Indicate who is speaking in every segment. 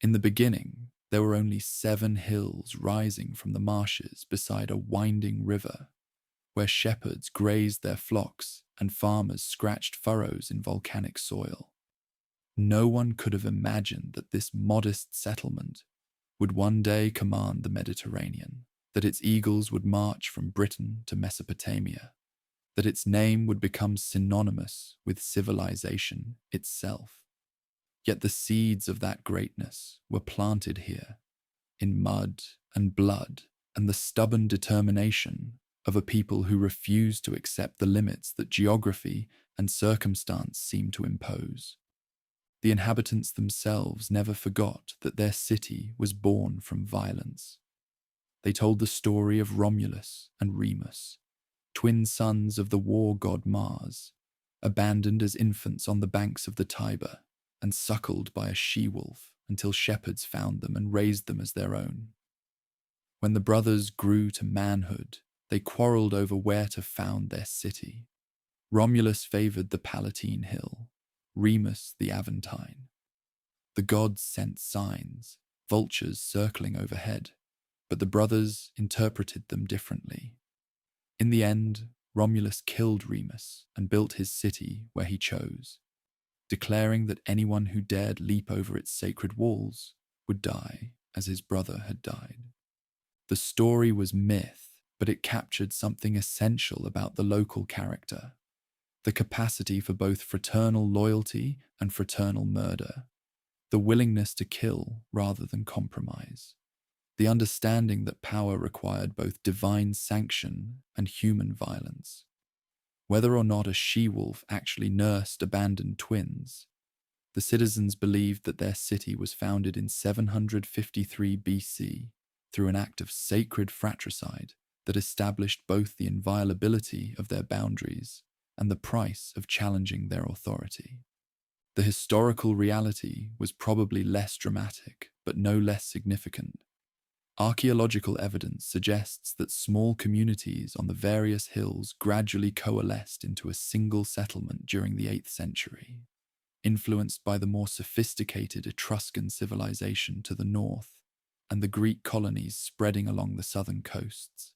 Speaker 1: In the beginning, there were only 7 hills rising from the marshes beside a winding river, where shepherds grazed their flocks and farmers scratched furrows in volcanic soil. No one could have imagined that this modest settlement would one day command the Mediterranean, that its eagles would march from Britain to Mesopotamia, that its name would become synonymous with civilization itself. Yet the seeds of that greatness were planted here, in mud and blood and the stubborn determination of a people who refused to accept the limits that geography and circumstance seemed to impose. The inhabitants themselves never forgot that their city was born from violence. They told the story of Romulus and Remus, twin sons of the war god Mars, abandoned as infants on the banks of the Tiber and suckled by a she-wolf until shepherds found them and raised them as their own. When the brothers grew to manhood, they quarreled over where to found their city. Romulus favored the Palatine Hill, Remus the Aventine. The gods sent signs, vultures circling overhead, but the brothers interpreted them differently. In the end, Romulus killed Remus and built his city where he chose, declaring that anyone who dared leap over its sacred walls would die as his brother had died. The story was myth, but it captured something essential about the local character: the capacity for both fraternal loyalty and fraternal murder, the willingness to kill rather than compromise, the understanding that power required both divine sanction and human violence. Whether or not a she-wolf actually nursed abandoned twins, the citizens believed that their city was founded in 753 BC through an act of sacred fratricide that established both the inviolability of their boundaries and the price of challenging their authority. The historical reality was probably less dramatic, but no less significant. Archaeological evidence suggests that small communities on the various hills gradually coalesced into a single settlement during the 8th century, influenced by the more sophisticated Etruscan civilization to the north and the Greek colonies spreading along the southern coasts.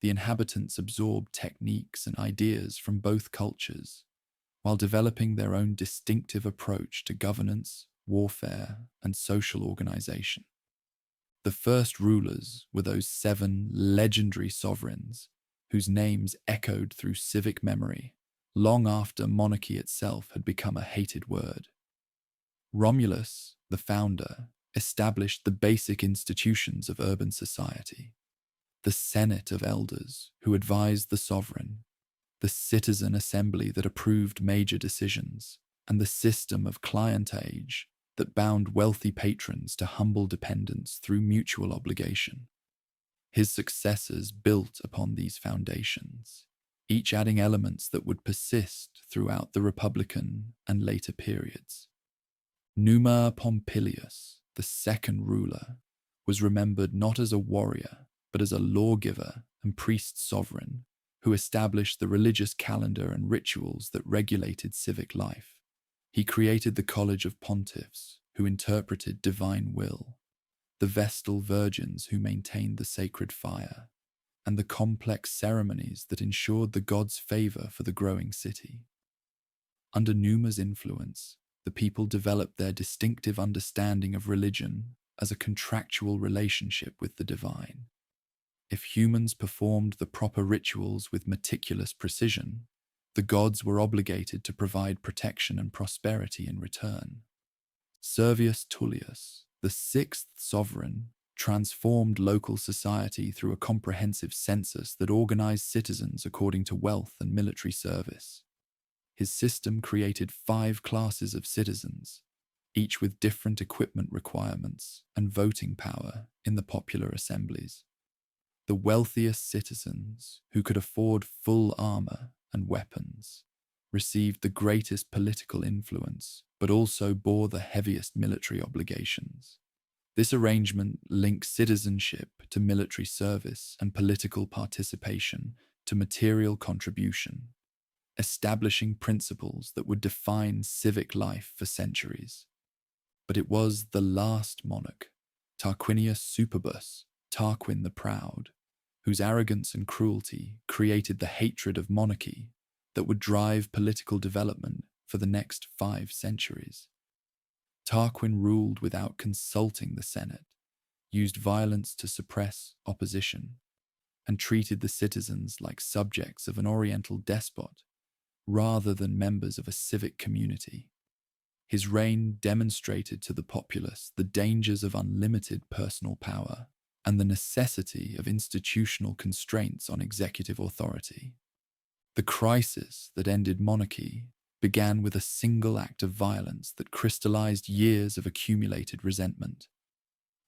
Speaker 1: The inhabitants absorbed techniques and ideas from both cultures, while developing their own distinctive approach to governance, warfare, and social organization. The first rulers were those 7 legendary sovereigns whose names echoed through civic memory long after monarchy itself had become a hated word. Romulus, the founder, established the basic institutions of urban society: the Senate of elders who advised the sovereign, the citizen assembly that approved major decisions, and the system of clientage that bound wealthy patrons to humble dependents through mutual obligation. His successors built upon these foundations, each adding elements that would persist throughout the Republican and later periods. Numa Pompilius, the second ruler, was remembered not as a warrior, but as a lawgiver and priest-sovereign who established the religious calendar and rituals that regulated civic life. He created the College of Pontiffs, who interpreted divine will, the Vestal Virgins who maintained the sacred fire, and the complex ceremonies that ensured the gods' favor for the growing city. Under Numa's influence, the people developed their distinctive understanding of religion as a contractual relationship with the divine. If humans performed the proper rituals with meticulous precision, the gods were obligated to provide protection and prosperity in return. Servius Tullius, the 6th sovereign, transformed local society through a comprehensive census that organized citizens according to wealth and military service. His system created 5 classes of citizens, each with different equipment requirements and voting power in the popular assemblies. The wealthiest citizens, who could afford full armor and weapons, received the greatest political influence, but also bore the heaviest military obligations. This arrangement linked citizenship to military service and political participation to material contribution, establishing principles that would define civic life for centuries. But it was the last monarch, Tarquinius Superbus, Tarquin the Proud, whose arrogance and cruelty created the hatred of monarchy that would drive political development for the next 5 centuries. Tarquin ruled without consulting the Senate, used violence to suppress opposition, and treated the citizens like subjects of an oriental despot rather than members of a civic community. His reign demonstrated to the populace the dangers of unlimited personal power and the necessity of institutional constraints on executive authority. The crisis that ended monarchy began with a single act of violence that crystallized years of accumulated resentment.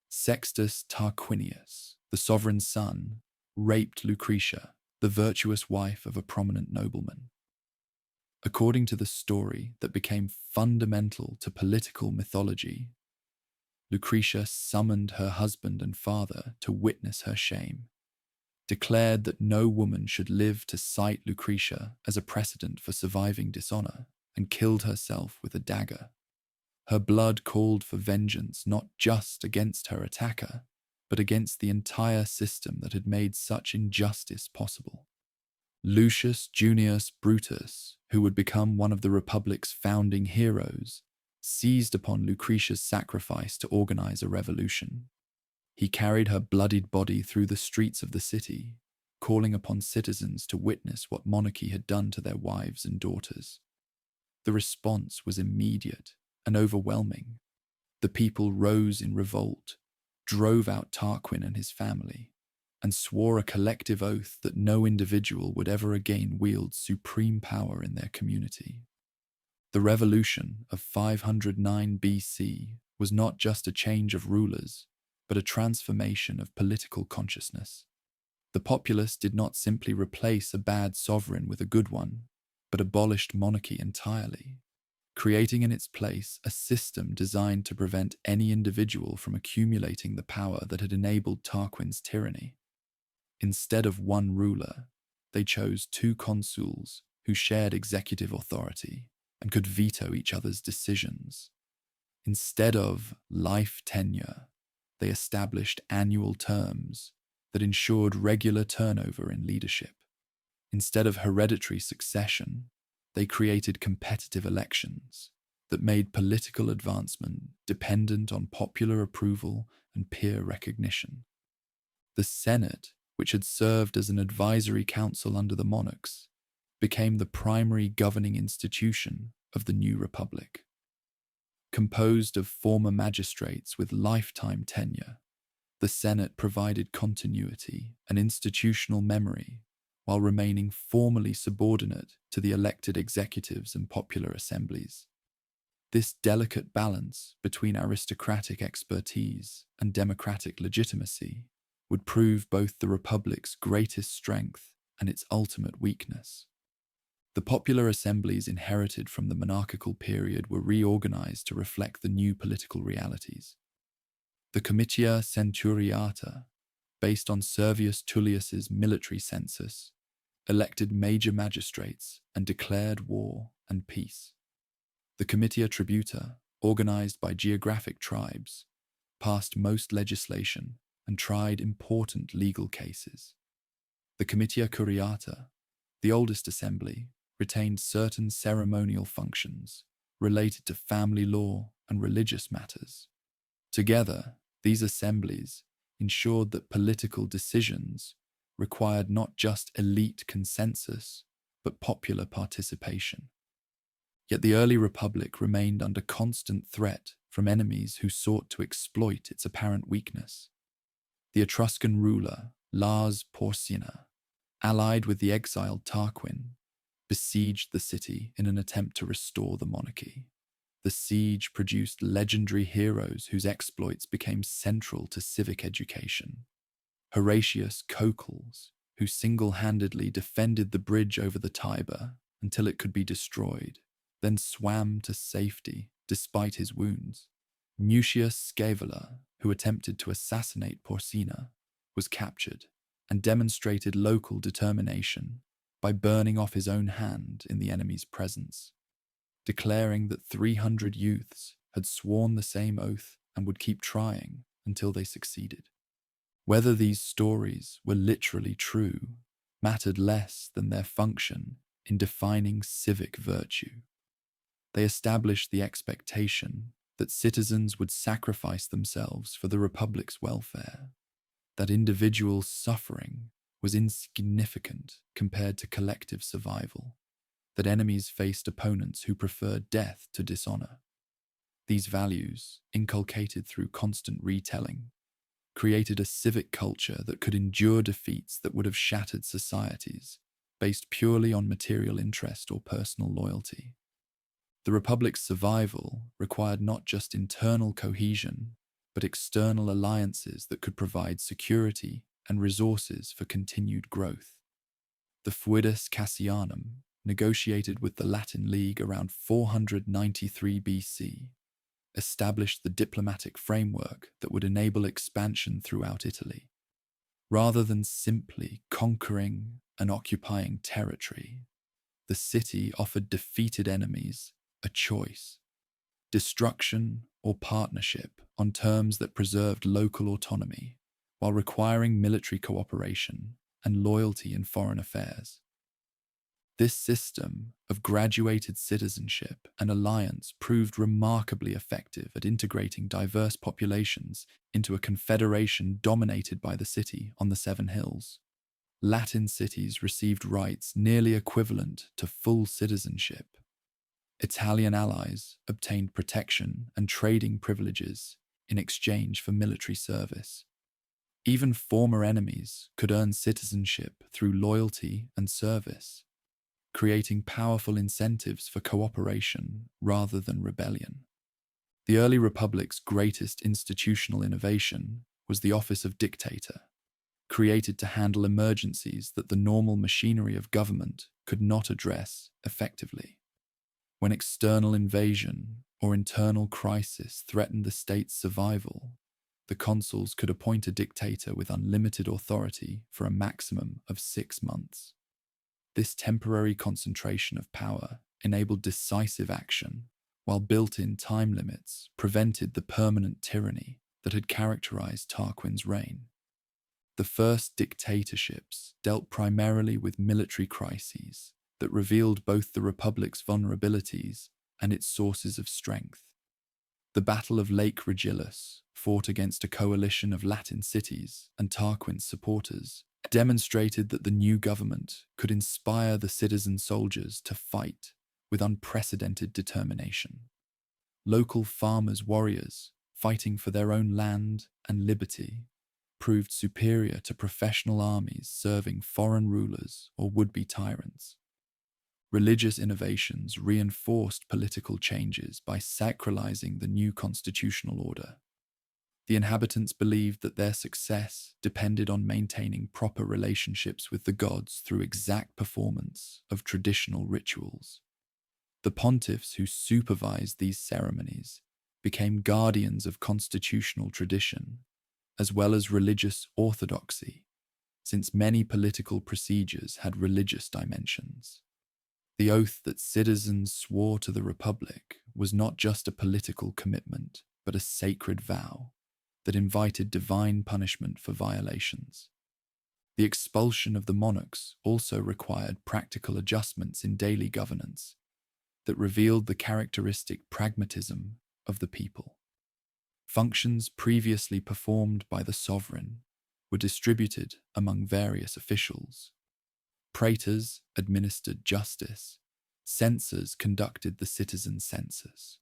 Speaker 1: Sextus Tarquinius, the sovereign's son, raped Lucretia, the virtuous wife of a prominent nobleman. According to the story that became fundamental to political mythology, Lucretia summoned her husband and father to witness her shame, declared that no woman should live to cite Lucretia as a precedent for surviving dishonor, and killed herself with a dagger. Her blood called for vengeance not just against her attacker, but against the entire system that had made such injustice possible. Lucius Junius Brutus, who would become one of the Republic's founding heroes, seized upon Lucretia's sacrifice to organize a revolution. He carried her bloodied body through the streets of the city, calling upon citizens to witness what monarchy had done to their wives and daughters. The response was immediate and overwhelming. The people rose in revolt, drove out Tarquin and his family, and swore a collective oath that no individual would ever again wield supreme power in their community. The revolution of 509 BC was not just a change of rulers, but a transformation of political consciousness. The populace did not simply replace a bad sovereign with a good one, but abolished monarchy entirely, creating in its place a system designed to prevent any individual from accumulating the power that had enabled Tarquin's tyranny. Instead of one ruler, they chose 2 consuls who shared executive authority and could veto each other's decisions. Instead of life tenure, they established annual terms that ensured regular turnover in leadership. Instead of hereditary succession, they created competitive elections that made political advancement dependent on popular approval and peer recognition. The Senate, which had served as an advisory council under the monarchs, became the primary governing institution of the new republic. Composed of former magistrates with lifetime tenure, the Senate provided continuity and institutional memory while remaining formally subordinate to the elected executives and popular assemblies. This delicate balance between aristocratic expertise and democratic legitimacy would prove both the Republic's greatest strength and its ultimate weakness. The popular assemblies inherited from the monarchical period were reorganized to reflect the new political realities. The Comitia Centuriata, based on Servius Tullius's military census, elected major magistrates and declared war and peace. The Comitia Tributa, organized by geographic tribes, passed most legislation and tried important legal cases. The Comitia Curiata, the oldest assembly, retained certain ceremonial functions related to family law and religious matters. Together, these assemblies ensured that political decisions required not just elite consensus, but popular participation. Yet the early republic remained under constant threat from enemies who sought to exploit its apparent weakness. The Etruscan ruler, Lars Porsena, allied with the exiled Tarquin, besieged the city in an attempt to restore the monarchy. The siege produced legendary heroes whose exploits became central to civic education. Horatius Cocles, who single-handedly defended the bridge over the Tiber until it could be destroyed, then swam to safety despite his wounds. Mucius Scaevola, who attempted to assassinate Porsena, was captured and demonstrated local determination by burning off his own hand in the enemy's presence, declaring that 300 youths had sworn the same oath and would keep trying until they succeeded. Whether these stories were literally true mattered less than their function in defining civic virtue. They established the expectation that citizens would sacrifice themselves for the Republic's welfare, that individual suffering was insignificant compared to collective survival, that enemies faced opponents who preferred death to dishonor. These values, inculcated through constant retelling, created a civic culture that could endure defeats that would have shattered societies based purely on material interest or personal loyalty. The Republic's survival required not just internal cohesion, but external alliances that could provide security and resources for continued growth. The Fuidus Cassianum, negotiated with the Latin League around 493 BC, established the diplomatic framework that would enable expansion throughout Italy. Rather than simply conquering and occupying territory, the city offered defeated enemies a choice: destruction or partnership on terms that preserved local autonomy, while requiring military cooperation and loyalty in foreign affairs. This system of graduated citizenship and alliance proved remarkably effective at integrating diverse populations into a confederation dominated by the city on the Seven Hills. Latin cities received rights nearly equivalent to full citizenship. Italian allies obtained protection and trading privileges in exchange for military service. Even former enemies could earn citizenship through loyalty and service, creating powerful incentives for cooperation rather than rebellion. The early republic's greatest institutional innovation was the office of dictator, created to handle emergencies that the normal machinery of government could not address effectively. When external invasion or internal crisis threatened the state's survival, the consuls could appoint a dictator with unlimited authority for a maximum of 6 months. This temporary concentration of power enabled decisive action, while built-in time limits prevented the permanent tyranny that had characterized Tarquin's reign. The first dictatorships dealt primarily with military crises that revealed both the Republic's vulnerabilities and its sources of strength. The Battle of Lake Regillus, fought against a coalition of Latin cities and Tarquin's supporters, demonstrated that the new government could inspire the citizen soldiers to fight with unprecedented determination. Local farmers-warriors, fighting for their own land and liberty, proved superior to professional armies serving foreign rulers or would-be tyrants. Religious innovations reinforced political changes by sacralizing the new constitutional order. The inhabitants believed that their success depended on maintaining proper relationships with the gods through exact performance of traditional rituals. The pontiffs who supervised these ceremonies became guardians of constitutional tradition, as well as religious orthodoxy, since many political procedures had religious dimensions. The oath that citizens swore to the Republic was not just a political commitment, but a sacred vow that invited divine punishment for violations. The expulsion of the monarchs also required practical adjustments in daily governance that revealed the characteristic pragmatism of the people. Functions previously performed by the sovereign were distributed among various officials. Praetors administered justice, censors conducted the citizen census,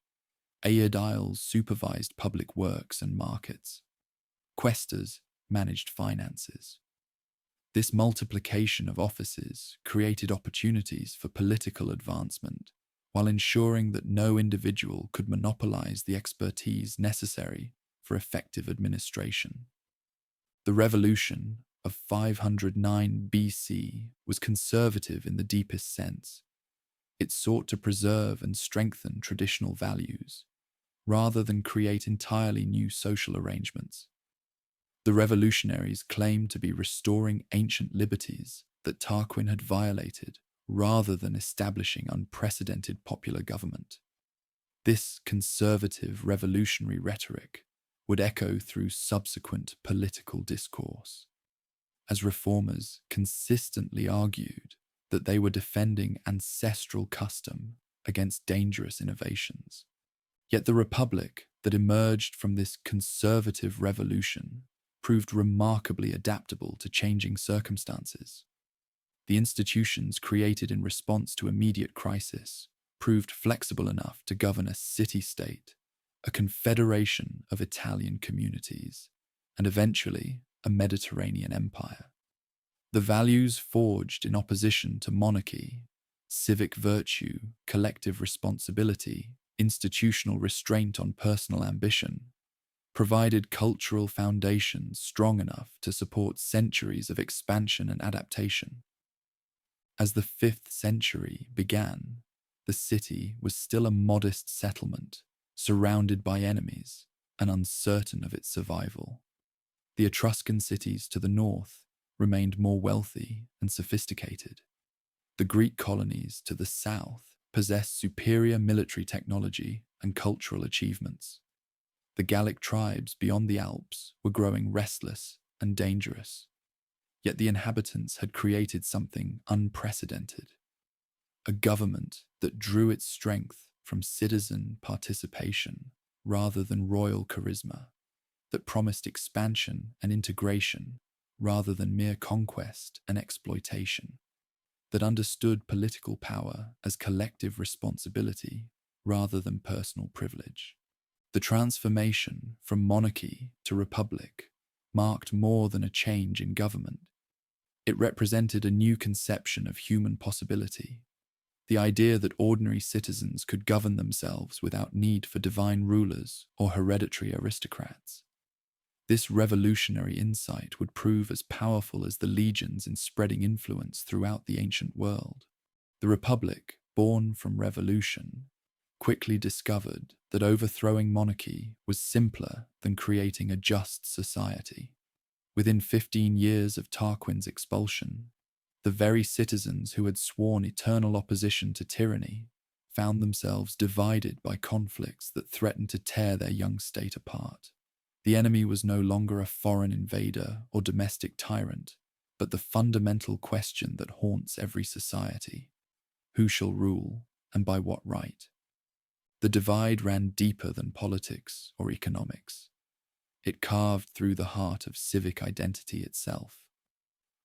Speaker 1: aediles supervised public works and markets, quaestors managed finances. This multiplication of offices created opportunities for political advancement, while ensuring that no individual could monopolize the expertise necessary for effective administration. The revolution of 509 BC was conservative in the deepest sense. It sought to preserve and strengthen traditional values, rather than create entirely new social arrangements. The revolutionaries claimed to be restoring ancient liberties that Tarquin had violated, rather than establishing unprecedented popular government. This conservative revolutionary rhetoric would echo through subsequent political discourse, as reformers consistently argued that they were defending ancestral custom against dangerous innovations. Yet the republic that emerged from this conservative revolution proved remarkably adaptable to changing circumstances. The institutions created in response to immediate crisis proved flexible enough to govern a city-state, a confederation of Italian communities, and eventually a Mediterranean empire. The values forged in opposition to monarchy, civic virtue, collective responsibility, institutional restraint on personal ambition, provided cultural foundations strong enough to support centuries of expansion and adaptation. As the 5th century began, the city was still a modest settlement, surrounded by enemies and uncertain of its survival. The Etruscan cities to the north remained more wealthy and sophisticated. The Greek colonies to the south possessed superior military technology and cultural achievements. The Gallic tribes beyond the Alps were growing restless and dangerous. Yet the inhabitants had created something unprecedented, a government that drew its strength from citizen participation rather than royal charisma, that promised expansion and integration rather than mere conquest and exploitation, that understood political power as collective responsibility rather than personal privilege. The transformation from monarchy to republic marked more than a change in government. It represented a new conception of human possibility, the idea that ordinary citizens could govern themselves without need for divine rulers or hereditary aristocrats. This revolutionary insight would prove as powerful as the legions in spreading influence throughout the ancient world. The Republic, born from revolution, quickly discovered that overthrowing monarchy was simpler than creating a just society. Within 15 years of Tarquin's expulsion, the very citizens who had sworn eternal opposition to tyranny found themselves divided by conflicts that threatened to tear their young state apart. The enemy was no longer a foreign invader or domestic tyrant, but the fundamental question that haunts every society: who shall rule and by what right? The divide ran deeper than politics or economics. It carved through the heart of civic identity itself.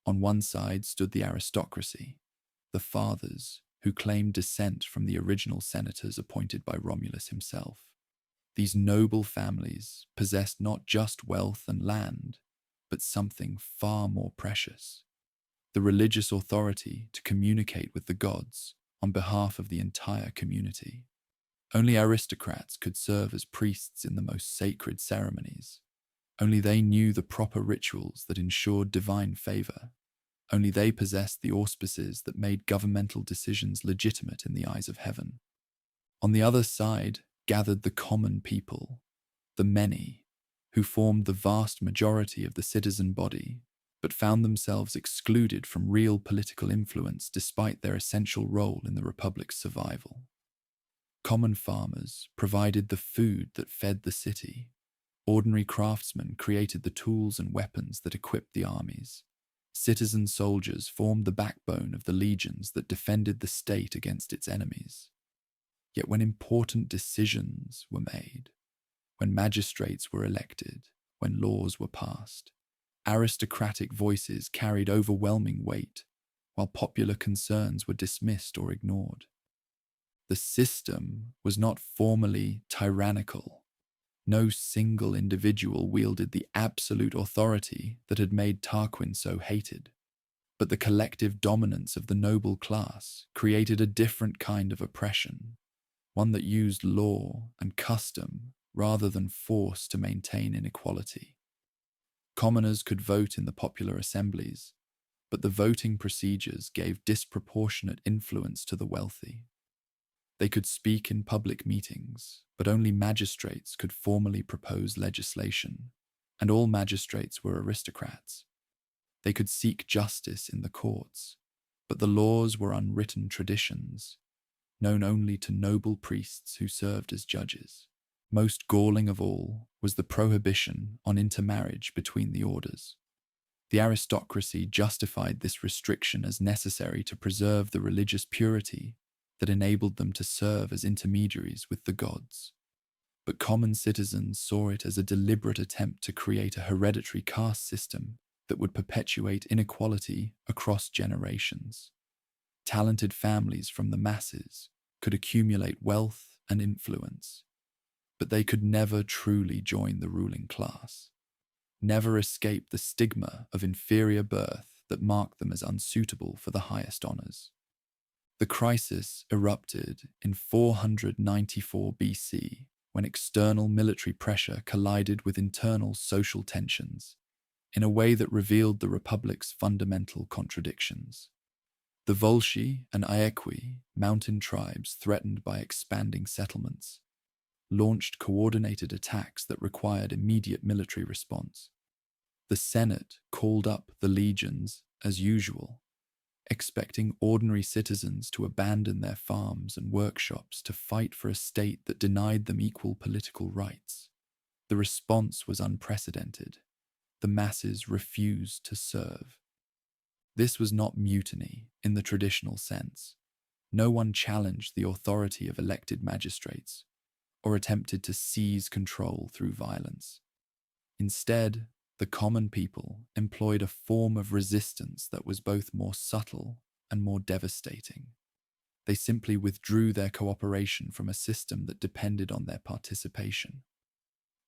Speaker 1: On one side stood the aristocracy, the fathers who claimed descent from the original senators appointed by Romulus himself. These noble families possessed not just wealth and land, but something far more precious: the religious authority to communicate with the gods on behalf of the entire community. Only aristocrats could serve as priests in the most sacred ceremonies. Only they knew the proper rituals that ensured divine favor. Only they possessed the auspices that made governmental decisions legitimate in the eyes of heaven. On the other side gathered the common people, the many, who formed the vast majority of the citizen body, but found themselves excluded from real political influence despite their essential role in the Republic's survival. Common farmers provided the food that fed the city. Ordinary craftsmen created the tools and weapons that equipped the armies. Citizen soldiers formed the backbone of the legions that defended the state against its enemies. Yet when important decisions were made, when magistrates were elected, when laws were passed, aristocratic voices carried overwhelming weight, while popular concerns were dismissed or ignored. The system was not formally tyrannical. No single individual wielded the absolute authority that had made Tarquin so hated. But the collective dominance of the noble class created a different kind of oppression, one that used law and custom rather than force to maintain inequality. Commoners could vote in the popular assemblies, but the voting procedures gave disproportionate influence to the wealthy. They could speak in public meetings, but only magistrates could formally propose legislation, and all magistrates were aristocrats. They could seek justice in the courts, but the laws were unwritten traditions. known only to noble priests who served as judges. Most galling of all was the prohibition on intermarriage between the orders. The aristocracy justified this restriction as necessary to preserve the religious purity that enabled them to serve as intermediaries with the gods. But common citizens saw it as a deliberate attempt to create a hereditary caste system that would perpetuate inequality across generations. Talented families from the masses could accumulate wealth and influence, but they could never truly join the ruling class, never escape the stigma of inferior birth that marked them as unsuitable for the highest honors. The crisis erupted in 494 BC when external military pressure collided with internal social tensions in a way that revealed the Republic's fundamental contradictions. The Volsci and Aequi, mountain tribes threatened by expanding settlements, launched coordinated attacks that required immediate military response. The Senate called up the legions as usual, expecting ordinary citizens to abandon their farms and workshops to fight for a state that denied them equal political rights. The response was unprecedented. The masses refused to serve. This was not mutiny in the traditional sense. No one challenged the authority of elected magistrates or attempted to seize control through violence. Instead, the common people employed a form of resistance that was both more subtle and more devastating. They simply withdrew their cooperation from a system that depended on their participation.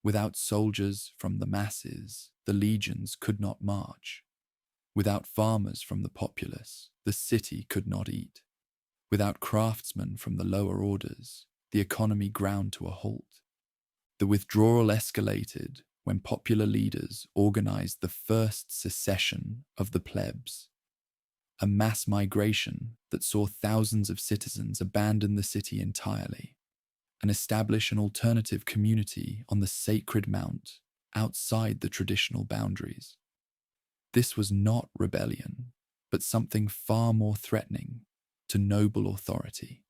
Speaker 1: Without soldiers from the masses, the legions could not march. Without farmers from the populace, the city could not eat. Without craftsmen from the lower orders, the economy ground to a halt. The withdrawal escalated when popular leaders organized the first secession of the plebs, a mass migration that saw thousands of citizens abandon the city entirely and establish an alternative community on the sacred mount outside the traditional boundaries. This was not rebellion, but something far more threatening to noble authority.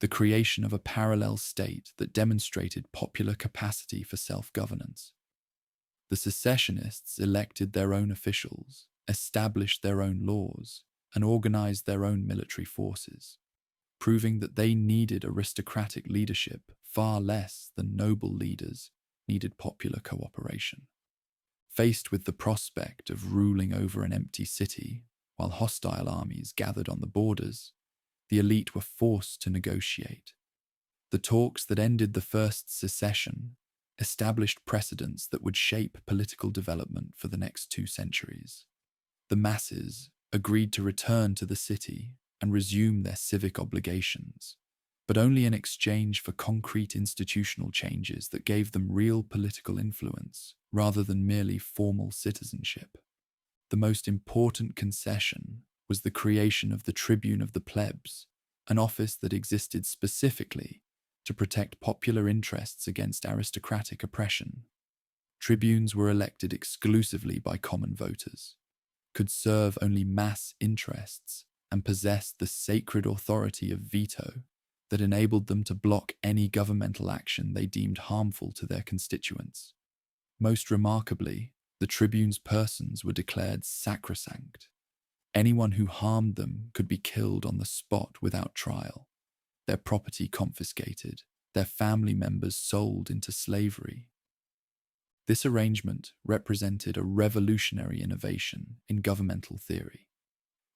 Speaker 1: The creation of a parallel state that demonstrated popular capacity for self-governance. The secessionists elected their own officials, established their own laws, and organized their own military forces, proving that they needed aristocratic leadership far less than noble leaders needed popular cooperation. Faced with the prospect of ruling over an empty city while hostile armies gathered on the borders, the elite were forced to negotiate. The talks that ended the first secession established precedents that would shape political development for the next 2 centuries. The masses agreed to return to the city and resume their civic obligations, but only in exchange for concrete institutional changes that gave them real political influence rather than merely formal citizenship. The most important concession was the creation of the tribune of the plebs, an office that existed specifically to protect popular interests against aristocratic oppression. Tribunes were elected exclusively by common voters, could serve only mass interests, and possessed the sacred authority of veto that enabled them to block any governmental action they deemed harmful to their constituents. Most remarkably, the tribunes' persons were declared sacrosanct. Anyone who harmed them could be killed on the spot without trial, their property confiscated, their family members sold into slavery. This arrangement represented a revolutionary innovation in governmental theory.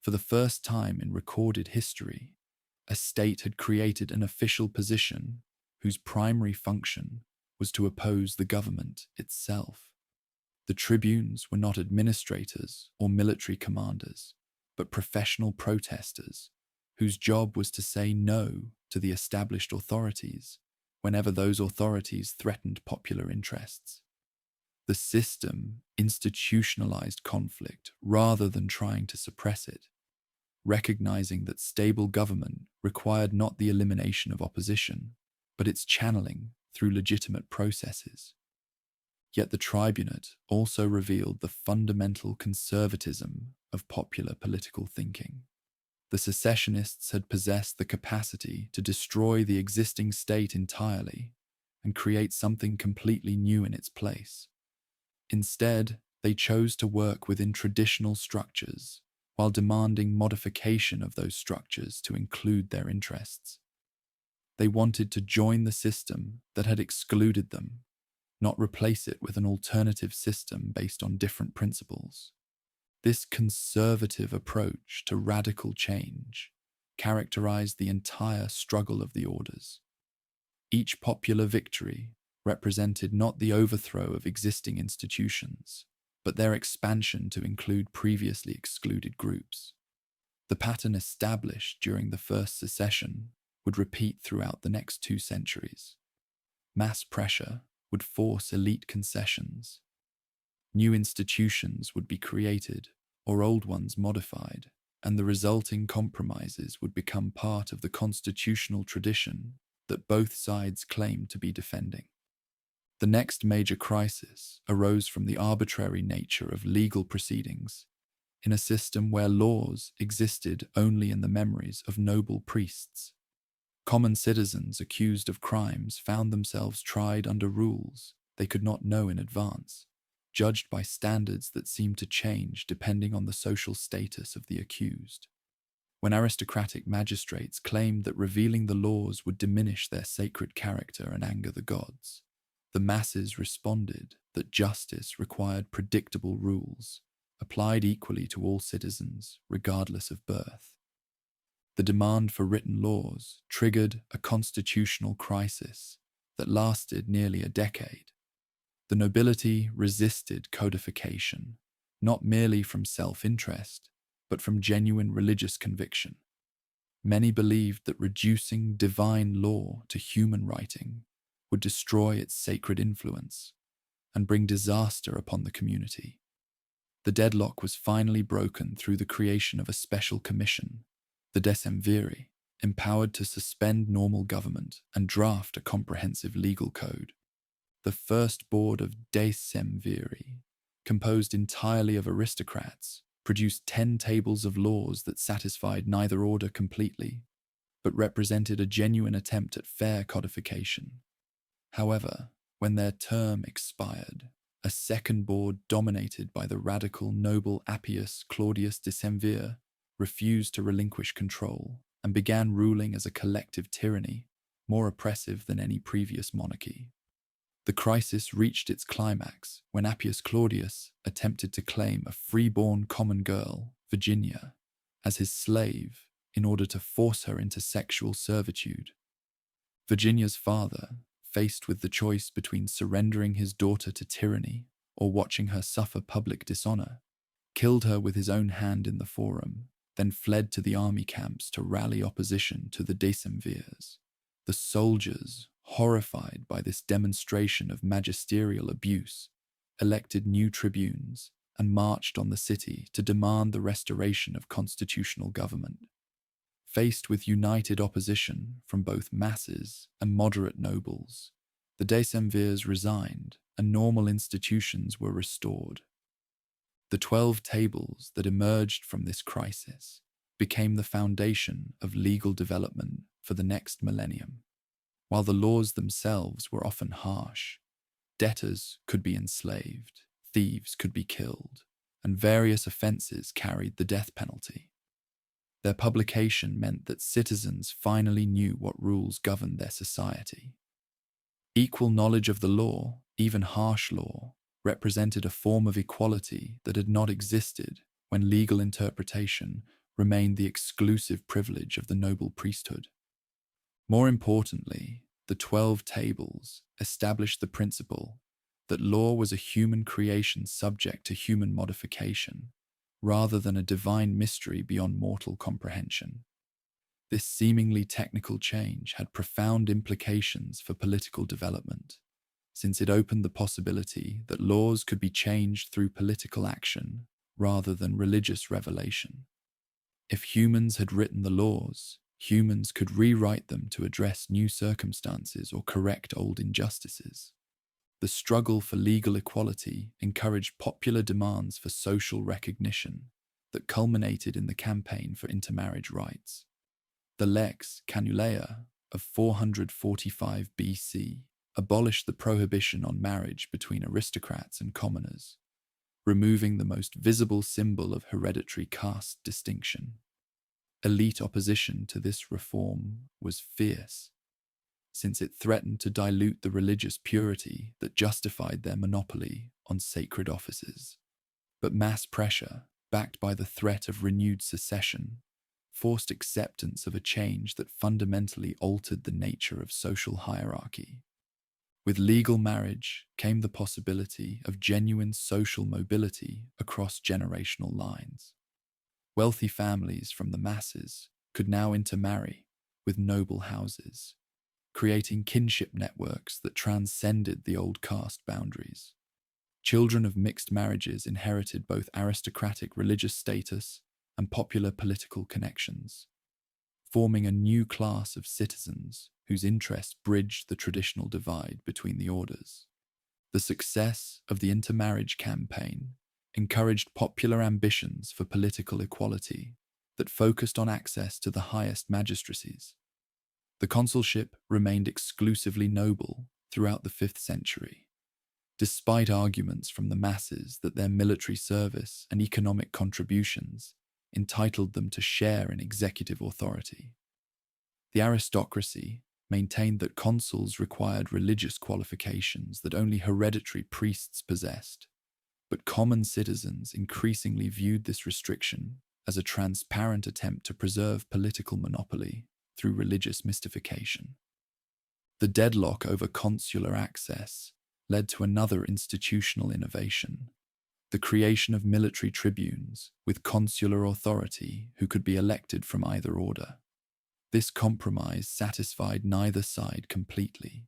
Speaker 1: For the first time in recorded history, a state had created an official position whose primary function was to oppose the government itself. The tribunes were not administrators or military commanders, but professional protesters whose job was to say no to the established authorities whenever those authorities threatened popular interests. The system institutionalized conflict rather than trying to suppress it, recognizing that stable government required not the elimination of opposition, but its channeling through legitimate processes. Yet the tribunate also revealed the fundamental conservatism of popular political thinking. The secessionists had possessed the capacity to destroy the existing state entirely and create something completely new in its place. Instead, they chose to work within traditional structures while demanding modification of those structures to include their interests. They wanted to join the system that had excluded them, not replace it with an alternative system based on different principles. This conservative approach to radical change characterized the entire struggle of the orders. Each popular victory represented not the overthrow of existing institutions, but their expansion to include previously excluded groups. The pattern established during the first secession would repeat throughout the next 2 centuries. Mass pressure would force elite concessions. New institutions would be created or old ones modified, and the resulting compromises would become part of the constitutional tradition that both sides claimed to be defending. The next major crisis arose from the arbitrary nature of legal proceedings in a system where laws existed only in the memories of noble priests. Common citizens accused of crimes found themselves tried under rules they could not know in advance, judged by standards that seemed to change depending on the social status of the accused. When aristocratic magistrates claimed that revealing the laws would diminish their sacred character and anger the gods, the masses responded that justice required predictable rules, applied equally to all citizens, regardless of birth. The demand for written laws triggered a constitutional crisis that lasted nearly a decade. The nobility resisted codification, not merely from self-interest, but from genuine religious conviction. Many believed that reducing divine law to human writing would destroy its sacred influence and bring disaster upon the community. The deadlock was finally broken through the creation of a special commission, the Decemviri, empowered to suspend normal government and draft a comprehensive legal code. The first board of Decemviri, composed entirely of aristocrats, produced 10 tables of laws that satisfied neither order completely, but represented a genuine attempt at fair codification. However, when their term expired, a second board dominated by the radical noble Appius Claudius Decemvir refused to relinquish control and began ruling as a collective tyranny, more oppressive than any previous monarchy. The crisis reached its climax when Appius Claudius attempted to claim a freeborn common girl, Virginia, as his slave in order to force her into sexual servitude. Virginia's father, faced with the choice between surrendering his daughter to tyranny or watching her suffer public dishonor, killed her with his own hand in the forum, then fled to the army camps to rally opposition to the Decemvirs. The soldiers, horrified by this demonstration of magisterial abuse, elected new tribunes and marched on the city to demand the restoration of constitutional government. Faced with united opposition from both masses and moderate nobles, the Decemvirs resigned and normal institutions were restored. The 12 tables that emerged from this crisis became the foundation of legal development for the next millennium. While the laws themselves were often harsh, debtors could be enslaved, thieves could be killed, and various offenses carried the death penalty. Their publication meant that citizens finally knew what rules governed their society. Equal knowledge of the law, even harsh law, represented a form of equality that had not existed when legal interpretation remained the exclusive privilege of the noble priesthood. More importantly, the 12 tables established the principle that law was a human creation subject to human modification, rather than a divine mystery beyond mortal comprehension. This seemingly technical change had profound implications for political development, since it opened the possibility that laws could be changed through political action rather than religious revelation. If humans had written the laws, humans could rewrite them to address new circumstances or correct old injustices. The struggle for legal equality encouraged popular demands for social recognition that culminated in the campaign for intermarriage rights. The Lex Canulea of 445 BC abolished the prohibition on marriage between aristocrats and commoners, removing the most visible symbol of hereditary caste distinction. Elite opposition to this reform was fierce, since it threatened to dilute the religious purity that justified their monopoly on sacred offices. But mass pressure, backed by the threat of renewed secession, forced acceptance of a change that fundamentally altered the nature of social hierarchy. With legal marriage came the possibility of genuine social mobility across generational lines. Wealthy families from the masses could now intermarry with noble houses, creating kinship networks that transcended the old caste boundaries. Children of mixed marriages inherited both aristocratic religious status and popular political connections, forming a new class of citizens whose interests bridged the traditional divide between the orders. The success of the intermarriage campaign encouraged popular ambitions for political equality that focused on access to the highest magistracies. The consulship remained exclusively noble throughout the 5th century, despite arguments from the masses that their military service and economic contributions entitled them to share in executive authority. The aristocracy maintained that consuls required religious qualifications that only hereditary priests possessed, but common citizens increasingly viewed this restriction as a transparent attempt to preserve political monopoly through religious mystification. The deadlock over consular access led to another institutional innovation: the creation of military tribunes with consular authority who could be elected from either order. This compromise satisfied neither side completely.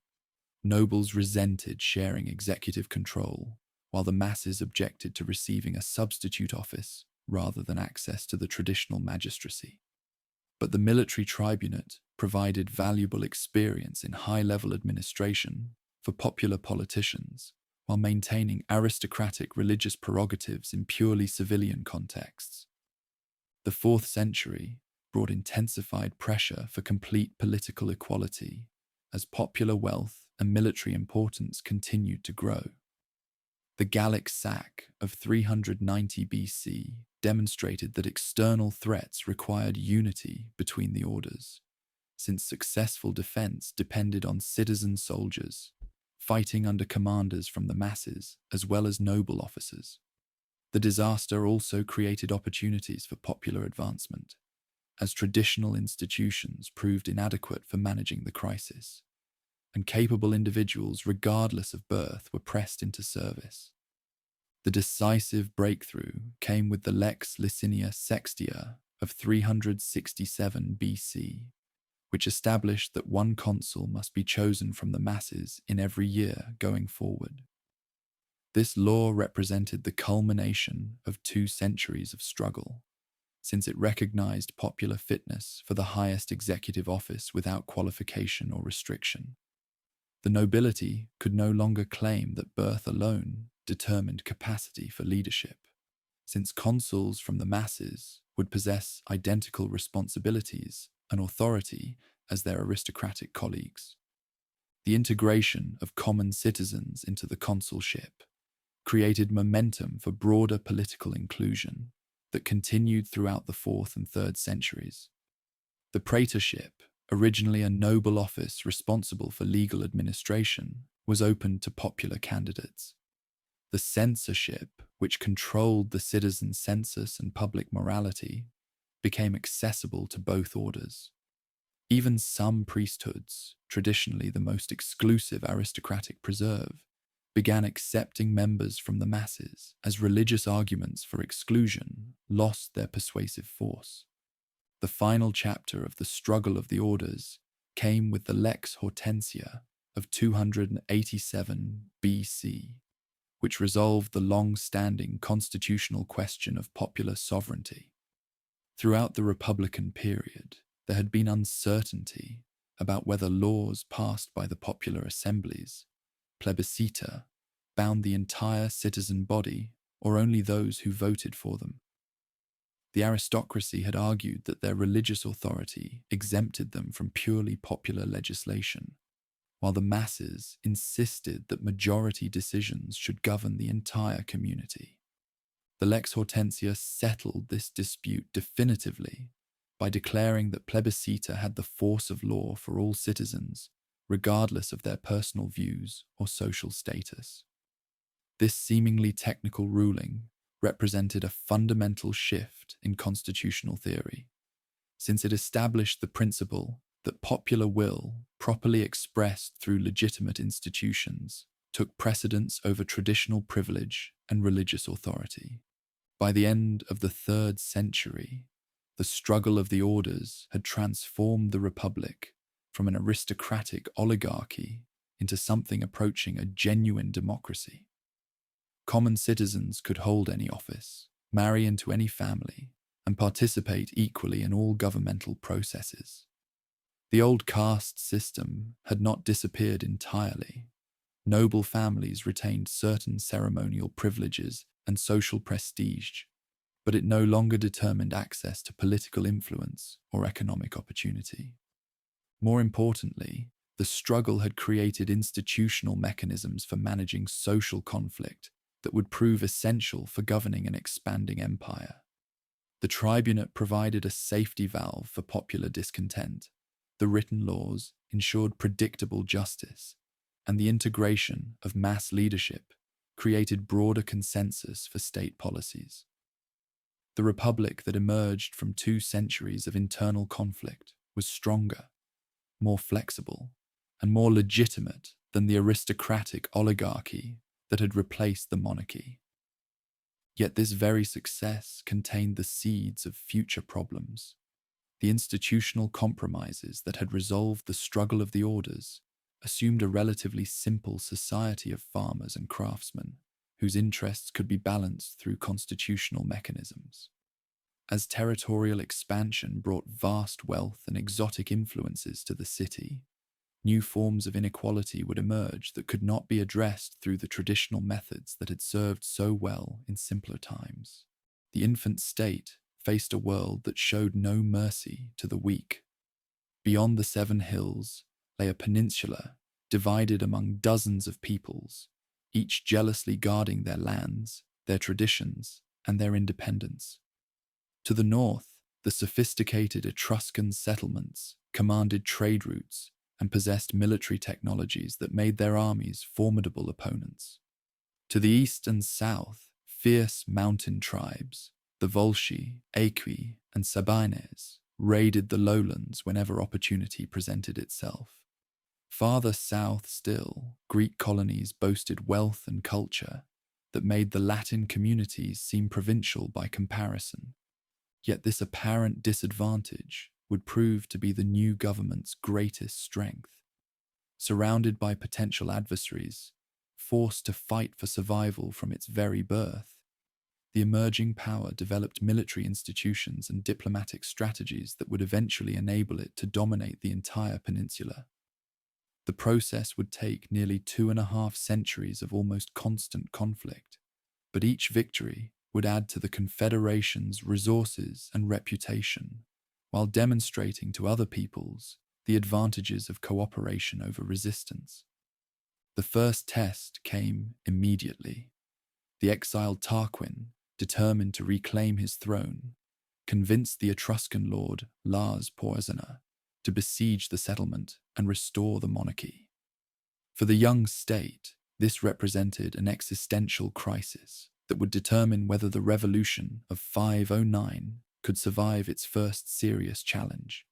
Speaker 1: Nobles resented sharing executive control, while the masses objected to receiving a substitute office rather than access to the traditional magistracy. But the military tribunate provided valuable experience in high-level administration for popular politicians, while maintaining aristocratic religious prerogatives in purely civilian contexts. The 4th century brought intensified pressure for complete political equality as popular wealth and military importance continued to grow. The Gallic sack of 390 BC demonstrated that external threats required unity between the orders, since successful defense depended on citizen soldiers fighting under commanders from the masses as well as noble officers. The disaster also created opportunities for popular advancement, as traditional institutions proved inadequate for managing the crisis, and capable individuals regardless of birth were pressed into service. The decisive breakthrough came with the Lex Licinia Sextia of 367 BC, which established that one consul must be chosen from the masses in every year going forward. This law represented the culmination of 2 centuries of struggle, since it recognized popular fitness for the highest executive office without qualification or restriction. The nobility could no longer claim that birth alone determined capacity for leadership, since consuls from the masses would possess identical responsibilities and authority as their aristocratic colleagues. The integration of common citizens into the consulship created momentum for broader political inclusion that continued throughout the 4th and 3rd centuries. The praetorship, originally a noble office responsible for legal administration, was open to popular candidates. The censorship, which controlled the citizen census and public morality, became accessible to both orders. Even some priesthoods, traditionally the most exclusive aristocratic preserve, began accepting members from the masses as religious arguments for exclusion lost their persuasive force. The final chapter of the struggle of the orders came with the Lex Hortensia of 287 BC, which resolved the long-standing constitutional question of popular sovereignty. Throughout the Republican period, there had been uncertainty about whether laws passed by the popular assemblies, plebiscita, bound the entire citizen body or only those who voted for them. The aristocracy had argued that their religious authority exempted them from purely popular legislation, while the masses insisted that majority decisions should govern the entire community. The Lex Hortensia settled this dispute definitively by declaring that plebiscita had the force of law for all citizens, regardless of their personal views or social status. This seemingly technical ruling represented a fundamental shift in constitutional theory, since it established the principle that popular will, properly expressed through legitimate institutions, took precedence over traditional privilege and religious authority. By the end of the 3rd century, the struggle of the orders had transformed the Republic from an aristocratic oligarchy into something approaching a genuine democracy. Common citizens could hold any office, marry into any family, and participate equally in all governmental processes. The old caste system had not disappeared entirely. Noble families retained certain ceremonial privileges and social prestige, but it no longer determined access to political influence or economic opportunity. More importantly, the struggle had created institutional mechanisms for managing social conflict that would prove essential for governing an expanding empire. The tribunate provided a safety valve for popular discontent. The written laws ensured predictable justice, and the integration of mass leadership created broader consensus for state policies. The republic that emerged from 2 centuries of internal conflict was stronger, more flexible, and more legitimate than the aristocratic oligarchy that had replaced the monarchy. Yet this very success contained the seeds of future problems. The institutional compromises that had resolved the struggle of the orders assumed a relatively simple society of farmers and craftsmen, whose interests could be balanced through constitutional mechanisms. As territorial expansion brought vast wealth and exotic influences to the city, new forms of inequality would emerge that could not be addressed through the traditional methods that had served so well in simpler times. The infant state faced a world that showed no mercy to the weak. Beyond the 7 hills lay a peninsula divided among dozens of peoples, each jealously guarding their lands, their traditions, and their independence. To the north, the sophisticated Etruscan settlements commanded trade routes and possessed military technologies that made their armies formidable opponents. To the east and south, fierce mountain tribes, the Volsci, Aequi, and Sabines, raided the lowlands whenever opportunity presented itself. Farther south still, Greek colonies boasted wealth and culture that made the Latin communities seem provincial by comparison. Yet this apparent disadvantage would prove to be the new government's greatest strength. Surrounded by potential adversaries, forced to fight for survival from its very birth, the emerging power developed military institutions and diplomatic strategies that would eventually enable it to dominate the entire peninsula. The process would take nearly 2.5 centuries of almost constant conflict, but each victory would add to the Confederation's resources and reputation, while demonstrating to other peoples the advantages of cooperation over resistance. The first test came immediately. The exiled Tarquin, determined to reclaim his throne, convinced the Etruscan lord Lars Porsena to besiege the settlement and restore the monarchy. For the young state, this represented an existential crisis that would determine whether the revolution of 509 could survive its first serious challenge.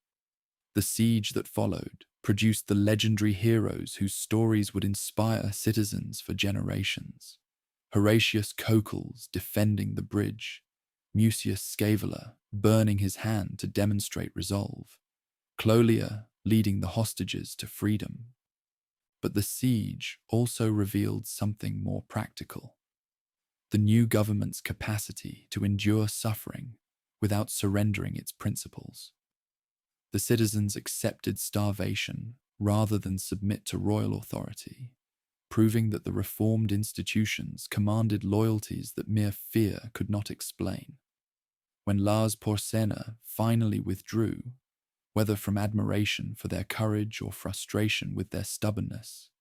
Speaker 1: The siege that followed produced the legendary heroes whose stories would inspire citizens for generations. Horatius Cocles defending the bridge, Mucius Scaevola burning his hand to demonstrate resolve, Cloelia leading the hostages to freedom. But the siege also revealed something more practical: the new government's capacity to endure suffering without surrendering its principles. The citizens accepted starvation rather than submit to royal authority, proving that the reformed institutions commanded loyalties that mere fear could not explain. When Lars Porsena finally withdrew, whether from admiration for their courage or frustration with their stubbornness,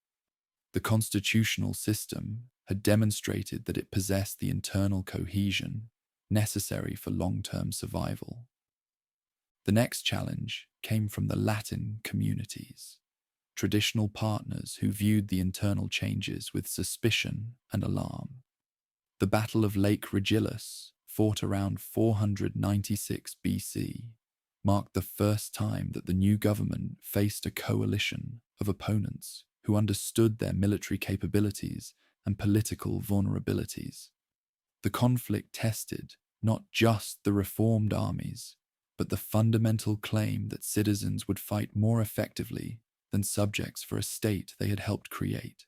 Speaker 1: the constitutional system had demonstrated that it possessed the internal cohesion necessary for long-term survival. The next challenge came from the Latin communities, traditional partners who viewed the internal changes with suspicion and alarm. The Battle of Lake Regillus, fought around 496 BC, marked the first time that the new government faced a coalition of opponents who understood their military capabilities and political vulnerabilities. The conflict tested not just the reformed armies, but the fundamental claim that citizens would fight more effectively than subjects for a state they had helped create.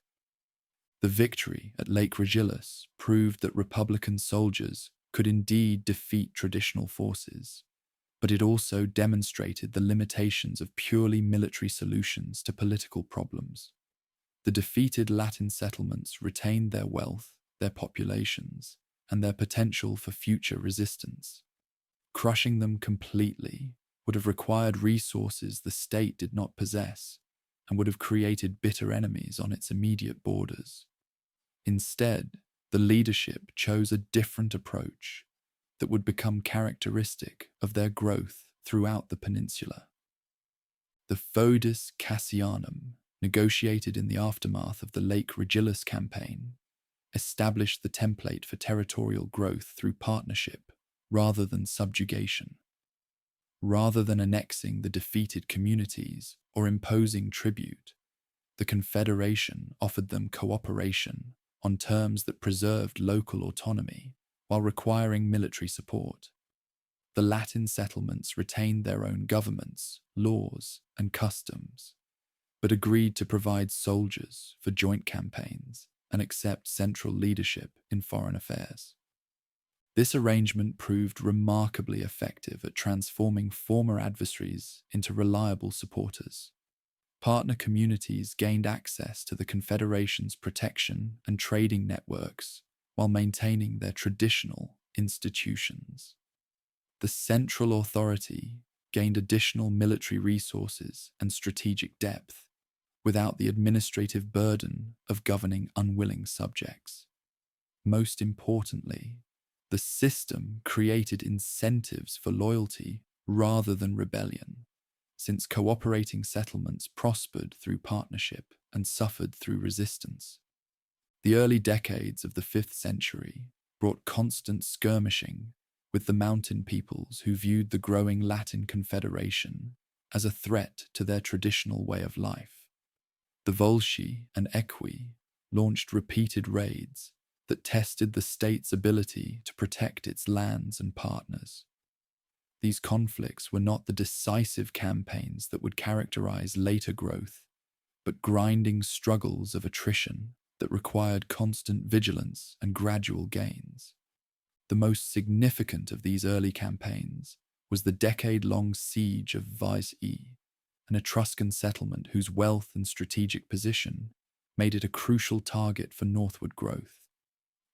Speaker 1: The victory at Lake Regillus proved that Republican soldiers could indeed defeat traditional forces, but it also demonstrated the limitations of purely military solutions to political problems. The defeated Latin settlements retained their wealth, their populations, and their potential for future resistance. Crushing them completely would have required resources the state did not possess and would have created bitter enemies on its immediate borders. Instead, the leadership chose a different approach that would become characteristic of their growth throughout the peninsula. The Foedus Cassianum, negotiated in the aftermath of the Lake Regillus campaign, established the template for territorial growth through partnership rather than subjugation. Rather than annexing the defeated communities or imposing tribute, the Confederation offered them cooperation on terms that preserved local autonomy while requiring military support. The Latin settlements retained their own governments, laws, and customs, but agreed to provide soldiers for joint campaigns and accept central leadership in foreign affairs. This arrangement proved remarkably effective at transforming former adversaries into reliable supporters. Partner communities gained access to the Confederation's protection and trading networks while maintaining their traditional institutions. The central authority gained additional military resources and strategic depth without the administrative burden of governing unwilling subjects. Most importantly, the system created incentives for loyalty rather than rebellion, since cooperating settlements prospered through partnership and suffered through resistance. The early decades of the 5th century brought constant skirmishing with the mountain peoples who viewed the growing Latin Confederation as a threat to their traditional way of life. The Volsci and Equi launched repeated raids that tested the state's ability to protect its lands and partners. These conflicts were not the decisive campaigns that would characterize later growth, but grinding struggles of attrition that required constant vigilance and gradual gains. The most significant of these early campaigns was the decade-long siege of Veii, an Etruscan settlement whose wealth and strategic position made it a crucial target for northward growth.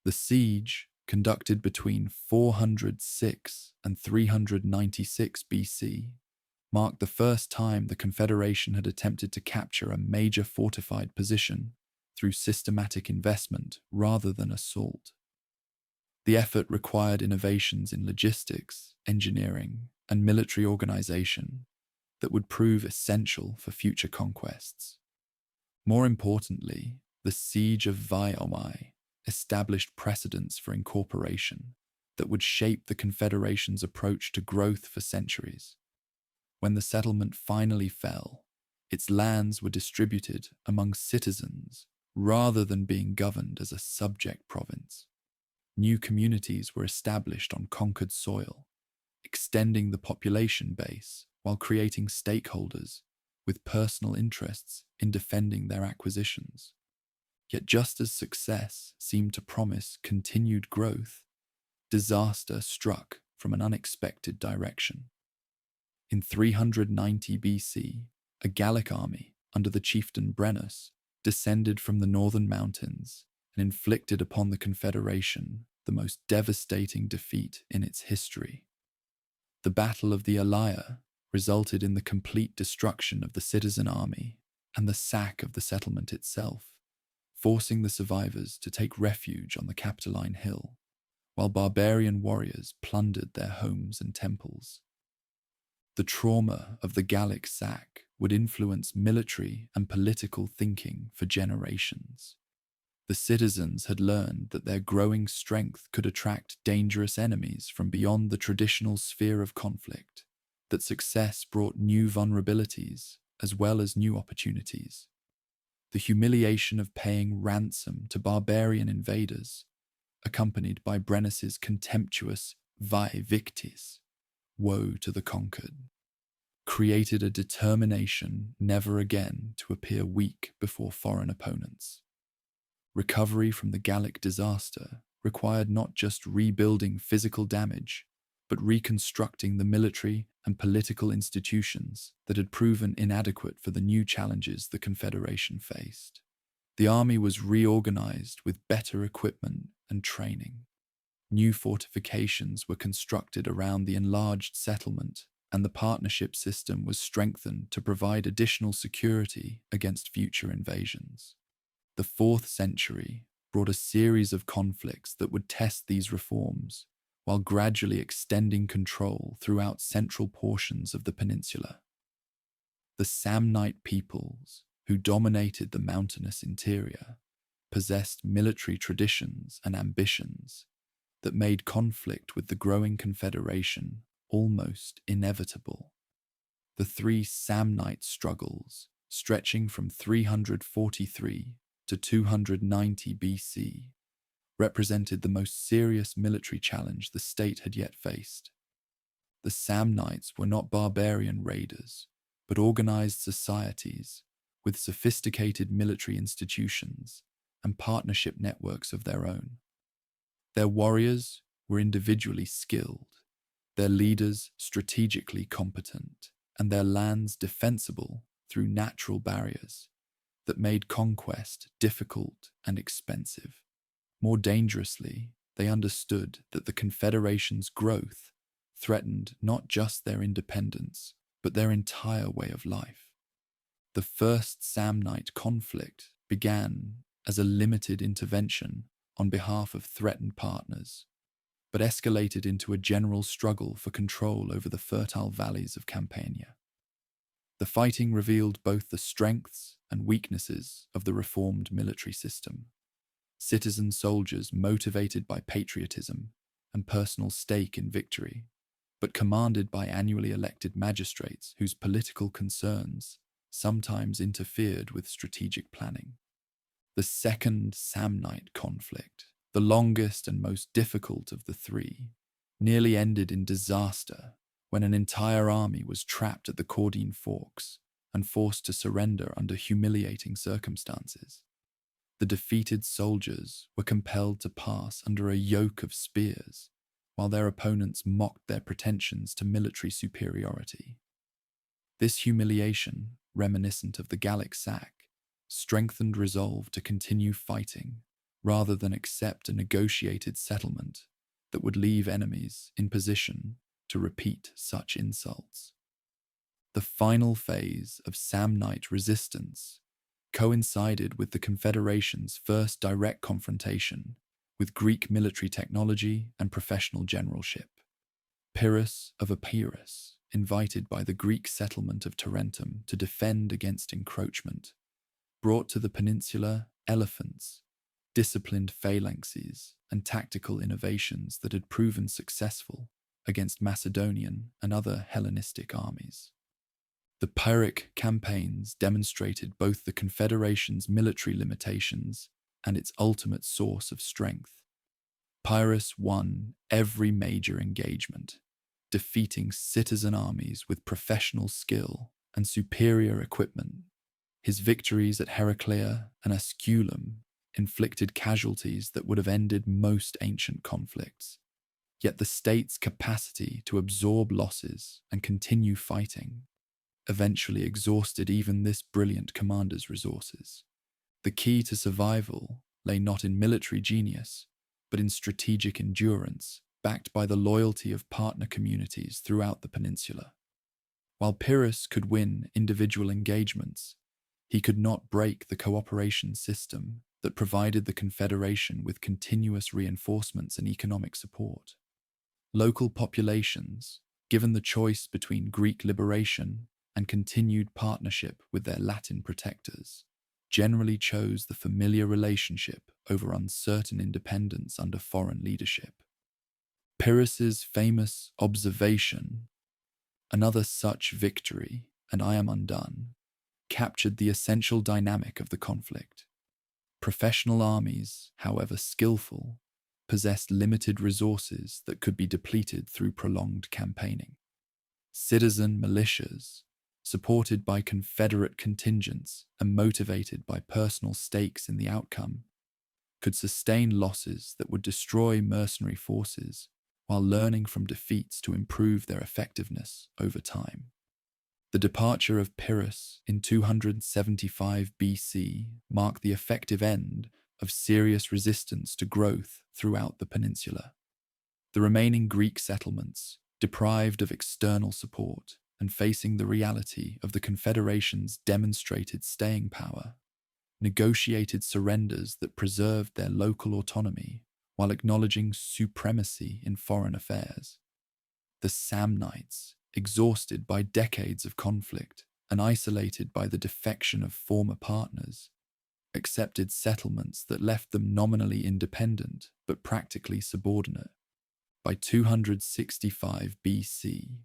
Speaker 1: The siege, conducted between 406 and 396 BC, marked the first time the Confederation had attempted to capture a major fortified position through systematic investment rather than assault. The effort required innovations in logistics, engineering, and military organization that would prove essential for future conquests. More importantly, the siege of Veii established precedents for incorporation that would shape the Confederation's approach to growth for centuries. When the settlement finally fell, its lands were distributed among citizens rather than being governed as a subject province. New communities were established on conquered soil, extending the population base while creating stakeholders with personal interests in defending their acquisitions. Yet just as success seemed to promise continued growth, disaster struck from an unexpected direction. In 390 BC, a Gallic army under the chieftain Brennus descended from the northern mountains and inflicted upon the Confederation the most devastating defeat in its history. The Battle of the Alaya resulted in the complete destruction of the citizen army and the sack of the settlement itself, forcing the survivors to take refuge on the Capitoline Hill, while barbarian warriors plundered their homes and temples. The trauma of the Gallic sack would influence military and political thinking for generations. The citizens had learned that their growing strength could attract dangerous enemies from beyond the traditional sphere of conflict, that success brought new vulnerabilities as well as new opportunities. The humiliation of paying ransom to barbarian invaders, accompanied by Brennus's contemptuous vae victis, woe to the conquered, created a determination never again to appear weak before foreign opponents. Recovery from the Gallic disaster required not just rebuilding physical damage, but reconstructing the military and political institutions that had proven inadequate for the new challenges the Confederation faced. The army was reorganized with better equipment and training. New fortifications were constructed around the enlarged settlement, and the partnership system was strengthened to provide additional security against future invasions. The 4th century brought a series of conflicts that would test these reforms, while gradually extending control throughout central portions of the peninsula. The Samnite peoples, who dominated the mountainous interior, possessed military traditions and ambitions that made conflict with the growing confederation almost inevitable. The 3 Samnite struggles, stretching from 343 to 290 BC, represented the most serious military challenge the state had yet faced. The Samnites were not barbarian raiders, but organized societies with sophisticated military institutions and partnership networks of their own. Their warriors were individually skilled, their leaders strategically competent, and their lands defensible through natural barriers that made conquest difficult and expensive. More dangerously, they understood that the Confederation's growth threatened not just their independence, but their entire way of life. The first Samnite conflict began as a limited intervention on behalf of threatened partners, but escalated into a general struggle for control over the fertile valleys of Campania. The fighting revealed both the strengths and weaknesses of the reformed military system. Citizen soldiers motivated by patriotism and personal stake in victory, but commanded by annually elected magistrates whose political concerns sometimes interfered with strategic planning. The second Samnite conflict, the longest and most difficult of the 3, nearly ended in disaster when an entire army was trapped at the Caudine Forks and forced to surrender under humiliating circumstances. The defeated soldiers were compelled to pass under a yoke of spears, while their opponents mocked their pretensions to military superiority. This humiliation, reminiscent of the Gallic sack, strengthened resolve to continue fighting rather than accept a negotiated settlement that would leave enemies in position to repeat such insults. The final phase of Samnite resistance coincided with the Confederation's first direct confrontation with Greek military technology and professional generalship. Pyrrhus of Epirus, invited by the Greek settlement of Tarentum to defend against encroachment, brought to the peninsula elephants, disciplined phalanxes, and tactical innovations that had proven successful against Macedonian and other Hellenistic armies. The Pyrrhic campaigns demonstrated both the Confederation's military limitations and its ultimate source of strength. Pyrrhus won every major engagement, defeating citizen armies with professional skill and superior equipment. His victories at Heraclea and Asculum inflicted casualties that would have ended most ancient conflicts. Yet the state's capacity to absorb losses and continue fighting eventually exhausted even this brilliant commander's resources. The key to survival lay not in military genius, but in strategic endurance backed by the loyalty of partner communities throughout the peninsula. While Pyrrhus could win individual engagements, he could not break the cooperation system that provided the Confederation with continuous reinforcements and economic support. Local populations, given the choice between Greek liberation and continued partnership with their Latin protectors, generally chose the familiar relationship over uncertain independence under foreign leadership. Pyrrhus's famous observation, "Another such victory, and I am undone," captured the essential dynamic of the conflict. Professional armies, however skillful, possessed limited resources that could be depleted through prolonged campaigning. Citizen militias, supported by Confederate contingents and motivated by personal stakes in the outcome, could sustain losses that would destroy mercenary forces while learning from defeats to improve their effectiveness over time. The departure of Pyrrhus in 275 BC marked the effective end of serious resistance to growth throughout the peninsula. The remaining Greek settlements, deprived of external support and facing the reality of the Confederation's demonstrated staying power, negotiated surrenders that preserved their local autonomy while acknowledging supremacy in foreign affairs. The Samnites, exhausted by decades of conflict and isolated by the defection of former partners, accepted settlements that left them nominally independent but practically subordinate. By 265 BC,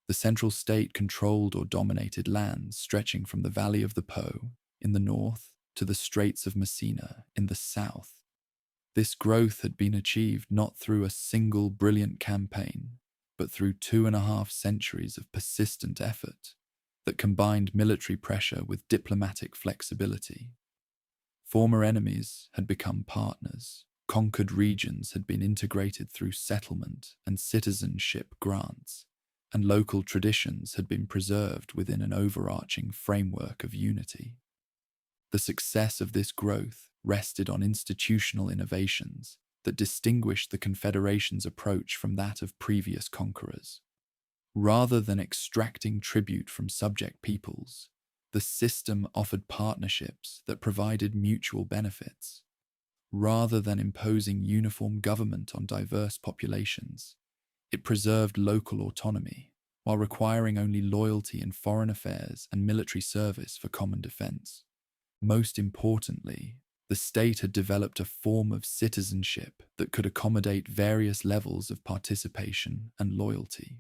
Speaker 1: the central state controlled or dominated lands stretching from the Valley of the Po in the north to the Straits of Messina in the south. This growth had been achieved not through a single brilliant campaign, but through 2.5 centuries of persistent effort that combined military pressure with diplomatic flexibility. Former enemies had become partners, conquered regions had been integrated through settlement and citizenship grants, and local traditions had been preserved within an overarching framework of unity. The success of this growth rested on institutional innovations that distinguished the Confederation's approach from that of previous conquerors. Rather than extracting tribute from subject peoples, the system offered partnerships that provided mutual benefits. Rather than imposing uniform government on diverse populations, it preserved local autonomy while requiring only loyalty in foreign affairs and military service for common defense. Most importantly, the state had developed a form of citizenship that could accommodate various levels of participation and loyalty.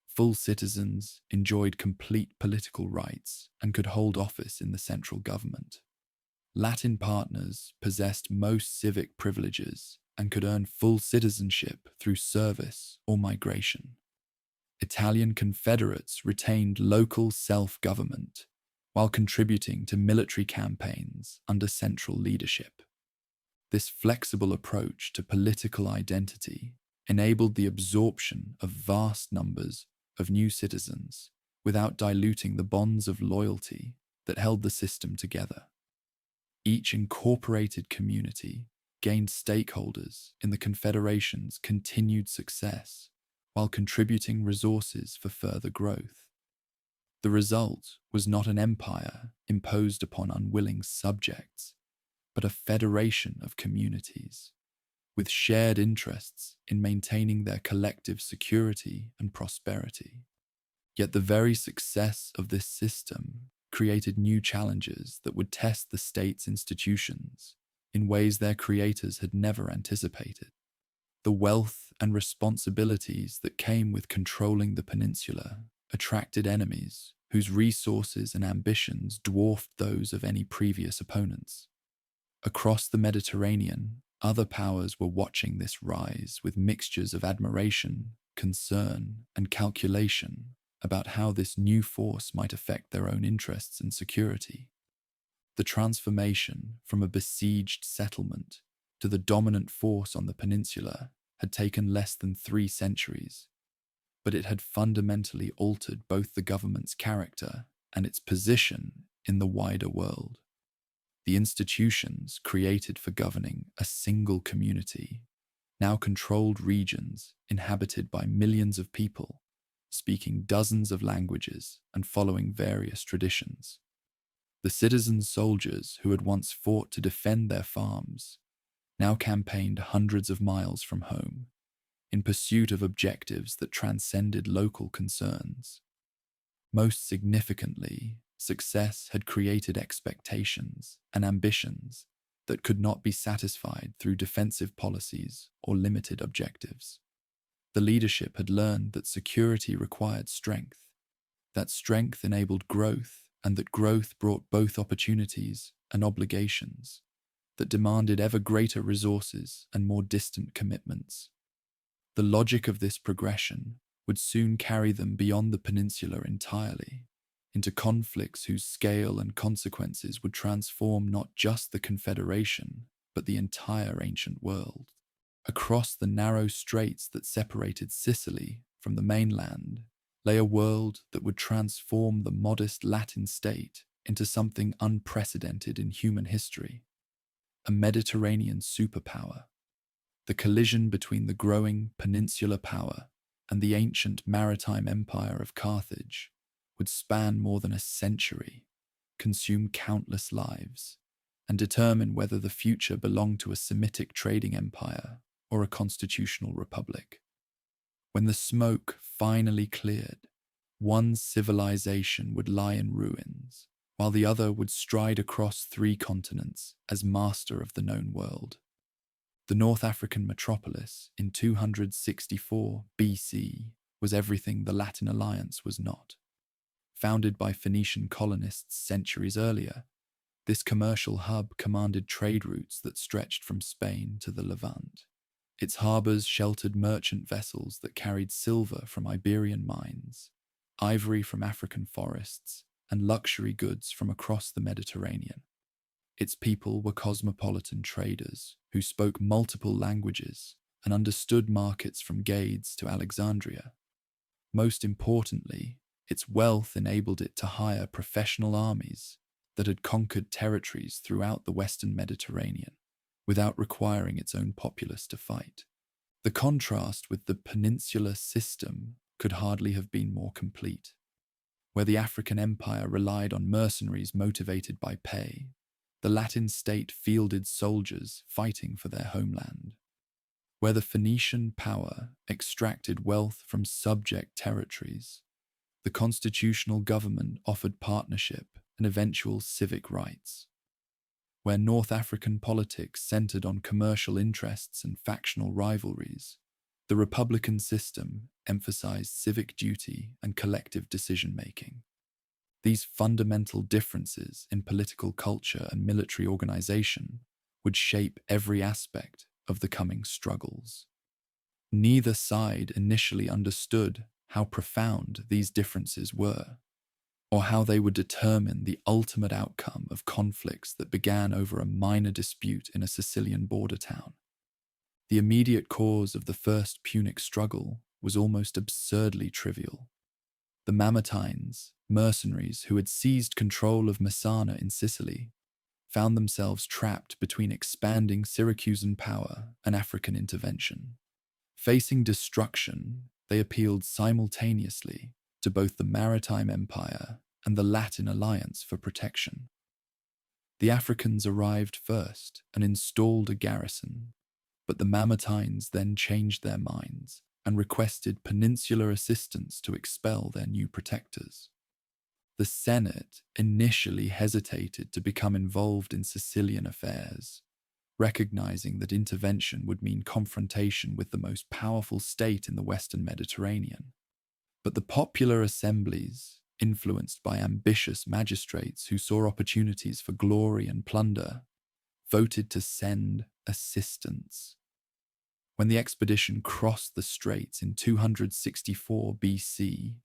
Speaker 1: Full citizens enjoyed complete political rights and could hold office in the central government. Latin partners possessed most civic privileges and could earn full citizenship through service or migration. Italian Confederates retained local self-government while contributing to military campaigns under central leadership. This flexible approach to political identity enabled the absorption of vast numbers of new citizens without diluting the bonds of loyalty that held the system together. Each incorporated community gained stakeholders in the Confederation's continued success while contributing resources for further growth. The result was not an empire imposed upon unwilling subjects, but a federation of communities, with shared interests in maintaining their collective security and prosperity. Yet the very success of this system created new challenges that would test the state's institutions in ways their creators had never anticipated. The wealth and responsibilities that came with controlling the peninsula attracted enemies whose resources and ambitions dwarfed those of any previous opponents. Across the Mediterranean, other powers were watching this rise with mixtures of admiration, concern, and calculation about how this new force might affect their own interests and security. The transformation from a besieged settlement to the dominant force on the peninsula had taken less than 3 centuries, but it had fundamentally altered both the government's character and its position in the wider world. The institutions created for governing a single community now controlled regions inhabited by millions of people, speaking dozens of languages and following various traditions. The citizen soldiers who had once fought to defend their farms now campaigned hundreds of miles from home, in pursuit of objectives that transcended local concerns. Most significantly, success had created expectations and ambitions that could not be satisfied through defensive policies or limited objectives. The leadership had learned that security required strength, that strength enabled growth, and that growth brought both opportunities and obligations that demanded ever greater resources and more distant commitments. The logic of this progression would soon carry them beyond the peninsula entirely, into conflicts whose scale and consequences would transform not just the Confederation, but the entire ancient world. Across the narrow straits that separated Sicily from the mainland lay a world that would transform the modest Latin state into something unprecedented in human history. A Mediterranean superpower. The collision between the growing peninsular power and the ancient maritime empire of Carthage would span more than a century, consume countless lives, and determine whether the future belonged to a Semitic trading empire or a constitutional republic. When the smoke finally cleared, one civilization would lie in ruins, while the other would stride across 3 continents as master of the known world. The North African metropolis in 264 BC was everything the Latin alliance was not. Founded by Phoenician colonists centuries earlier, this commercial hub commanded trade routes that stretched from Spain to the Levant. Its harbours sheltered merchant vessels that carried silver from Iberian mines, ivory from African forests, and luxury goods from across the Mediterranean. Its people were cosmopolitan traders who spoke multiple languages and understood markets from Gades to Alexandria. Most importantly, its wealth enabled it to hire professional armies that had conquered territories throughout the Western Mediterranean without requiring its own populace to fight. The contrast with the peninsular system could hardly have been more complete. Where the African empire relied on mercenaries motivated by pay, the Latin state fielded soldiers fighting for their homeland. Where the Phoenician power extracted wealth from subject territories, the constitutional government offered partnership and eventual civic rights. Where North African politics centered on commercial interests and factional rivalries, the republican system emphasized civic duty and collective decision-making. These fundamental differences in political culture and military organization would shape every aspect of the coming struggles. Neither side initially understood how profound these differences were, or how they would determine the ultimate outcome of conflicts that began over a minor dispute in a Sicilian border town. The immediate cause of the First Punic struggle was almost absurdly trivial. The Mamertines, mercenaries who had seized control of Messana in Sicily, found themselves trapped between expanding Syracusan power and African intervention. Facing destruction, they appealed simultaneously to both the Maritime Empire and the Latin Alliance for protection. The Africans arrived first and installed a garrison, but the Mamertines then changed their minds and requested peninsular assistance to expel their new protectors. The Senate initially hesitated to become involved in Sicilian affairs, recognizing that intervention would mean confrontation with the most powerful state in the Western Mediterranean. But the popular assemblies, influenced by ambitious magistrates who saw opportunities for glory and plunder, voted to send assistance. When the expedition crossed the straits in 264 BC,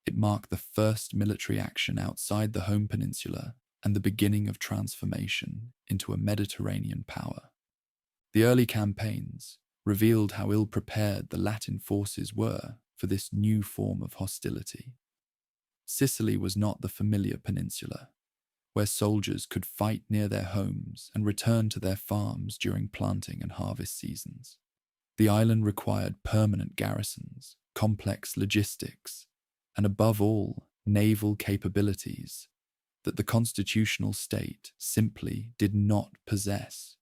Speaker 1: it marked the first military action outside the home peninsula and the beginning of transformation into a Mediterranean power. The early campaigns revealed how ill-prepared the Latin forces were for this new form of hostility. Sicily was not the familiar peninsula, where soldiers could fight near their homes and return to their farms during planting and harvest seasons. The island required permanent garrisons, complex logistics, and above all, naval capabilities that the constitutional state simply did not possess.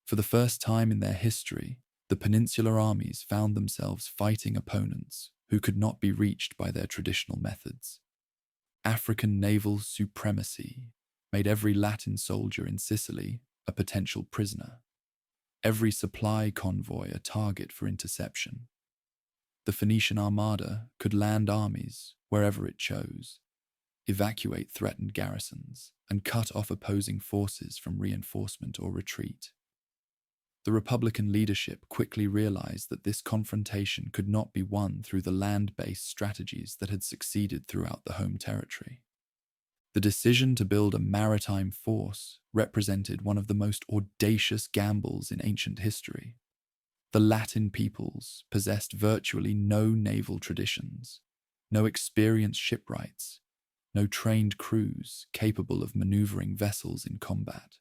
Speaker 1: For the first time in their history, the peninsular armies found themselves fighting opponents who could not be reached by their traditional methods. African naval supremacy made every Latin soldier in Sicily a potential prisoner, every supply convoy a target for interception. The Phoenician armada could land armies wherever it chose, evacuate threatened garrisons, and cut off opposing forces from reinforcement or retreat. The Republican leadership quickly realized that this confrontation could not be won through the land-based strategies that had succeeded throughout the home territory. The decision to build a maritime force represented one of the most audacious gambles in ancient history. The Latin peoples possessed virtually no naval traditions, no experienced shipwrights, no trained crews capable of maneuvering vessels in combat.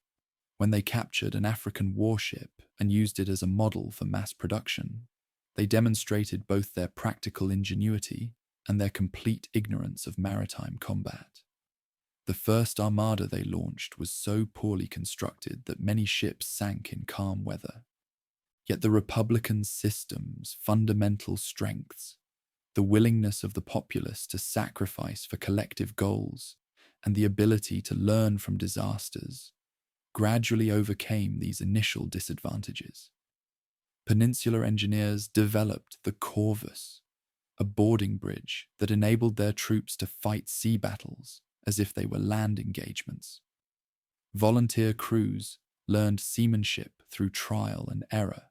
Speaker 1: When they captured an African warship and used it as a model for mass production, they demonstrated both their practical ingenuity and their complete ignorance of maritime combat. The first armada they launched was so poorly constructed that many ships sank in calm weather. Yet the Republican system's fundamental strengths, the willingness of the populace to sacrifice for collective goals, and the ability to learn from disasters, gradually overcame these initial disadvantages. Peninsular engineers developed the Corvus, a boarding bridge that enabled their troops to fight sea battles as if they were land engagements. Volunteer crews learned seamanship through trial and error,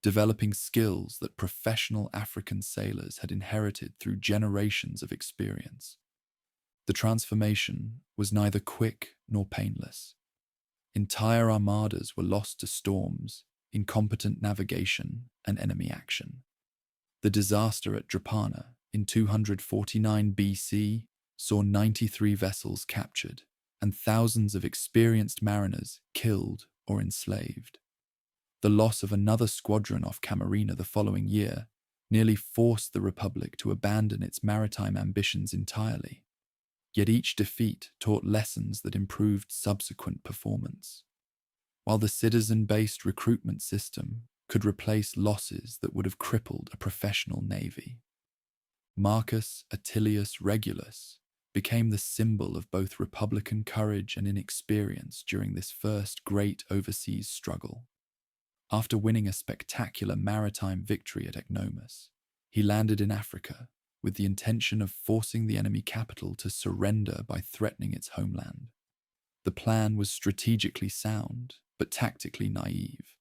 Speaker 1: developing skills that professional African sailors had inherited through generations of experience. The transformation was neither quick nor painless. Entire armadas were lost to storms, incompetent navigation, and enemy action. The disaster at Drepana in 249 BC saw 93 vessels captured and thousands of experienced mariners killed or enslaved. The loss of another squadron off Camarina the following year nearly forced the Republic to abandon its maritime ambitions entirely. Yet each defeat taught lessons that improved subsequent performance. While the citizen-based recruitment system could replace losses that would have crippled a professional navy, Marcus Atilius Regulus became the symbol of both Republican courage and inexperience during this first great overseas struggle. After winning a spectacular maritime victory at Ecnomus, he landed in Africa with the intention of forcing the enemy capital to surrender by threatening its homeland. The plan was strategically sound, but tactically naive.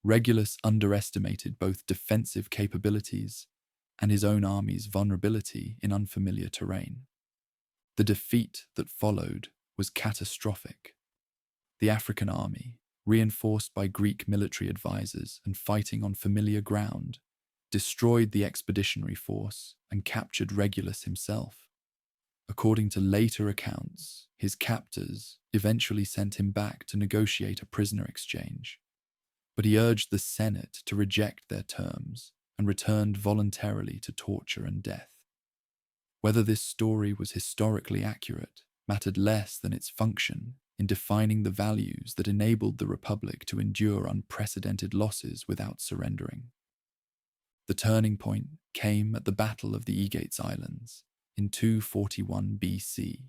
Speaker 1: Regulus underestimated both defensive capabilities and his own army's vulnerability in unfamiliar terrain. The defeat that followed was catastrophic. The African army, reinforced by Greek military advisors and fighting on familiar ground, destroyed the expeditionary force and captured Regulus himself. According to later accounts, his captors eventually sent him back to negotiate a prisoner exchange, but he urged the Senate to reject their terms and returned voluntarily to torture and death. Whether this story was historically accurate mattered less than its function in defining the values that enabled the Republic to endure unprecedented losses without surrendering. The turning point came at the Battle of the Aegates Islands in 241 BC,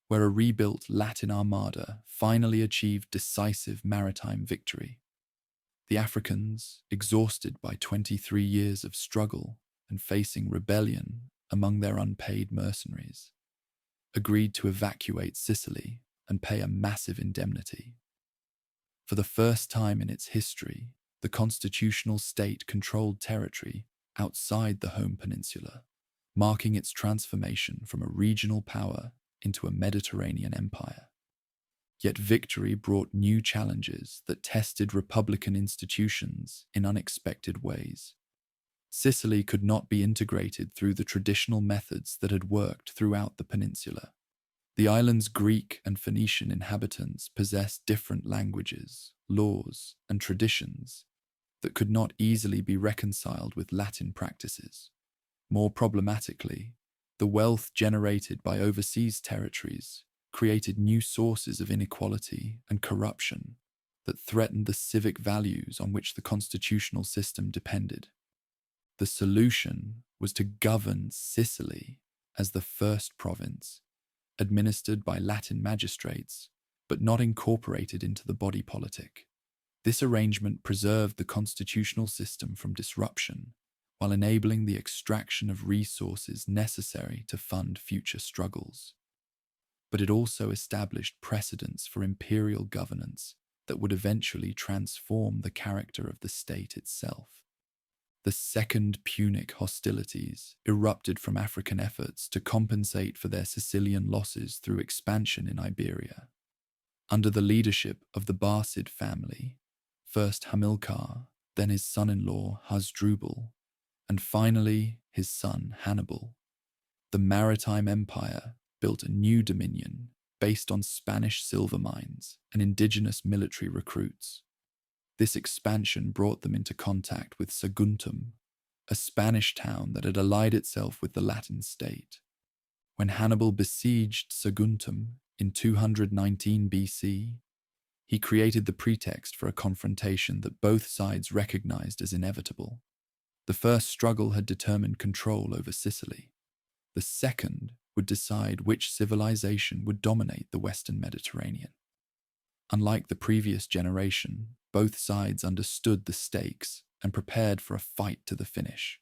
Speaker 1: where a rebuilt Latin armada finally achieved decisive maritime victory. The Africans, exhausted by 23 years of struggle and facing rebellion among their unpaid mercenaries, agreed to evacuate Sicily and pay a massive indemnity. For the first time in its history, the constitutional state controlled territory outside the home peninsula, marking its transformation from a regional power into a Mediterranean empire. Yet victory brought new challenges that tested Republican institutions in unexpected ways. Sicily could not be integrated through the traditional methods that had worked throughout the peninsula. The island's Greek and Phoenician inhabitants possessed different languages, laws, and traditions that could not easily be reconciled with Latin practices. More problematically, the wealth generated by overseas territories created new sources of inequality and corruption that threatened the civic values on which the constitutional system depended. The solution was to govern Sicily as the first province, administered by Latin magistrates, but not incorporated into the body politic. This arrangement preserved the constitutional system from disruption, while enabling the extraction of resources necessary to fund future struggles. But it also established precedents for imperial governance that would eventually transform the character of the state itself. The Second Punic hostilities erupted from African efforts to compensate for their Sicilian losses through expansion in Iberia. Under the leadership of the Barcid family, first Hamilcar, then his son-in-law Hasdrubal, and finally his son Hannibal, the maritime empire built a new dominion based on Spanish silver mines and indigenous military recruits. This expansion brought them into contact with Saguntum, a Spanish town that had allied itself with the Latin state. When Hannibal besieged Saguntum in 219 BC, he created the pretext for a confrontation that both sides recognized as inevitable. The first struggle had determined control over Sicily. The second would decide which civilization would dominate the Western Mediterranean. Unlike the previous generation, both sides understood the stakes and prepared for a fight to the finish.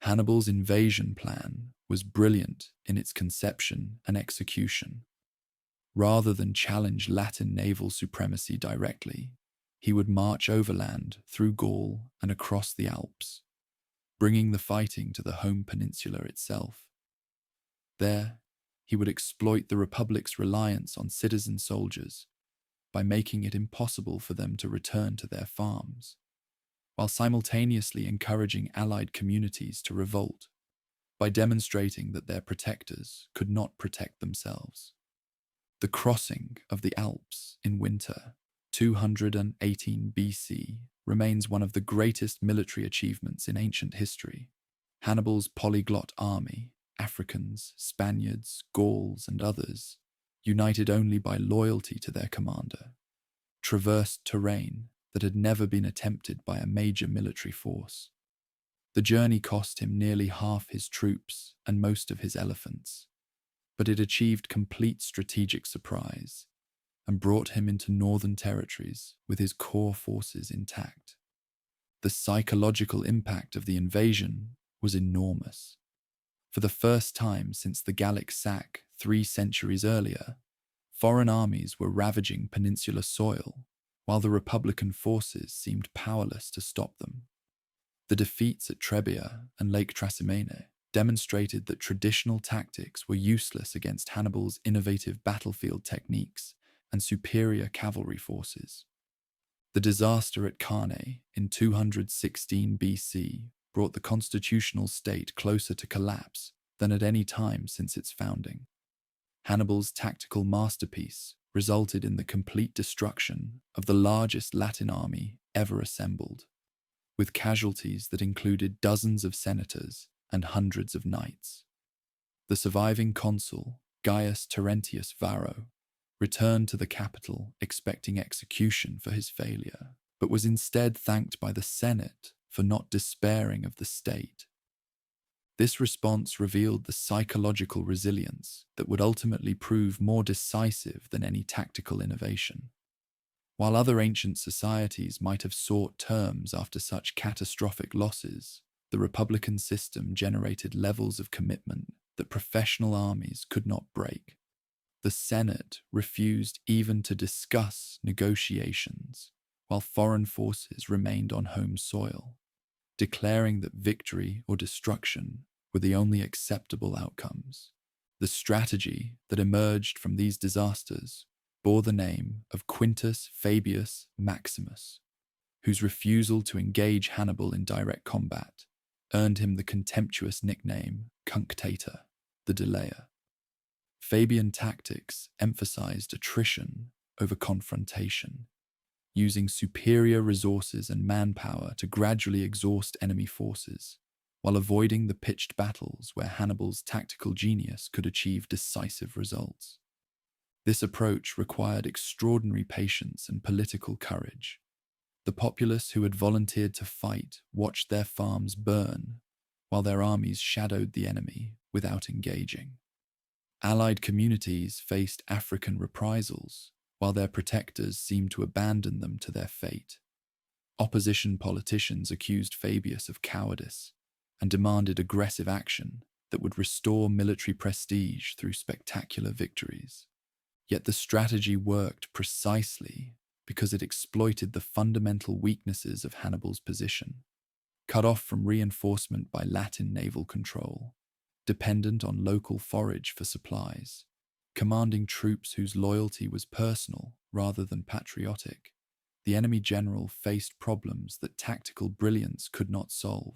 Speaker 1: Hannibal's invasion plan was brilliant in its conception and execution. Rather than challenge Latin naval supremacy directly, he would march overland through Gaul and across the Alps, bringing the fighting to the home peninsula itself. There, he would exploit the Republic's reliance on citizen soldiers by making it impossible for them to return to their farms, while simultaneously encouraging allied communities to revolt by demonstrating that their protectors could not protect themselves. The crossing of the Alps in winter 218 BC remains one of the greatest military achievements in ancient history. Hannibal's polyglot army, Africans, Spaniards, Gauls, and others, united only by loyalty to their commander, traversed terrain that had never been attempted by a major military force. The journey cost him nearly half his troops and most of his elephants, but it achieved complete strategic surprise and brought him into northern territories with his core forces intact. The psychological impact of the invasion was enormous. For the first time since the Gallic sack 3 centuries earlier, foreign armies were ravaging peninsular soil, while the Republican forces seemed powerless to stop them. The defeats at Trebia and Lake Trasimene demonstrated that traditional tactics were useless against Hannibal's innovative battlefield techniques and superior cavalry forces. The disaster at Cannae in 216 BC brought the constitutional state closer to collapse than at any time since its founding. Hannibal's tactical masterpiece resulted in the complete destruction of the largest Latin army ever assembled, with casualties that included dozens of senators and hundreds of knights. The surviving consul, Gaius Terentius Varro, returned to the capital expecting execution for his failure, but was instead thanked by the Senate for not despairing of the state. This response revealed the psychological resilience that would ultimately prove more decisive than any tactical innovation. While other ancient societies might have sought terms after such catastrophic losses, the republican system generated levels of commitment that professional armies could not break. The Senate refused even to discuss negotiations, while foreign forces remained on home soil, declaring that victory or destruction were the only acceptable outcomes. The strategy that emerged from these disasters bore the name of Quintus Fabius Maximus, whose refusal to engage Hannibal in direct combat earned him the contemptuous nickname Cunctator, the Delayer. Fabian tactics emphasized attrition over confrontation, using superior resources and manpower to gradually exhaust enemy forces, while avoiding the pitched battles where Hannibal's tactical genius could achieve decisive results. This approach required extraordinary patience and political courage. The populace who had volunteered to fight watched their farms burn, while their armies shadowed the enemy without engaging. Allied communities faced African reprisals, while their protectors seemed to abandon them to their fate. Opposition politicians accused Fabius of cowardice and demanded aggressive action that would restore military prestige through spectacular victories. Yet the strategy worked precisely because it exploited the fundamental weaknesses of Hannibal's position. Cut off from reinforcement by Latin naval control, dependent on local forage for supplies, commanding troops whose loyalty was personal rather than patriotic, the enemy general faced problems that tactical brilliance could not solve.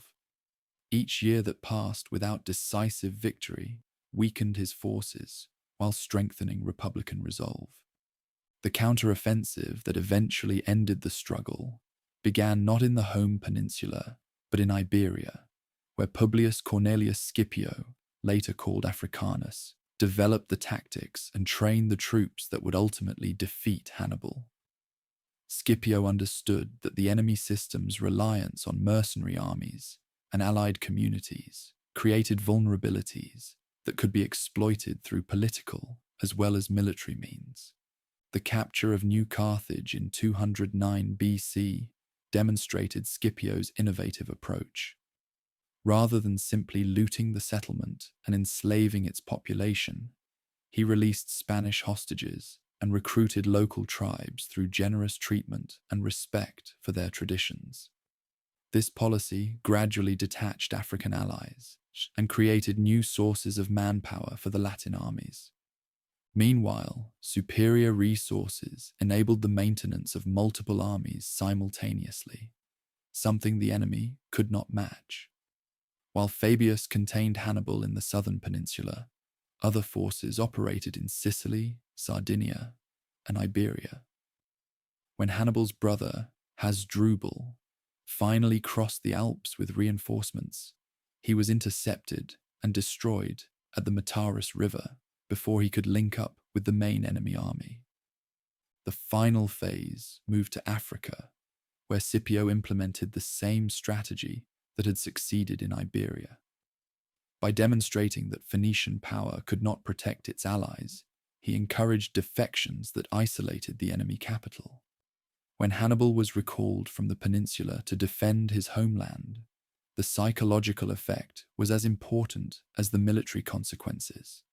Speaker 1: Each year that passed without decisive victory weakened his forces while strengthening Republican resolve. The counteroffensive that eventually ended the struggle began not in the home peninsula, but in Iberia, where Publius Cornelius Scipio, later called Africanus, developed the tactics and trained the troops that would ultimately defeat Hannibal. Scipio understood that the enemy system's reliance on mercenary armies and allied communities created vulnerabilities that could be exploited through political as well as military means. The capture of New Carthage in 209 BC demonstrated Scipio's innovative approach. Rather than simply looting the settlement and enslaving its population, he released Spanish hostages and recruited local tribes through generous treatment and respect for their traditions. This policy gradually detached African allies and created new sources of manpower for the Latin armies. Meanwhile, superior resources enabled the maintenance of multiple armies simultaneously, something the enemy could not match. While Fabius contained Hannibal in the southern peninsula, other forces operated in Sicily, Sardinia, and Iberia. When Hannibal's brother, Hasdrubal, finally crossed the Alps with reinforcements, he was intercepted and destroyed at the Metaurus River before he could link up with the main enemy army. The final phase moved to Africa, where Scipio implemented the same strategy that had succeeded in Iberia. By demonstrating that Phoenician power could not protect its allies, he encouraged defections that isolated the enemy capital. When Hannibal was recalled from the peninsula to defend his homeland, the psychological effect was as important as the military consequences.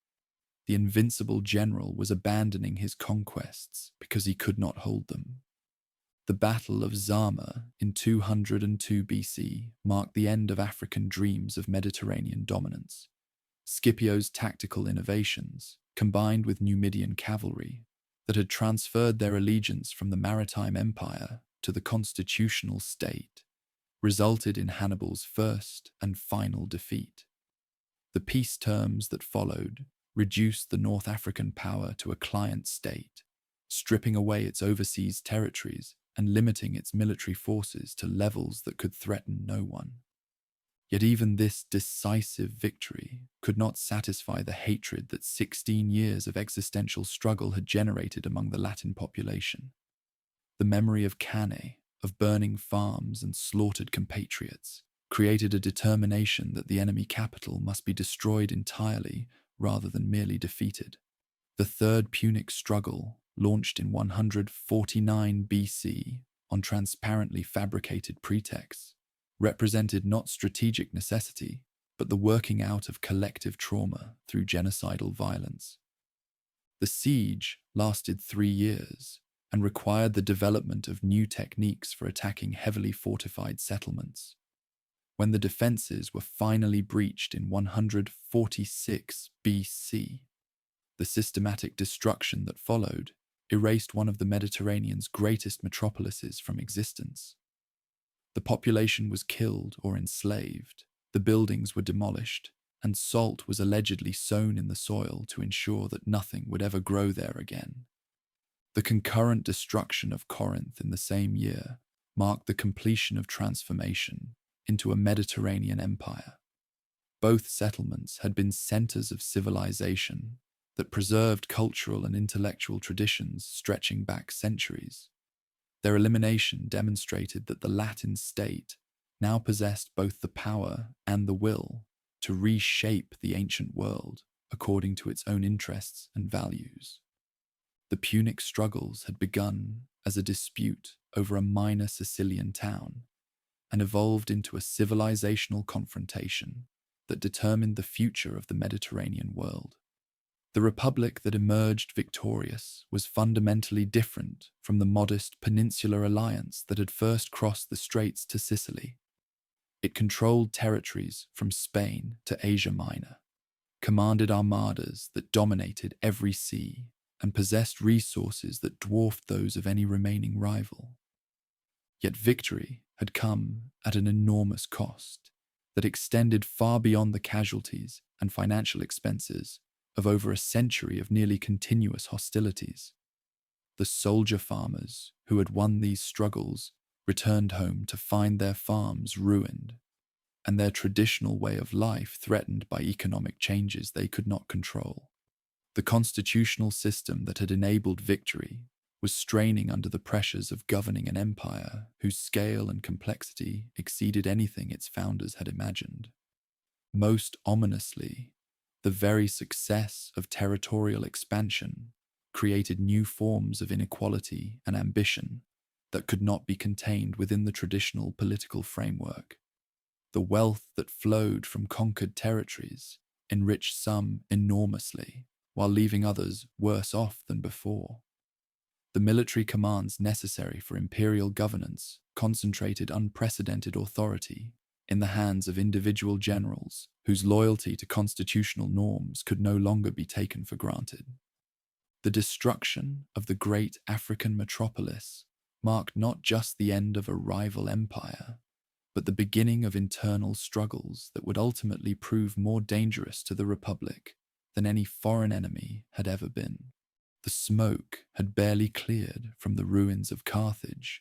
Speaker 1: The invincible general was abandoning his conquests because he could not hold them. The Battle of Zama in 202 BC marked the end of African dreams of Mediterranean dominance. Scipio's tactical innovations, combined with Numidian cavalry that had transferred their allegiance from the maritime empire to the constitutional state, resulted in Hannibal's first and final defeat. The peace terms that followed reduced the North African power to a client state, stripping away its overseas territories and limiting its military forces to levels that could threaten no one. Yet even this decisive victory could not satisfy the hatred that 16 years of existential struggle had generated among the Latin population. The memory of Cannae, of burning farms and slaughtered compatriots, created a determination that the enemy capital must be destroyed entirely rather than merely defeated. The Third Punic struggle, launched in 149 BC on transparently fabricated pretexts, represented not strategic necessity, but the working out of collective trauma through genocidal violence. The siege lasted 3 years and required the development of new techniques for attacking heavily fortified settlements. When the defenses were finally breached in 146 BC, the systematic destruction that followed erased one of the Mediterranean's greatest metropolises from existence. The population was killed or enslaved, the buildings were demolished, and salt was allegedly sown in the soil to ensure that nothing would ever grow there again. The concurrent destruction of Corinth in the same year marked the completion of transformation into a Mediterranean empire. Both settlements had been centers of civilization that preserved cultural and intellectual traditions stretching back centuries. Their elimination demonstrated that the Latin state now possessed both the power and the will to reshape the ancient world according to its own interests and values. The Punic struggles had begun as a dispute over a minor Sicilian town and evolved into a civilizational confrontation that determined the future of the Mediterranean world. The republic that emerged victorious was fundamentally different from the modest peninsular alliance that had first crossed the straits to Sicily. It controlled territories from Spain to Asia Minor, commanded armadas that dominated every sea, and possessed resources that dwarfed those of any remaining rival. Yet victory had come at an enormous cost that extended far beyond the casualties and financial expenses of over a century of nearly continuous hostilities. The soldier farmers who had won these struggles returned home to find their farms ruined and their traditional way of life threatened by economic changes they could not control. The constitutional system that had enabled victory was straining under the pressures of governing an empire whose scale and complexity exceeded anything its founders had imagined. Most ominously, the very success of territorial expansion created new forms of inequality and ambition that could not be contained within the traditional political framework. The wealth that flowed from conquered territories enriched some enormously, while leaving others worse off than before. The military commands necessary for imperial governance concentrated unprecedented authority in the hands of individual generals whose loyalty to constitutional norms could no longer be taken for granted. The destruction of the great African metropolis marked not just the end of a rival empire, but the beginning of internal struggles that would ultimately prove more dangerous to the Republic than any foreign enemy had ever been. The smoke had barely cleared from the ruins of Carthage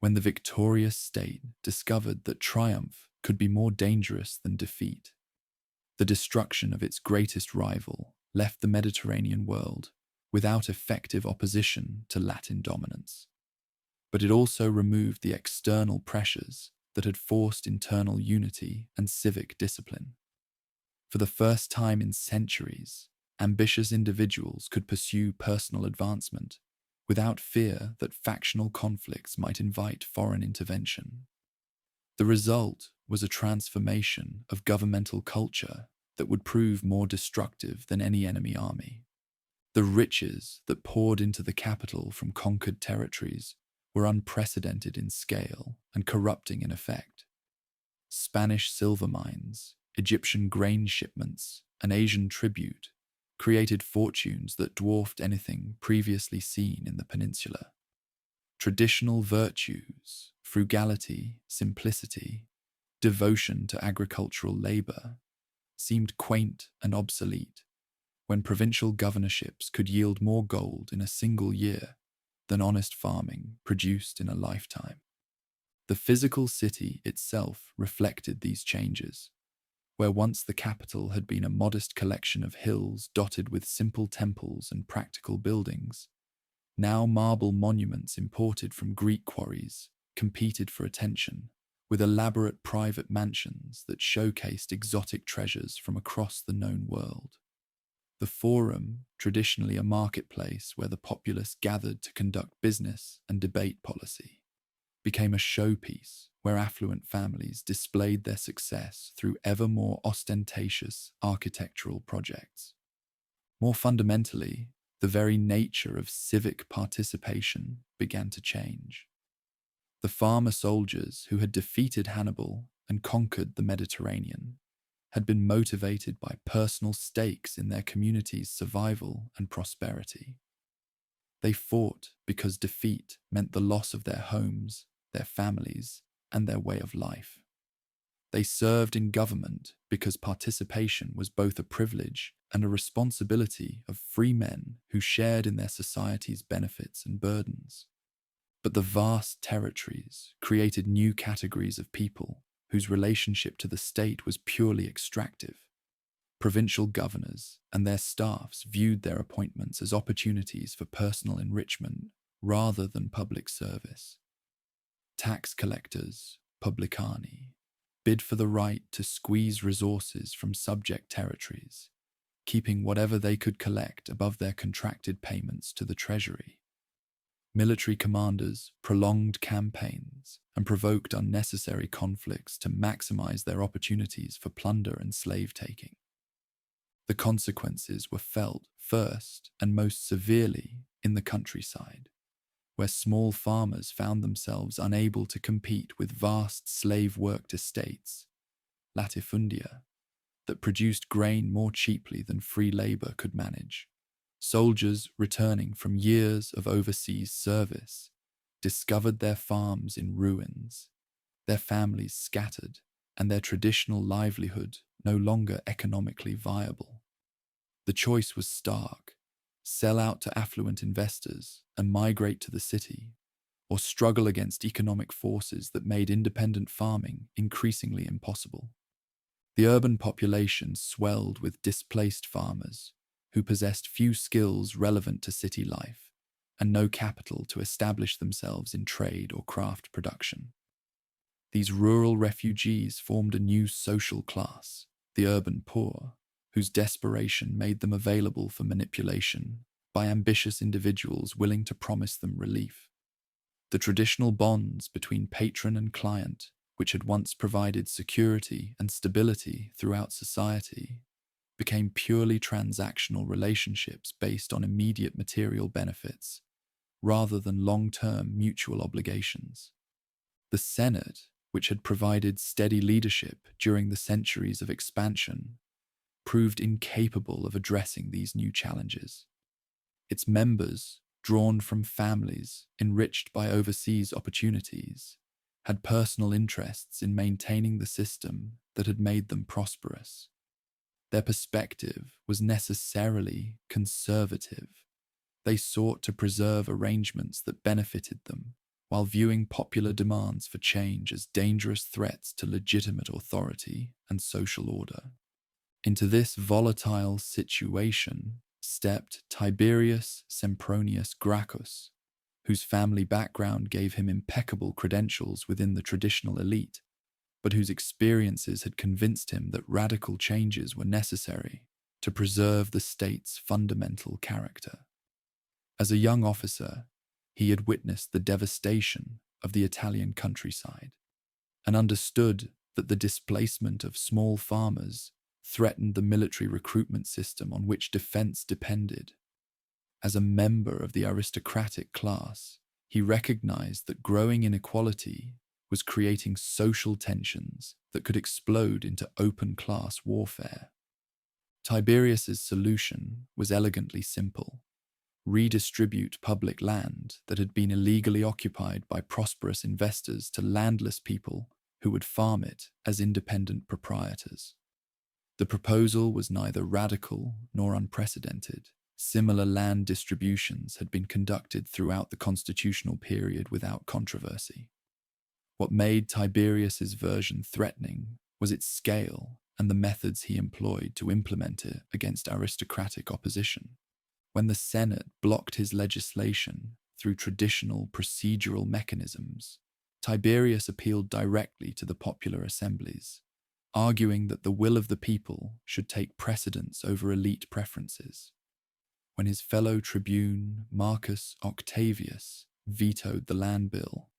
Speaker 1: when the victorious state discovered that triumph could be more dangerous than defeat. The destruction of its greatest rival left the Mediterranean world without effective opposition to Latin dominance. But it also removed the external pressures that had forced internal unity and civic discipline. For the first time in centuries, ambitious individuals could pursue personal advancement without fear that factional conflicts might invite foreign intervention. The result was a transformation of governmental culture that would prove more destructive than any enemy army. The riches that poured into the capital from conquered territories were unprecedented in scale and corrupting in effect. Spanish silver mines, Egyptian grain shipments, and Asian tribute created fortunes that dwarfed anything previously seen in the peninsula. Traditional virtues, frugality, simplicity, devotion to agricultural labor, seemed quaint and obsolete when provincial governorships could yield more gold in a single year than honest farming produced in a lifetime. The physical city itself reflected these changes. Where once the capital had been a modest collection of hills dotted with simple temples and practical buildings, now marble monuments imported from Greek quarries competed for attention with elaborate private mansions that showcased exotic treasures from across the known world. The Forum, traditionally a marketplace where the populace gathered to conduct business and debate policy, became a showpiece where affluent families displayed their success through ever more ostentatious architectural projects. More fundamentally, the very nature of civic participation began to change. The farmer soldiers who had defeated Hannibal and conquered the Mediterranean had been motivated by personal stakes in their community's survival and prosperity. They fought because defeat meant the loss of their homes, their families, and their way of life. They served in government because participation was both a privilege and a responsibility of free men who shared in their society's benefits and burdens. But the vast territories created new categories of people whose relationship to the state was purely extractive. Provincial governors and their staffs viewed their appointments as opportunities for personal enrichment rather than public service. Tax collectors, publicani, bid for the right to squeeze resources from subject territories, keeping whatever they could collect above their contracted payments to the treasury. Military commanders prolonged campaigns and provoked unnecessary conflicts to maximize their opportunities for plunder and slave-taking. The consequences were felt first and most severely in the countryside, where small farmers found themselves unable to compete with vast slave-worked estates, latifundia, that produced grain more cheaply than free labor could manage. Soldiers returning from years of overseas service discovered their farms in ruins, their families scattered, and their traditional livelihood no longer economically viable. The choice was stark: sell out to affluent investors and migrate to the city, or struggle against economic forces that made independent farming increasingly impossible. The urban population swelled with displaced farmers who possessed few skills relevant to city life and no capital to establish themselves in trade or craft production. These rural refugees formed a new social class, the urban poor, whose desperation made them available for manipulation by ambitious individuals willing to promise them relief. The traditional bonds between patron and client, which had once provided security and stability throughout society, became purely transactional relationships based on immediate material benefits, rather than long-term mutual obligations. The Senate, which had provided steady leadership during the centuries of expansion, proved incapable of addressing these new challenges. Its members, drawn from families enriched by overseas opportunities, had personal interests in maintaining the system that had made them prosperous. Their perspective was necessarily conservative. They sought to preserve arrangements that benefited them, while viewing popular demands for change as dangerous threats to legitimate authority and social order. Into this volatile situation stepped Tiberius Sempronius Gracchus, whose family background gave him impeccable credentials within the traditional elite, but whose experiences had convinced him that radical changes were necessary to preserve the state's fundamental character. As a young officer, he had witnessed the devastation of the Italian countryside and understood that the displacement of small farmers threatened the military recruitment system on which defense depended. As a member of the aristocratic class, he recognized that growing inequality was creating social tensions that could explode into open-class warfare. Tiberius's solution was elegantly simple: redistribute public land that had been illegally occupied by prosperous investors to landless people who would farm it as independent proprietors. The proposal was neither radical nor unprecedented. Similar land distributions had been conducted throughout the constitutional period without controversy. What made Tiberius's version threatening was its scale and the methods he employed to implement it against aristocratic opposition. When the Senate blocked his legislation through traditional procedural mechanisms, Tiberius appealed directly to the popular assemblies, arguing that the will of the people should take precedence over elite preferences. When his fellow tribune, Marcus Octavius, vetoed the land bill,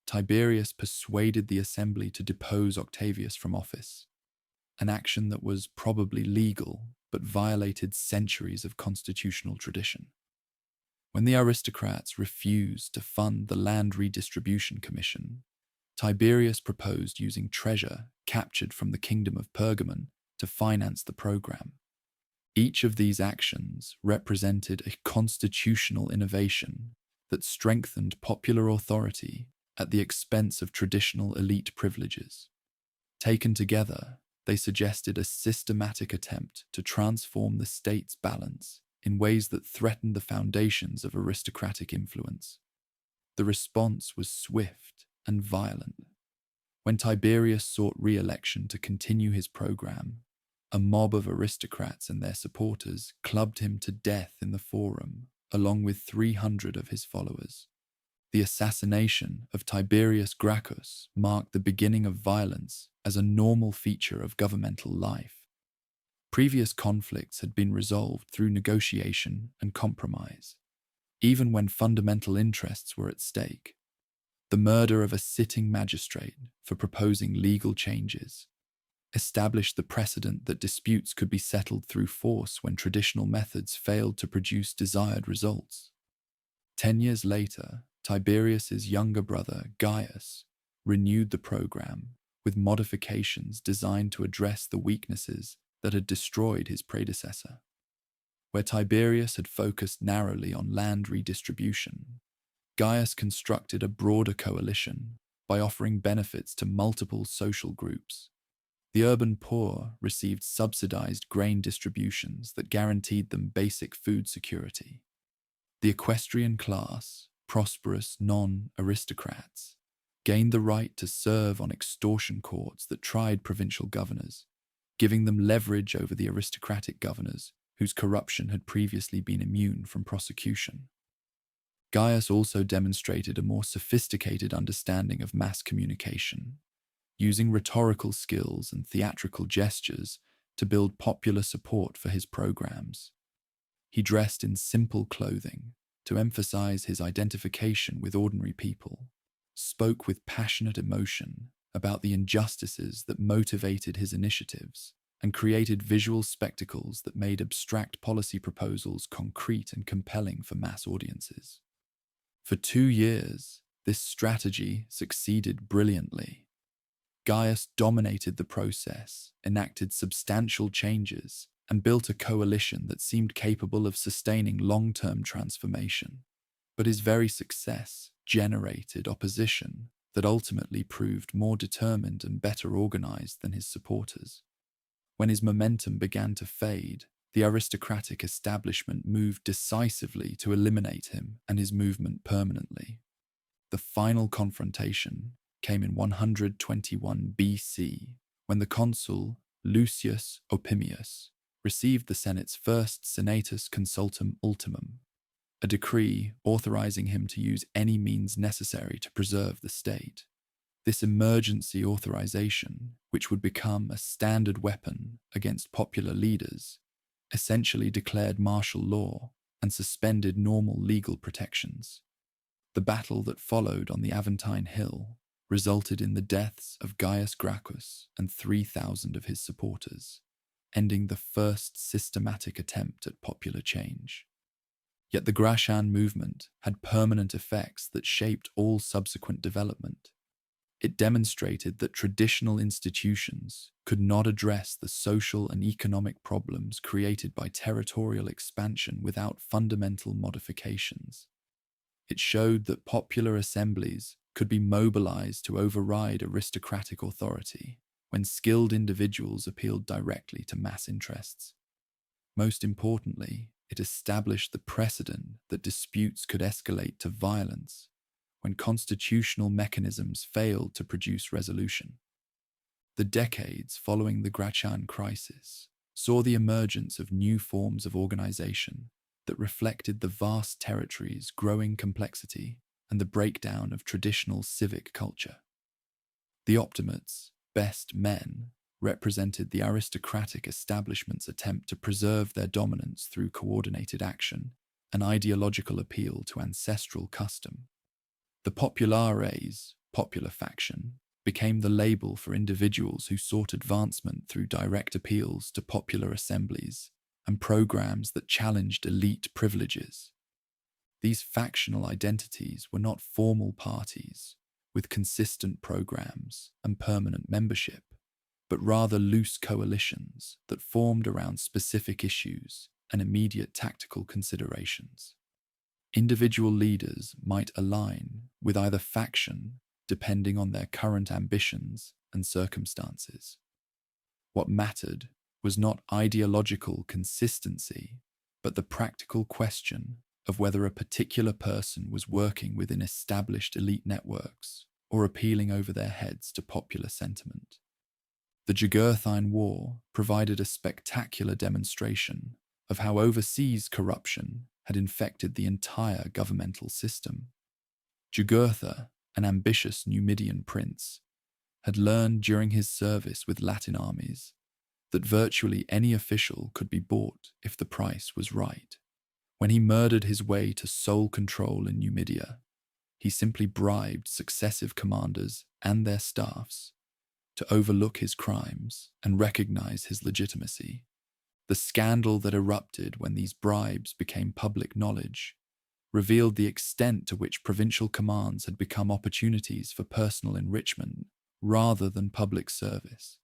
Speaker 1: Tiberius persuaded the assembly to depose Octavius from office, an action that was probably legal but violated centuries of constitutional tradition. When the aristocrats refused to fund the Land Redistribution Commission, Tiberius proposed using treasure captured from the Kingdom of Pergamon to finance the program. Each of these actions represented a constitutional innovation that strengthened popular authority at the expense of traditional elite privileges. Taken together, they suggested a systematic attempt to transform the state's balance in ways that threatened the foundations of aristocratic influence. The response was swift and violent. When Tiberius sought re-election to continue his program, a mob of aristocrats and their supporters clubbed him to death in the Forum, along with 300 of his followers. The assassination of Tiberius Gracchus marked the beginning of violence as a normal feature of governmental life. Previous conflicts had been resolved through negotiation and compromise, even when fundamental interests were at stake. The murder of a sitting magistrate for proposing legal changes established the precedent that disputes could be settled through force when traditional methods failed to produce desired results. 10 years later, Tiberius's younger brother, Gaius, renewed the program with modifications designed to address the weaknesses that had destroyed his predecessor. Where Tiberius had focused narrowly on land redistribution, Gaius constructed a broader coalition by offering benefits to multiple social groups. The urban poor received subsidized grain distributions that guaranteed them basic food security. The equestrian class, prosperous non-aristocrats, gained the right to serve on extortion courts that tried provincial governors, giving them leverage over the aristocratic governors whose corruption had previously been immune from prosecution. Gaius also demonstrated a more sophisticated understanding of mass communication, using rhetorical skills and theatrical gestures to build popular support for his programs. He dressed in simple clothing to emphasize his identification with ordinary people, spoke with passionate emotion about the injustices that motivated his initiatives, and created visual spectacles that made abstract policy proposals concrete and compelling for mass audiences. For 2 years, this strategy succeeded brilliantly. Gaius dominated the process, enacted substantial changes, and built a coalition that seemed capable of sustaining long-term transformation. But his very success generated opposition that ultimately proved more determined and better organized than his supporters. When his momentum began to fade, the aristocratic establishment moved decisively to eliminate him and his movement permanently. The final confrontation came in 121 BC, when the consul Lucius Opimius received the Senate's first Senatus Consultum Ultimum, a decree authorizing him to use any means necessary to preserve the state. This emergency authorization, which would become a standard weapon against popular leaders, essentially declared martial law and suspended normal legal protections. The battle that followed on the Aventine Hill resulted in the deaths of Gaius Gracchus and 3,000 of his supporters, ending the first systematic attempt at popular change. Yet the Gratian movement had permanent effects that shaped all subsequent development. It demonstrated that traditional institutions could not address the social and economic problems created by territorial expansion without fundamental modifications. It showed that popular assemblies could be mobilized to override aristocratic authority when skilled individuals appealed directly to mass interests. Most importantly, it established the precedent that disputes could escalate to violence when constitutional mechanisms failed to produce resolution. The decades following the Gratian crisis saw the emergence of new forms of organization that reflected the vast territory's growing complexity and the breakdown of traditional civic culture. The Optimates, best men, represented the aristocratic establishment's attempt to preserve their dominance through coordinated action and ideological appeal to ancestral custom. The Populares, popular faction, became the label for individuals who sought advancement through direct appeals to popular assemblies and programs that challenged elite privileges. These factional identities were not formal parties with consistent programs and permanent membership, but rather loose coalitions that formed around specific issues and immediate tactical considerations. Individual leaders might align with either faction depending on their current ambitions and circumstances. What mattered was not ideological consistency, but the practical question of whether a particular person was working within established elite networks or appealing over their heads to popular sentiment. The Jugurthine War provided a spectacular demonstration of how overseas corruption had infected the entire governmental system. Jugurtha, an ambitious Numidian prince, had learned during his service with Latin armies that virtually any official could be bought if the price was right. When he murdered his way to sole control in Numidia, he simply bribed successive commanders and their staffs to overlook his crimes and recognize his legitimacy. The scandal that erupted when these bribes became public knowledge revealed the extent to which provincial commands had become opportunities for personal enrichment rather than public service.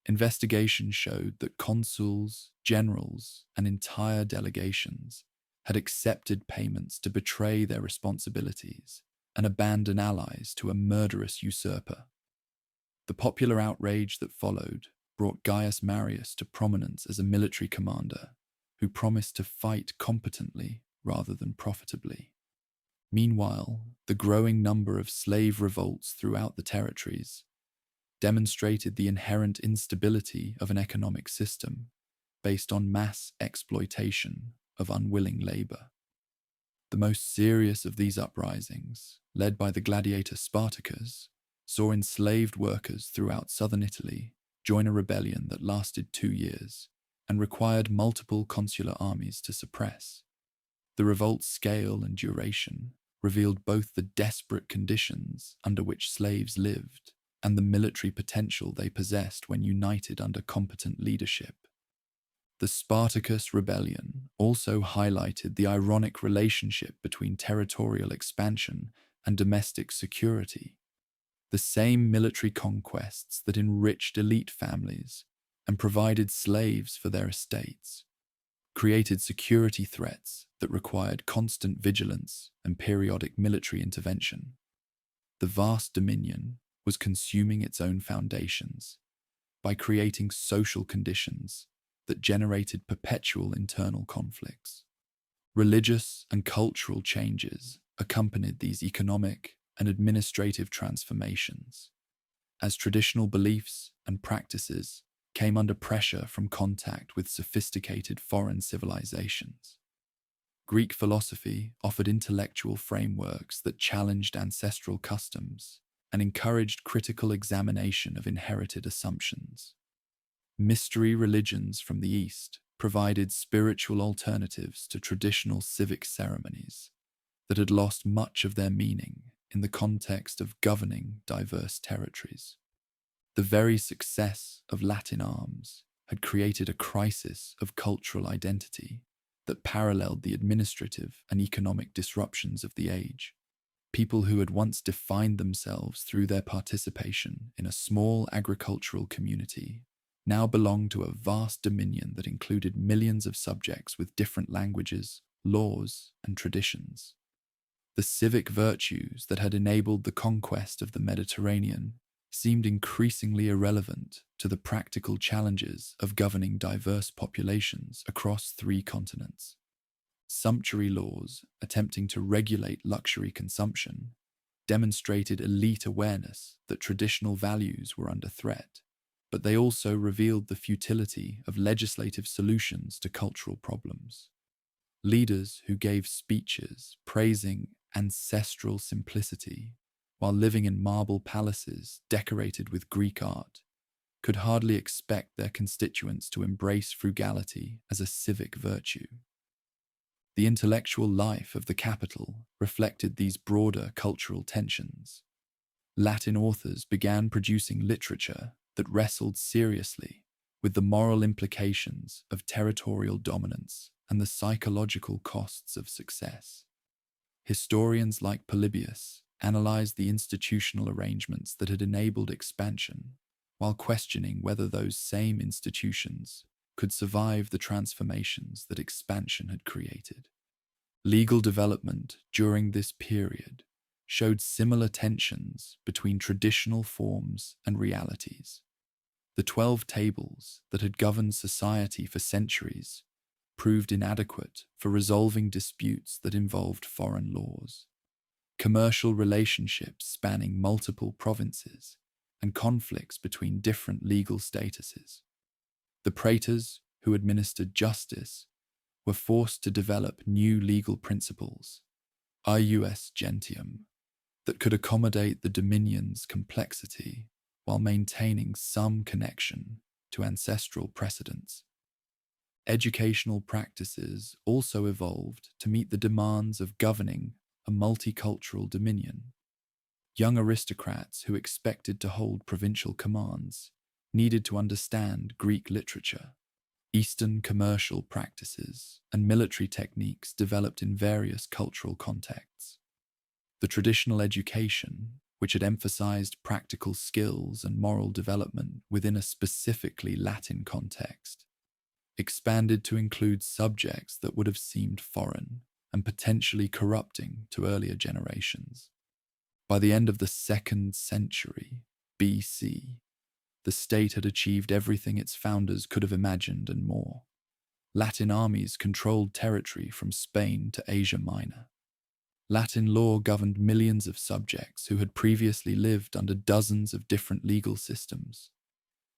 Speaker 1: Investigations showed that consuls, generals, and entire delegations had accepted payments to betray their responsibilities and abandon allies to a murderous usurper. The popular outrage that followed brought Gaius Marius to prominence as a military commander who promised to fight competently rather than profitably. Meanwhile, the growing number of slave revolts throughout the territories demonstrated the inherent instability of an economic system based on mass exploitation of unwilling labor. The most serious of these uprisings, led by the gladiator Spartacus, saw enslaved workers throughout southern Italy join a rebellion that lasted 2 years and required multiple consular armies to suppress. The revolt's scale and duration revealed both the desperate conditions under which slaves lived and the military potential they possessed when united under competent leadership. The Spartacus rebellion also highlighted the ironic relationship between territorial expansion and domestic security. The same military conquests that enriched elite families and provided slaves for their estates created security threats that required constant vigilance and periodic military intervention. The vast dominion was consuming its own foundations by creating social conditions that generated perpetual internal conflicts. Religious and cultural changes accompanied these economic and administrative transformations, as traditional beliefs and practices came under pressure from contact with sophisticated foreign civilizations. Greek philosophy offered intellectual frameworks that challenged ancestral customs and encouraged critical examination of inherited assumptions. Mystery religions from the East provided spiritual alternatives to traditional civic ceremonies that had lost much of their meaning in the context of governing diverse territories. The very success of Latin arms had created a crisis of cultural identity that paralleled the administrative and economic disruptions of the age. People who had once defined themselves through their participation in a small agricultural community now belonged to a vast dominion that included millions of subjects with different languages, laws, and traditions. The civic virtues that had enabled the conquest of the Mediterranean seemed increasingly irrelevant to the practical challenges of governing diverse populations across 3 continents. Sumptuary laws attempting to regulate luxury consumption demonstrated elite awareness that traditional values were under threat, but they also revealed the futility of legislative solutions to cultural problems. Leaders who gave speeches praising ancestral simplicity while living in marble palaces decorated with Greek art could hardly expect their constituents to embrace frugality as a civic virtue. The intellectual life of the capital reflected these broader cultural tensions. Latin authors began producing literature that wrestled seriously with the moral implications of territorial dominance and the psychological costs of success. Historians like Polybius analyzed the institutional arrangements that had enabled expansion, while questioning whether those same institutions could survive the transformations that expansion had created. Legal development during this period showed similar tensions between traditional forms and realities. The 12 tables that had governed society for centuries proved inadequate for resolving disputes that involved foreign laws. Commercial relationships spanning multiple provinces and conflicts between different legal statuses. The praetors who administered justice were forced to develop new legal principles, ius gentium, that could accommodate the dominion's complexity while maintaining some connection to ancestral precedents. Educational practices also evolved to meet the demands of governing a multicultural dominion. Young aristocrats who expected to hold provincial commands needed to understand Greek literature. Eastern commercial practices and military techniques developed in various cultural contexts. The traditional education, which had emphasized practical skills and moral development within a specifically Latin context, expanded to include subjects that would have seemed foreign and potentially corrupting to earlier generations. By the end of the 2nd century BC, the state had achieved everything its founders could have imagined and more. Latin armies controlled territory from Spain to Asia Minor. Latin law governed millions of subjects who had previously lived under dozens of different legal systems.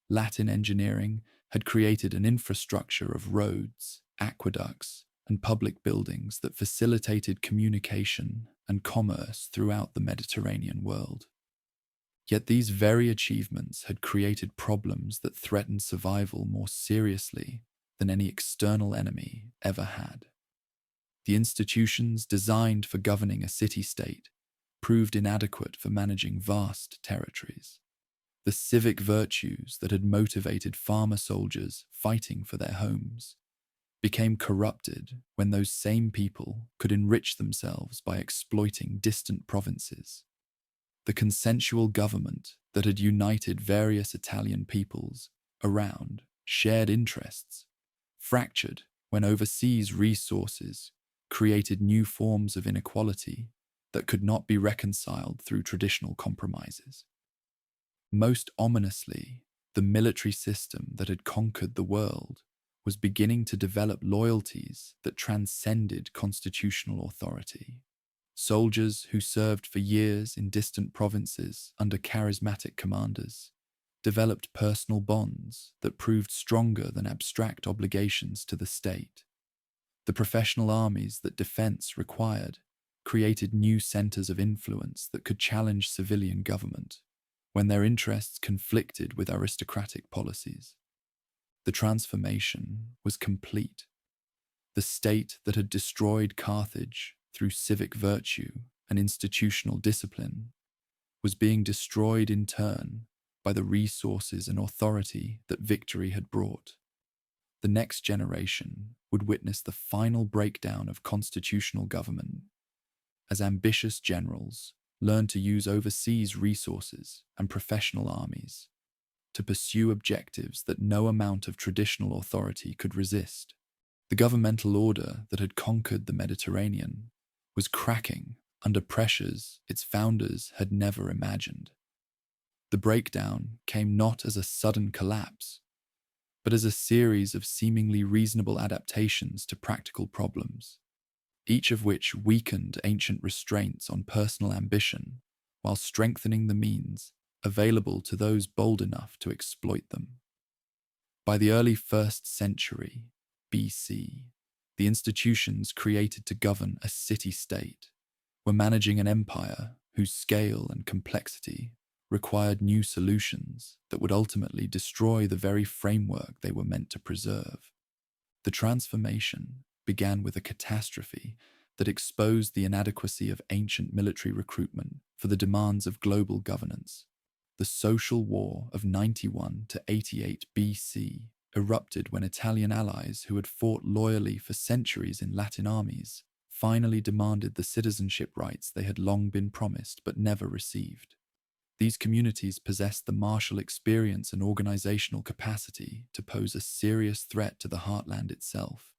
Speaker 1: Latin engineering had created an infrastructure of roads, aqueducts, and public buildings that facilitated communication and commerce throughout the Mediterranean world. Yet these very achievements had created problems that threatened survival more seriously than any external enemy ever had. The institutions designed for governing a city-state proved inadequate for managing vast territories. The civic virtues that had motivated farmer soldiers fighting for their homes became corrupted when those same people could enrich themselves by exploiting distant provinces. The consensual government that had united various Italian peoples around shared interests fractured when overseas resources created new forms of inequality that could not be reconciled through traditional compromises. Most ominously, the military system that had conquered the world was beginning to develop loyalties that transcended constitutional authority. Soldiers who served for years in distant provinces under charismatic commanders developed personal bonds that proved stronger than abstract obligations to the state. The professional armies that defense required created new centers of influence that could challenge civilian government when their interests conflicted with aristocratic policies. The transformation was complete. The state that had destroyed Carthage through civic virtue and institutional discipline was being destroyed in turn by the resources and authority that victory had brought. The next generation would witness the final breakdown of constitutional government as ambitious generals learned to use overseas resources and professional armies to pursue objectives that no amount of traditional authority could resist. The governmental order that had conquered the Mediterranean was cracking under pressures its founders had never imagined. The breakdown came not as a sudden collapse, but as a series of seemingly reasonable adaptations to practical problems, each of which weakened ancient restraints on personal ambition while strengthening the means available to those bold enough to exploit them. By the early 1st century BC, the institutions created to govern a city-state were managing an empire whose scale and complexity required new solutions that would ultimately destroy the very framework they were meant to preserve. The transformation began with a catastrophe that exposed the inadequacy of ancient military recruitment for the demands of global governance. The social war of 91 to 88 BC erupted when Italian allies who had fought loyally for centuries in Latin armies finally demanded the citizenship rights they had long been promised but never received. These communities possessed the martial experience and organizational capacity to pose a serious threat to the heartland itself.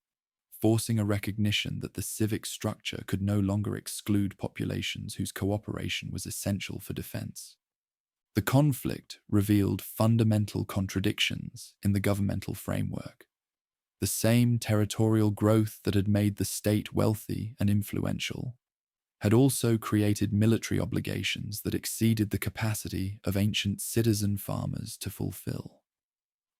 Speaker 1: forcing a recognition that the civic structure could no longer exclude populations whose cooperation was essential for defense. The conflict revealed fundamental contradictions in the governmental framework. The same territorial growth that had made the state wealthy and influential had also created military obligations that exceeded the capacity of ancient citizen farmers to fulfill.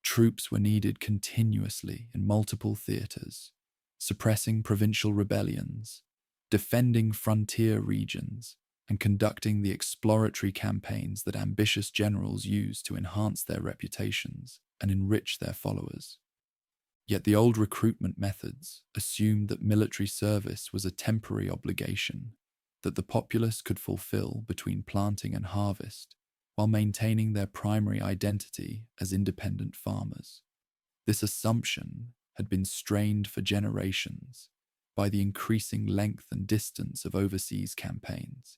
Speaker 1: Troops were needed continuously in multiple theaters, suppressing provincial rebellions, defending frontier regions, and conducting the exploratory campaigns that ambitious generals used to enhance their reputations and enrich their followers. Yet the old recruitment methods assumed that military service was a temporary obligation that the populace could fulfill between planting and harvest, while maintaining their primary identity as independent farmers. This assumption had been strained for generations by the increasing length and distance of overseas campaigns,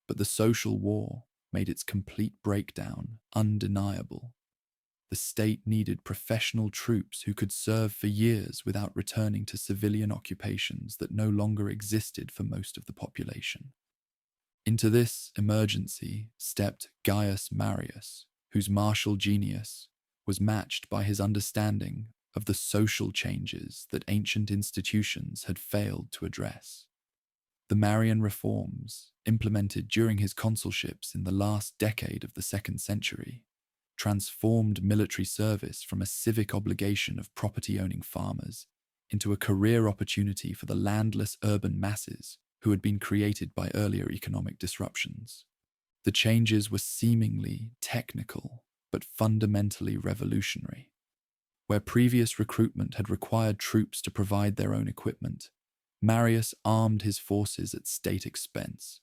Speaker 1: but the social war made its complete breakdown undeniable. The state needed professional troops who could serve for years without returning to civilian occupations that no longer existed for most of the population. Into this emergency stepped Gaius Marius, whose martial genius was matched by his understanding of the social changes that ancient institutions had failed to address. The Marian reforms, implemented during his consulships in the last decade of the 2nd century, transformed military service from a civic obligation of property-owning farmers into a career opportunity for the landless urban masses who had been created by earlier economic disruptions. The changes were seemingly technical, but fundamentally revolutionary. Where previous recruitment had required troops to provide their own equipment, Marius armed his forces at state expense,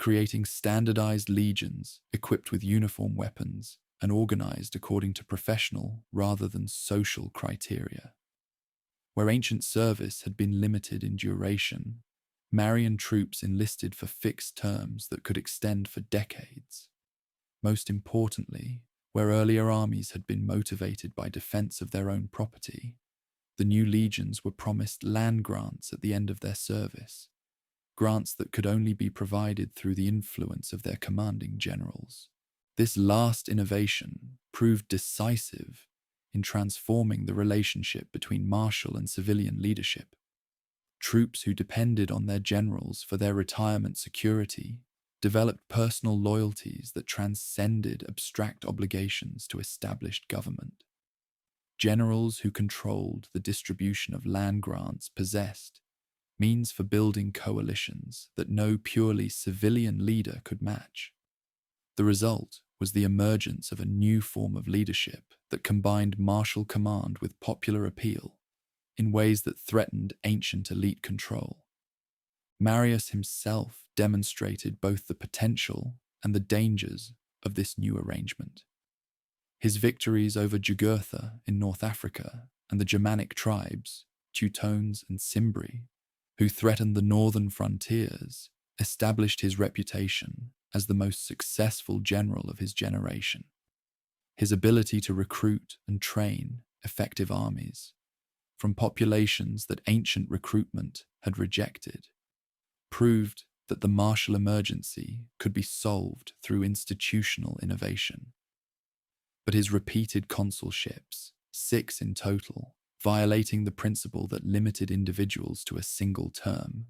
Speaker 1: creating standardized legions equipped with uniform weapons and organized according to professional rather than social criteria. Where ancient service had been limited in duration, Marian troops enlisted for fixed terms that could extend for decades. Most importantly, where earlier armies had been motivated by defense of their own property, the new legions were promised land grants at the end of their service, grants that could only be provided through the influence of their commanding generals. This last innovation proved decisive in transforming the relationship between martial and civilian leadership. Troops who depended on their generals for their retirement security developed personal loyalties that transcended abstract obligations to established government. Generals who controlled the distribution of land grants possessed means for building coalitions that no purely civilian leader could match. The result was the emergence of a new form of leadership that combined martial command with popular appeal in ways that threatened ancient elite control. Marius himself demonstrated both the potential and the dangers of this new arrangement. His victories over Jugurtha in North Africa and the Germanic tribes, Teutones and Cimbri, who threatened the northern frontiers, established his reputation as the most successful general of his generation. His ability to recruit and train effective armies from populations that ancient recruitment had rejected proved that the martial emergency could be solved through institutional innovation. But his repeated consulships, 6 in total, violating the principle that limited individuals to a single term,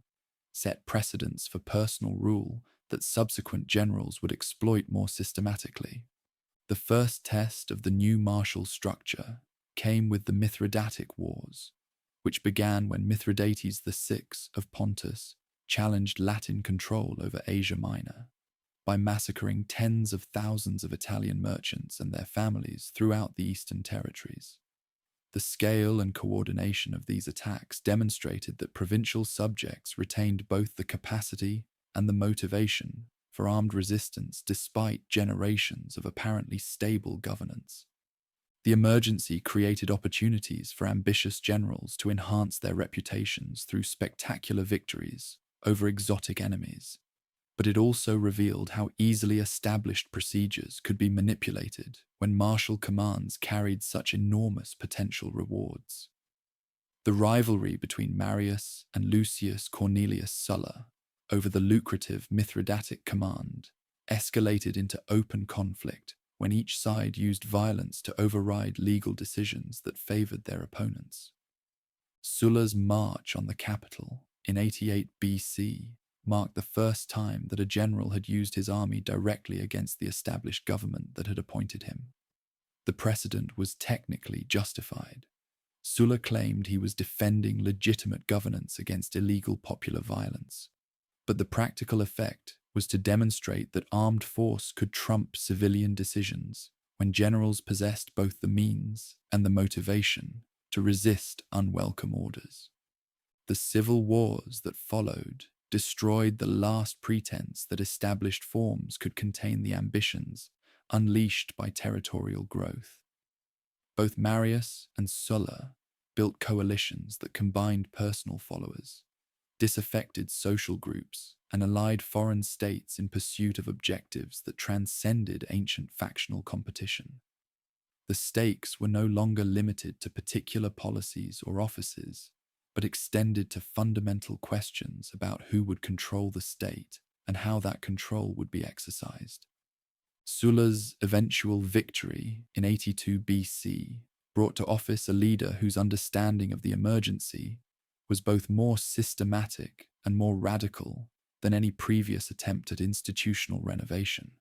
Speaker 1: set precedents for personal rule that subsequent generals would exploit more systematically. The first test of the new martial structure came with the Mithridatic Wars, which began when Mithridates VI of Pontus challenged Latin control over Asia Minor by massacring tens of thousands of Italian merchants and their families throughout the Eastern territories. The scale and coordination of these attacks demonstrated that provincial subjects retained both the capacity and the motivation for armed resistance despite generations of apparently stable governance. The emergency created opportunities for ambitious generals to enhance their reputations through spectacular victories over exotic enemies, but it also revealed how easily established procedures could be manipulated when martial commands carried such enormous potential rewards. The rivalry between Marius and Lucius Cornelius Sulla over the lucrative Mithridatic command escalated into open conflict when each side used violence to override legal decisions that favored their opponents. Sulla's march on the capital in 88 BC marked the first time that a general had used his army directly against the established government that had appointed him. The precedent was technically justified. Sulla claimed he was defending legitimate governance against illegal popular violence. But the practical effect was to demonstrate that armed force could trump civilian decisions when generals possessed both the means and the motivation to resist unwelcome orders. The civil wars that followed destroyed the last pretense that established forms could contain the ambitions unleashed by territorial growth. Both Marius and Sulla built coalitions that combined personal followers, disaffected social groups, and allied foreign states in pursuit of objectives that transcended ancient factional competition. The stakes were no longer limited to particular policies or offices, but extended to fundamental questions about who would control the state and how that control would be exercised. Sulla's eventual victory in 82 BC brought to office a leader whose understanding of the emergency was both more systematic and more radical than any previous attempt at institutional renovation.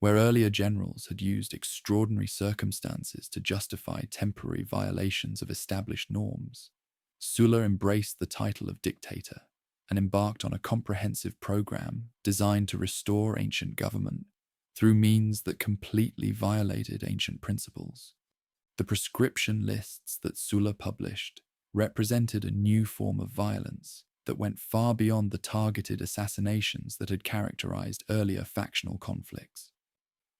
Speaker 1: Where earlier generals had used extraordinary circumstances to justify temporary violations of established norms, Sulla embraced the title of dictator and embarked on a comprehensive program designed to restore ancient government through means that completely violated ancient principles. The prescription lists that Sulla published represented a new form of violence that went far beyond the targeted assassinations that had characterized earlier factional conflicts.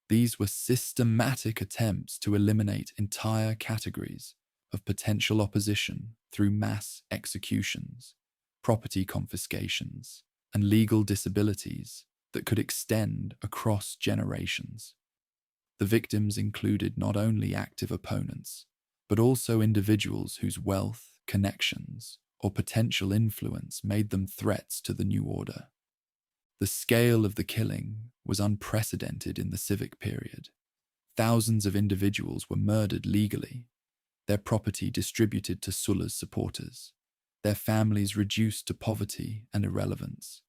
Speaker 1: These were systematic attempts to eliminate entire categories of potential opposition through mass executions, property confiscations, and legal disabilities that could extend across generations. The victims included not only active opponents, but also individuals whose wealth, connections, or potential influence made them threats to the new order. The scale of the killing was unprecedented in the civic period. Thousands of individuals were murdered legally, their property distributed to Sulla's supporters, their families reduced to poverty and irrelevance.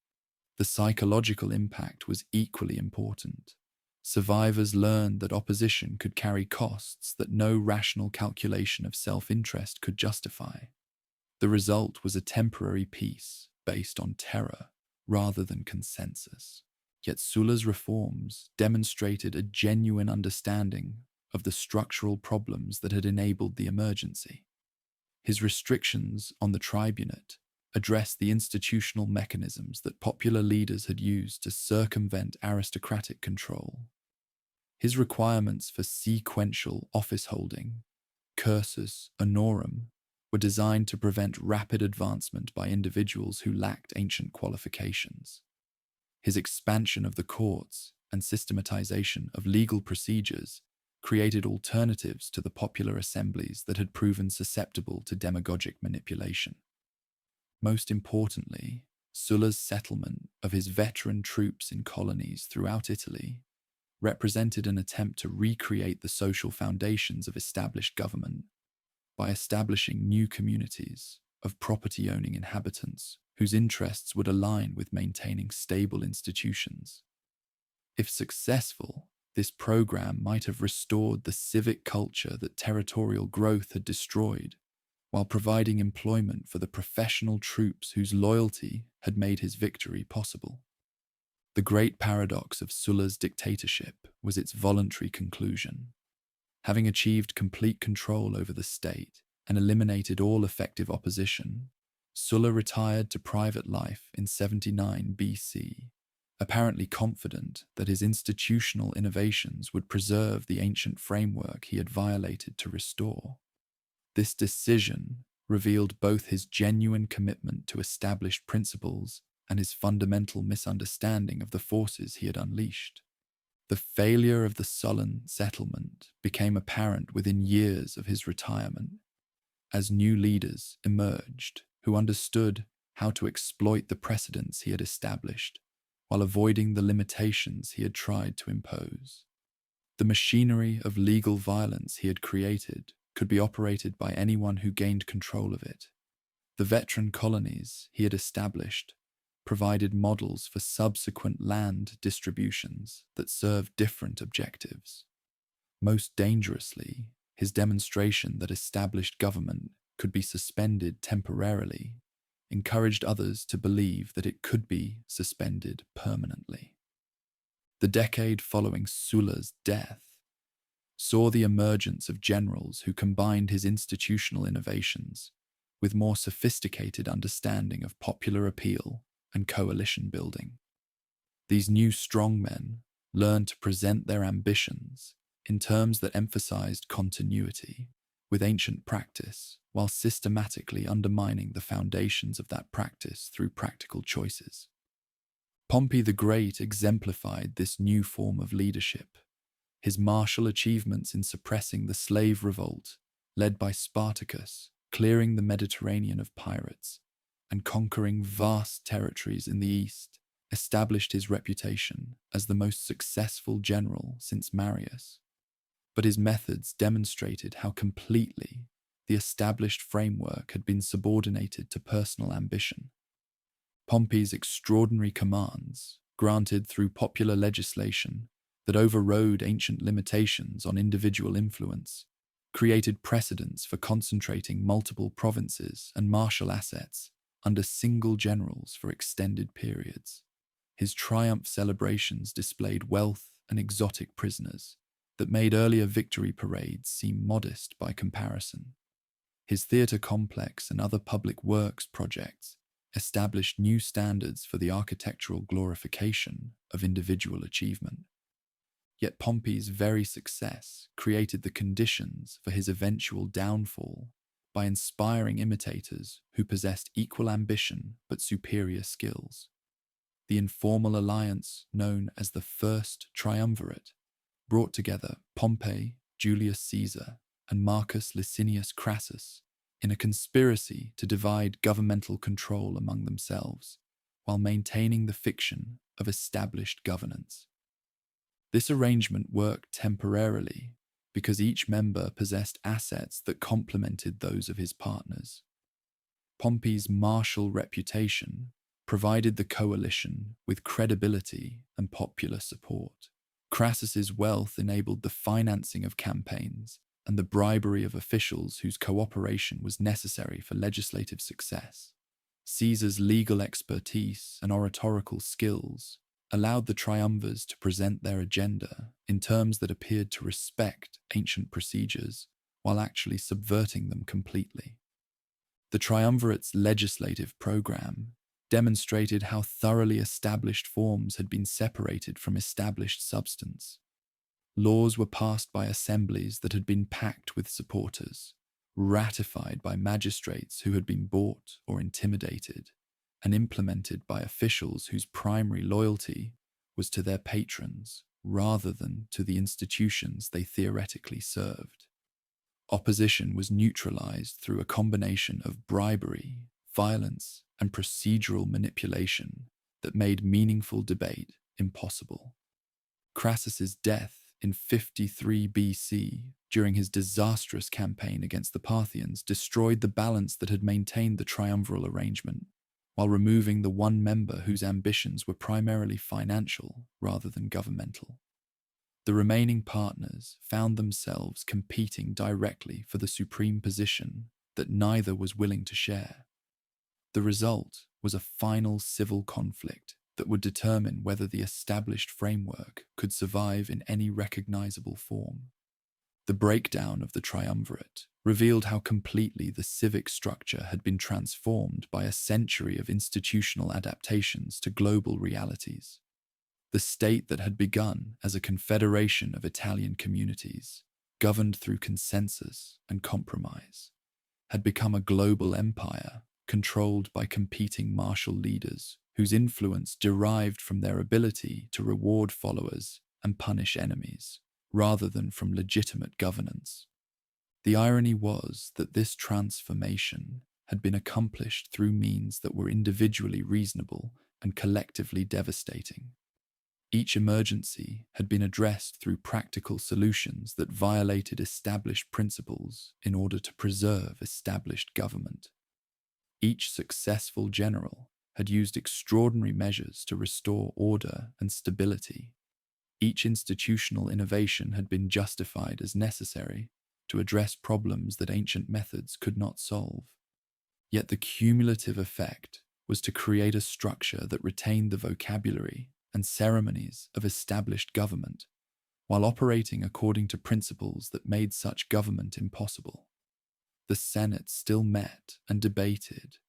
Speaker 1: The psychological impact was equally important. Survivors learned that opposition could carry costs that no rational calculation of self-interest could justify. The result was a temporary peace based on terror rather than consensus. Yet Sulla's reforms demonstrated a genuine understanding of the structural problems that had enabled the emergency. His restrictions on the tribunate addressed the institutional mechanisms that popular leaders had used to circumvent aristocratic control. His requirements for sequential office holding, cursus honorum, were designed to prevent rapid advancement by individuals who lacked ancient qualifications. His expansion of the courts and systematization of legal procedures created alternatives to the popular assemblies that had proven susceptible to demagogic manipulation. Most importantly, Sulla's settlement of his veteran troops in colonies throughout Italy represented an attempt to recreate the social foundations of established government by establishing new communities of property-owning inhabitants whose interests would align with maintaining stable institutions. If successful, this program might have restored the civic culture that territorial growth had destroyed, while providing employment for the professional troops whose loyalty had made his victory possible. The great paradox of Sulla's dictatorship was its voluntary conclusion. Having achieved complete control over the state and eliminated all effective opposition, Sulla retired to private life in 79 BC, apparently confident that his institutional innovations would preserve the ancient framework he had violated to restore. This decision revealed both his genuine commitment to established principles and his fundamental misunderstanding of the forces he had unleashed. The failure of the Sullan settlement became apparent within years of his retirement. as new leaders emerged who understood how to exploit the precedents he had established while avoiding the limitations he had tried to impose. The machinery of legal violence he had created could be operated by anyone who gained control of it. The veteran colonies he had established provided models for subsequent land distributions that served different objectives. Most dangerously, his demonstration that established government could be suspended temporarily encouraged others to believe that it could be suspended permanently. The decade following Sulla's death saw the emergence of generals who combined his institutional innovations with more sophisticated understanding of popular appeal and coalition building. These new strongmen learned to present their ambitions in terms that emphasized continuity with ancient practice while systematically undermining the foundations of that practice through practical choices. Pompey the Great exemplified this new form of leadership. His martial achievements in suppressing the slave revolt led by Spartacus, clearing the Mediterranean of pirates, and conquering vast territories in the east, established his reputation as the most successful general since Marius. But his methods demonstrated how completely the established framework had been subordinated to personal ambition. Pompey's extraordinary commands, granted through popular legislation that overrode ancient limitations on individual influence, created precedents for concentrating multiple provinces and martial assets under single generals for extended periods. His triumph celebrations displayed wealth and exotic prisoners that made earlier victory parades seem modest by comparison. His theatre complex and other public works projects established new standards for the architectural glorification of individual achievement. Yet Pompey's very success created the conditions for his eventual downfall by inspiring imitators who possessed equal ambition but superior skills. The informal alliance known as the First Triumvirate brought together Pompey, Julius Caesar, and Marcus Licinius Crassus in a conspiracy to divide governmental control among themselves while maintaining the fiction of established governance. This arrangement worked temporarily because each member possessed assets that complemented those of his partners. Pompey's martial reputation provided the coalition with credibility and popular support. Crassus's wealth enabled the financing of campaigns and the bribery of officials whose cooperation was necessary for legislative success. Caesar's legal expertise and oratorical skills allowed the triumvirs to present their agenda in terms that appeared to respect ancient procedures while actually subverting them completely. The triumvirate's legislative program demonstrated how thoroughly established forms had been separated from established substance. Laws were passed by assemblies that had been packed with supporters, ratified by magistrates who had been bought or intimidated, and implemented by officials whose primary loyalty was to their patrons rather than to the institutions they theoretically served. Opposition was neutralized through a combination of bribery, violence, and procedural manipulation that made meaningful debate impossible. Crassus's death in 53 BC during his disastrous campaign against the Parthians destroyed the balance that had maintained the triumviral arrangement, while removing the one member whose ambitions were primarily financial rather than governmental. The remaining partners found themselves competing directly for the supreme position that neither was willing to share. The result was a final civil conflict that would determine whether the established framework could survive in any recognizable form. The breakdown of the triumvirate revealed how completely the civic structure had been transformed by a century of institutional adaptations to global realities. The state that had begun as a confederation of Italian communities, governed through consensus and compromise, had become a global empire controlled by competing martial leaders whose influence derived from their ability to reward followers and punish enemies, rather than from legitimate governance. The irony was that this transformation had been accomplished through means that were individually reasonable and collectively devastating. Each emergency had been addressed through practical solutions that violated established principles in order to preserve established government. Each successful general had used extraordinary measures to restore order and stability. Each institutional innovation had been justified as necessary to address problems that ancient methods could not solve. Yet the cumulative effect was to create a structure that retained the vocabulary and ceremonies of established government, while operating according to principles that made such government impossible. The Senate still met and debated,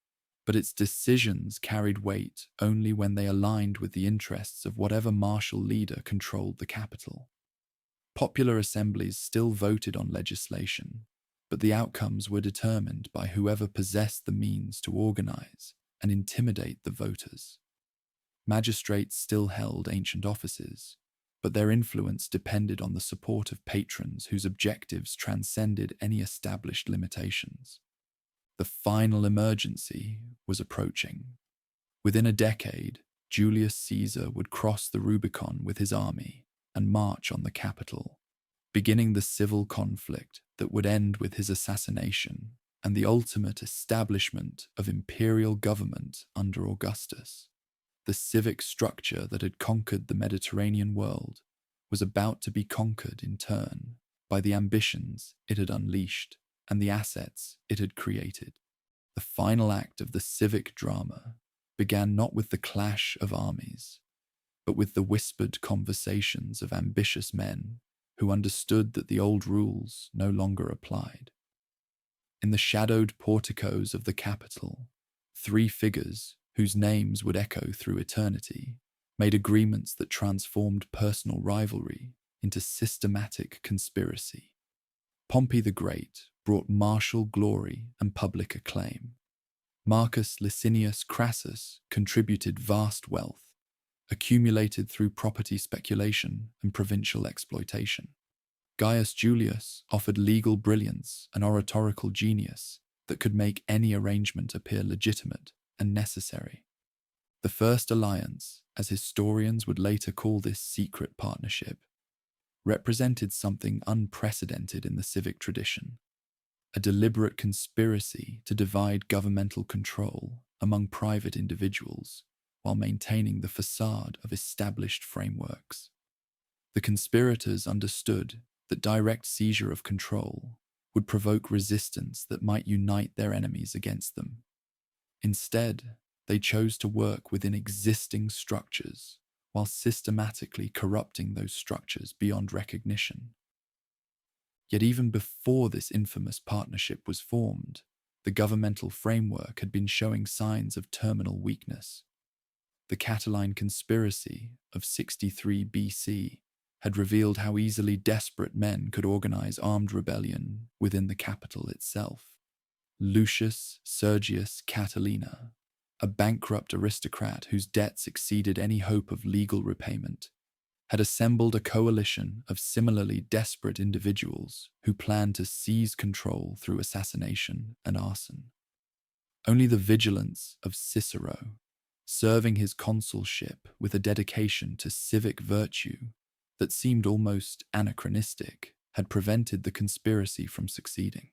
Speaker 1: but its decisions carried weight only when they aligned with the interests of whatever martial leader controlled the capital. Popular assemblies still voted on legislation, but the outcomes were determined by whoever possessed the means to organize and intimidate the voters. Magistrates still held ancient offices, but their influence depended on the support of patrons whose objectives transcended any established limitations. The final emergency was approaching. Within a decade, Julius Caesar would cross the Rubicon with his army and march on the capital, beginning the civil conflict that would end with his assassination and the ultimate establishment of imperial government under Augustus. The civic structure that had conquered the Mediterranean world was about to be conquered in turn by the ambitions it had unleashed and the assets it had created. The final act of the civic drama began not with the clash of armies, but with the whispered conversations of ambitious men who understood that the old rules no longer applied. In the shadowed porticos of the capital, three figures, whose names would echo through eternity, made agreements that transformed personal rivalry into systematic conspiracy. Pompey the Great brought martial glory and public acclaim. Marcus Licinius Crassus contributed vast wealth, accumulated through property speculation and provincial exploitation. Gaius Julius offered legal brilliance and oratorical genius that could make any arrangement appear legitimate and necessary. The First Alliance, as historians would later call this secret partnership, represented something unprecedented in the civic tradition, a deliberate conspiracy to divide governmental control among private individuals while maintaining the facade of established frameworks. The conspirators understood that direct seizure of control would provoke resistance that might unite their enemies against them. Instead, they chose to work within existing structures while systematically corrupting those structures beyond recognition. Yet even before this infamous partnership was formed, the governmental framework had been showing signs of terminal weakness. The Catiline conspiracy of 63 BC had revealed how easily desperate men could organize armed rebellion within the capital itself. Lucius Sergius Catilina, a bankrupt aristocrat whose debts exceeded any hope of legal repayment, had assembled a coalition of similarly desperate individuals who planned to seize control through assassination and arson. Only the vigilance of Cicero, serving his consulship with a dedication to civic virtue that seemed almost anachronistic, had prevented the conspiracy from succeeding.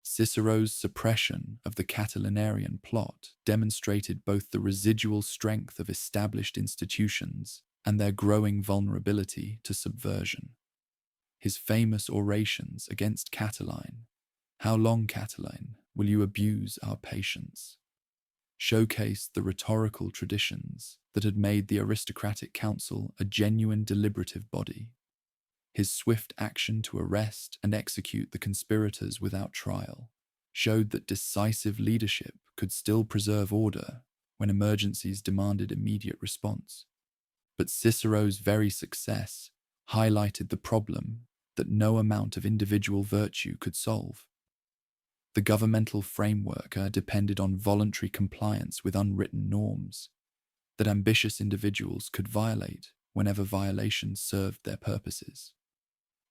Speaker 1: Cicero's suppression of the Catilinarian plot demonstrated both the residual strength of established institutions and their growing vulnerability to subversion. His famous orations against Catiline, "How long, Catiline, will you abuse our patience?" showcased the rhetorical traditions that had made the aristocratic council a genuine deliberative body. His swift action to arrest and execute the conspirators without trial showed that decisive leadership could still preserve order when emergencies demanded immediate response. But Cicero's very success highlighted the problem that no amount of individual virtue could solve. The governmental framework depended on voluntary compliance with unwritten norms that ambitious individuals could violate whenever violations served their purposes.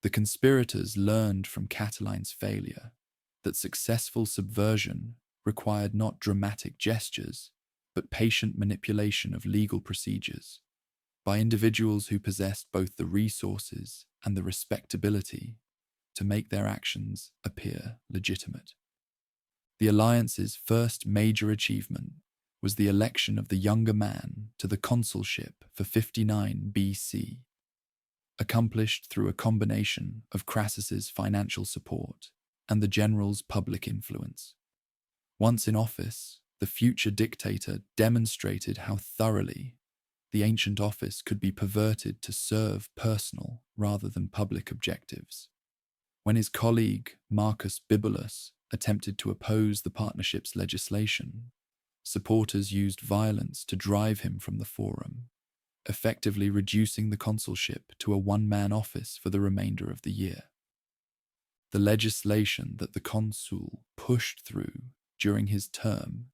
Speaker 1: The conspirators learned from Catiline's failure that successful subversion required not dramatic gestures, but patient manipulation of legal procedures by individuals who possessed both the resources and the respectability to make their actions appear legitimate. The alliance's first major achievement was the election of the younger man to the consulship for 59 BC, accomplished through a combination of Crassus's financial support and the general's public influence. Once in office, the future dictator demonstrated how thoroughly the ancient office could be perverted to serve personal rather than public objectives. When his colleague Marcus Bibulus attempted to oppose the partnership's legislation, supporters used violence to drive him from the forum, effectively reducing the consulship to a one-man office for the remainder of the year. The legislation that the consul pushed through during his term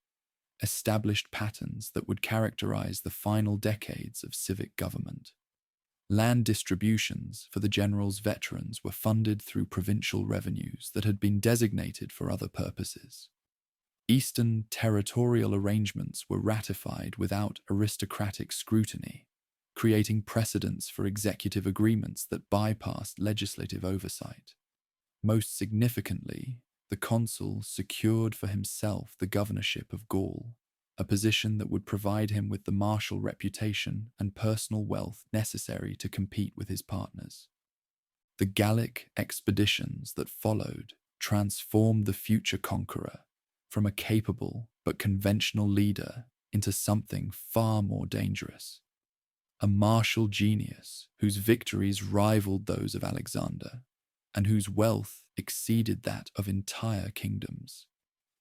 Speaker 1: established patterns that would characterize the final decades of civic government. Land distributions for the general's veterans were funded through provincial revenues that had been designated for other purposes. Eastern territorial arrangements were ratified without aristocratic scrutiny, creating precedents for executive agreements that bypassed legislative oversight. Most significantly, the consul secured for himself the governorship of Gaul, a position that would provide him with the martial reputation and personal wealth necessary to compete with his partners. The Gallic expeditions that followed transformed the future conqueror from a capable but conventional leader into something far more dangerous. A martial genius whose victories rivaled those of Alexander, and whose wealth exceeded that of entire kingdoms.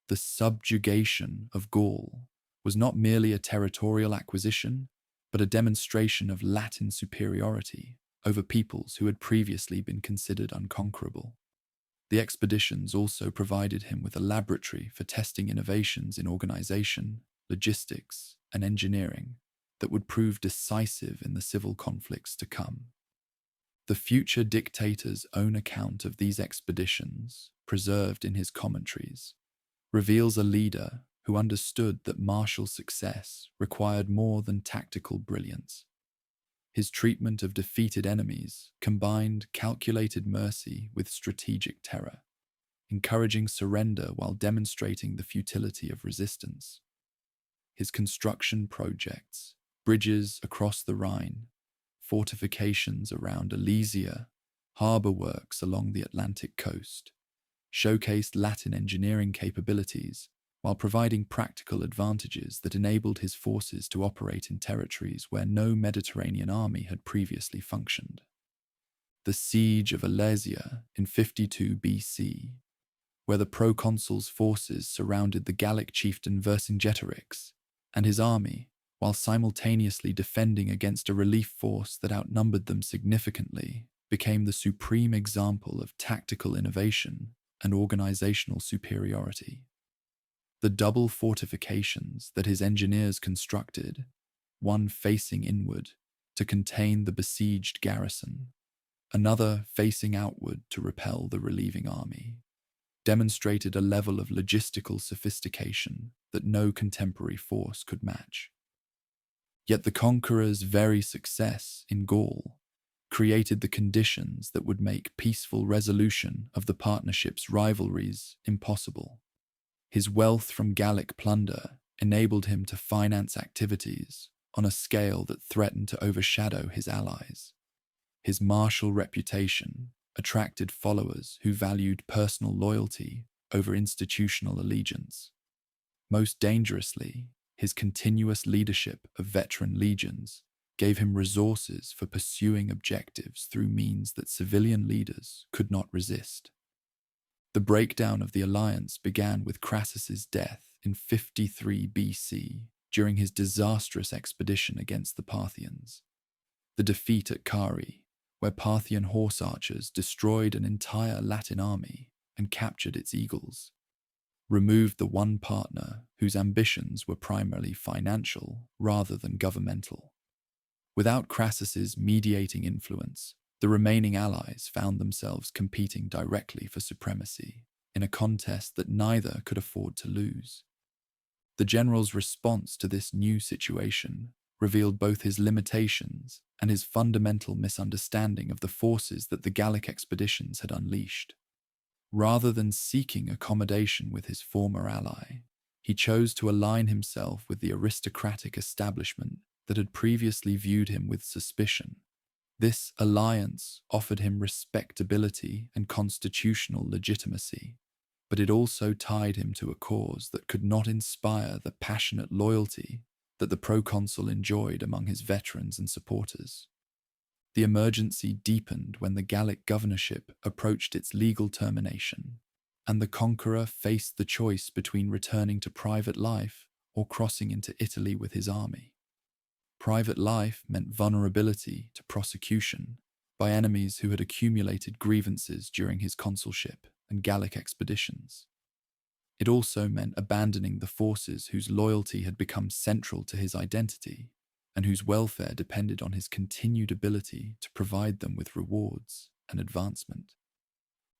Speaker 1: The subjugation of Gaul was not merely a territorial acquisition, but a demonstration of Latin superiority over peoples who had previously been considered unconquerable. The expeditions also provided him with a laboratory for testing innovations in organization, logistics, and engineering that would prove decisive in the civil conflicts to come. The future dictator's own account of these expeditions, preserved in his commentaries, reveals a leader who understood that martial success required more than tactical brilliance. His treatment of defeated enemies combined calculated mercy with strategic terror, encouraging surrender while demonstrating the futility of resistance. His construction projects, bridges across the Rhine, fortifications around Alesia, harbour works along the Atlantic coast, showcased Latin engineering capabilities while providing practical advantages that enabled his forces to operate in territories where no Mediterranean army had previously functioned. The siege of Alesia in 52 BC, where the proconsul's forces surrounded the Gallic chieftain Vercingetorix and his army, while simultaneously defending against a relief force that outnumbered them significantly, became the supreme example of tactical innovation and organizational superiority. The double fortifications that his engineers constructed, one facing inward to contain the besieged garrison, another facing outward to repel the relieving army, demonstrated a level of logistical sophistication that no contemporary force could match. Yet the conqueror's very success in Gaul created the conditions that would make peaceful resolution of the partnership's rivalries impossible. His wealth from Gallic plunder enabled him to finance activities on a scale that threatened to overshadow his allies. His martial reputation attracted followers who valued personal loyalty over institutional allegiance. Most dangerously, his continuous leadership of veteran legions gave him resources for pursuing objectives through means that civilian leaders could not resist. The breakdown of the alliance began with Crassus's death in 53 BC during his disastrous expedition against the Parthians. The defeat at Cari, where Parthian horse archers destroyed an entire Latin army and captured its eagles, removed the one partner whose ambitions were primarily financial rather than governmental. Without Crassus's mediating influence, The remaining allies found themselves competing directly for supremacy in a contest that neither could afford to lose. The general's response to this new situation revealed both his limitations and his fundamental misunderstanding of the forces that the Gallic expeditions had unleashed. Rather than seeking accommodation with his former ally, he chose to align himself with the aristocratic establishment that had previously viewed him with suspicion. This alliance offered him respectability and constitutional legitimacy, but it also tied him to a cause that could not inspire the passionate loyalty that the proconsul enjoyed among his veterans and supporters. The emergency deepened when the Gallic governorship approached its legal termination, and the conqueror faced the choice between returning to private life or crossing into Italy with his army. Private life meant vulnerability to prosecution by enemies who had accumulated grievances during his consulship and Gallic expeditions. It also meant abandoning the forces whose loyalty had become central to his identity and whose welfare depended on his continued ability to provide them with rewards and advancement.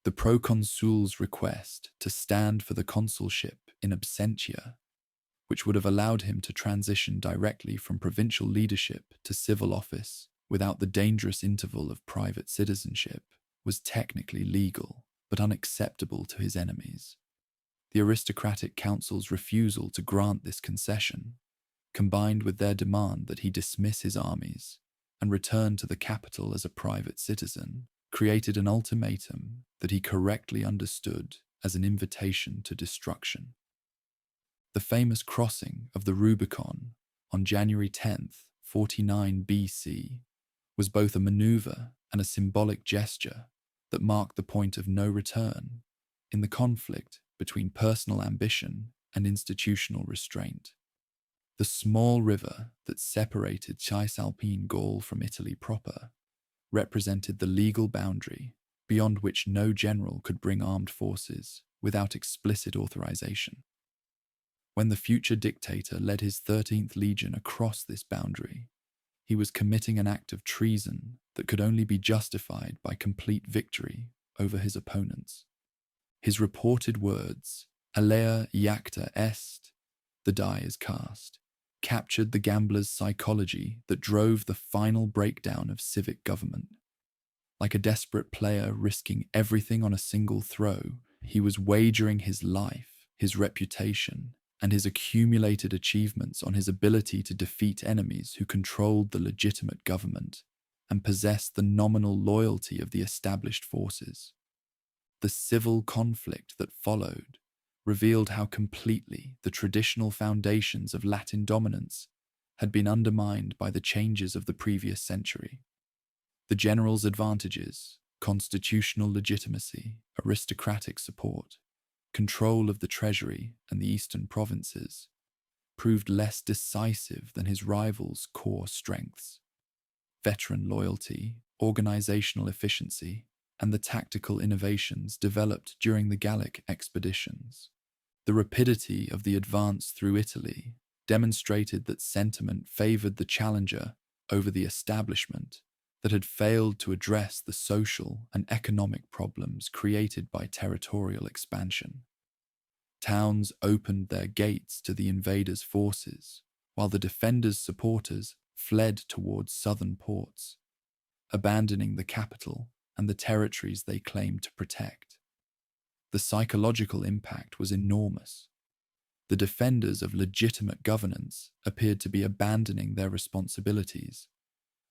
Speaker 1: The proconsul's request to stand for the consulship in absentia, which would have allowed him to transition directly from provincial leadership to civil office without the dangerous interval of private citizenship, was technically legal but unacceptable to his enemies. The aristocratic council's refusal to grant this concession, combined with their demand that he dismiss his armies and return to the capital as a private citizen, created an ultimatum that he correctly understood as an invitation to destruction. The famous crossing of the Rubicon on January 10th, 49 BC, was both a maneuver and a symbolic gesture that marked the point of no return in the conflict between personal ambition and institutional restraint. The small river that separated Cisalpine Gaul from Italy proper represented the legal boundary beyond which no general could bring armed forces without explicit authorization. When the future dictator led his 13th Legion across this boundary, he was committing an act of treason that could only be justified by complete victory over his opponents. His reported words, "Alea iacta est," the die is cast, captured the gambler's psychology that drove the final breakdown of civic government. Like a desperate player risking everything on a single throw, he was wagering his life, his reputation, and his accumulated achievements on his ability to defeat enemies who controlled the legitimate government and possessed the nominal loyalty of the established forces. The civil conflict that followed revealed how completely the traditional foundations of Latin dominance had been undermined by the changes of the previous century. The general's advantages, constitutional legitimacy, aristocratic support, control of the treasury and the eastern provinces, proved less decisive than his rival's core strengths. Veteran loyalty, organizational efficiency, and the tactical innovations developed during the Gallic expeditions. The rapidity of the advance through Italy demonstrated that sentiment favored the challenger over the establishment that had failed to address the social and economic problems created by territorial expansion. Towns opened their gates to the invaders' forces, while the defenders' supporters fled towards southern ports, abandoning the capital and the territories they claimed to protect. The psychological impact was enormous. The defenders of legitimate governance appeared to be abandoning their responsibilities,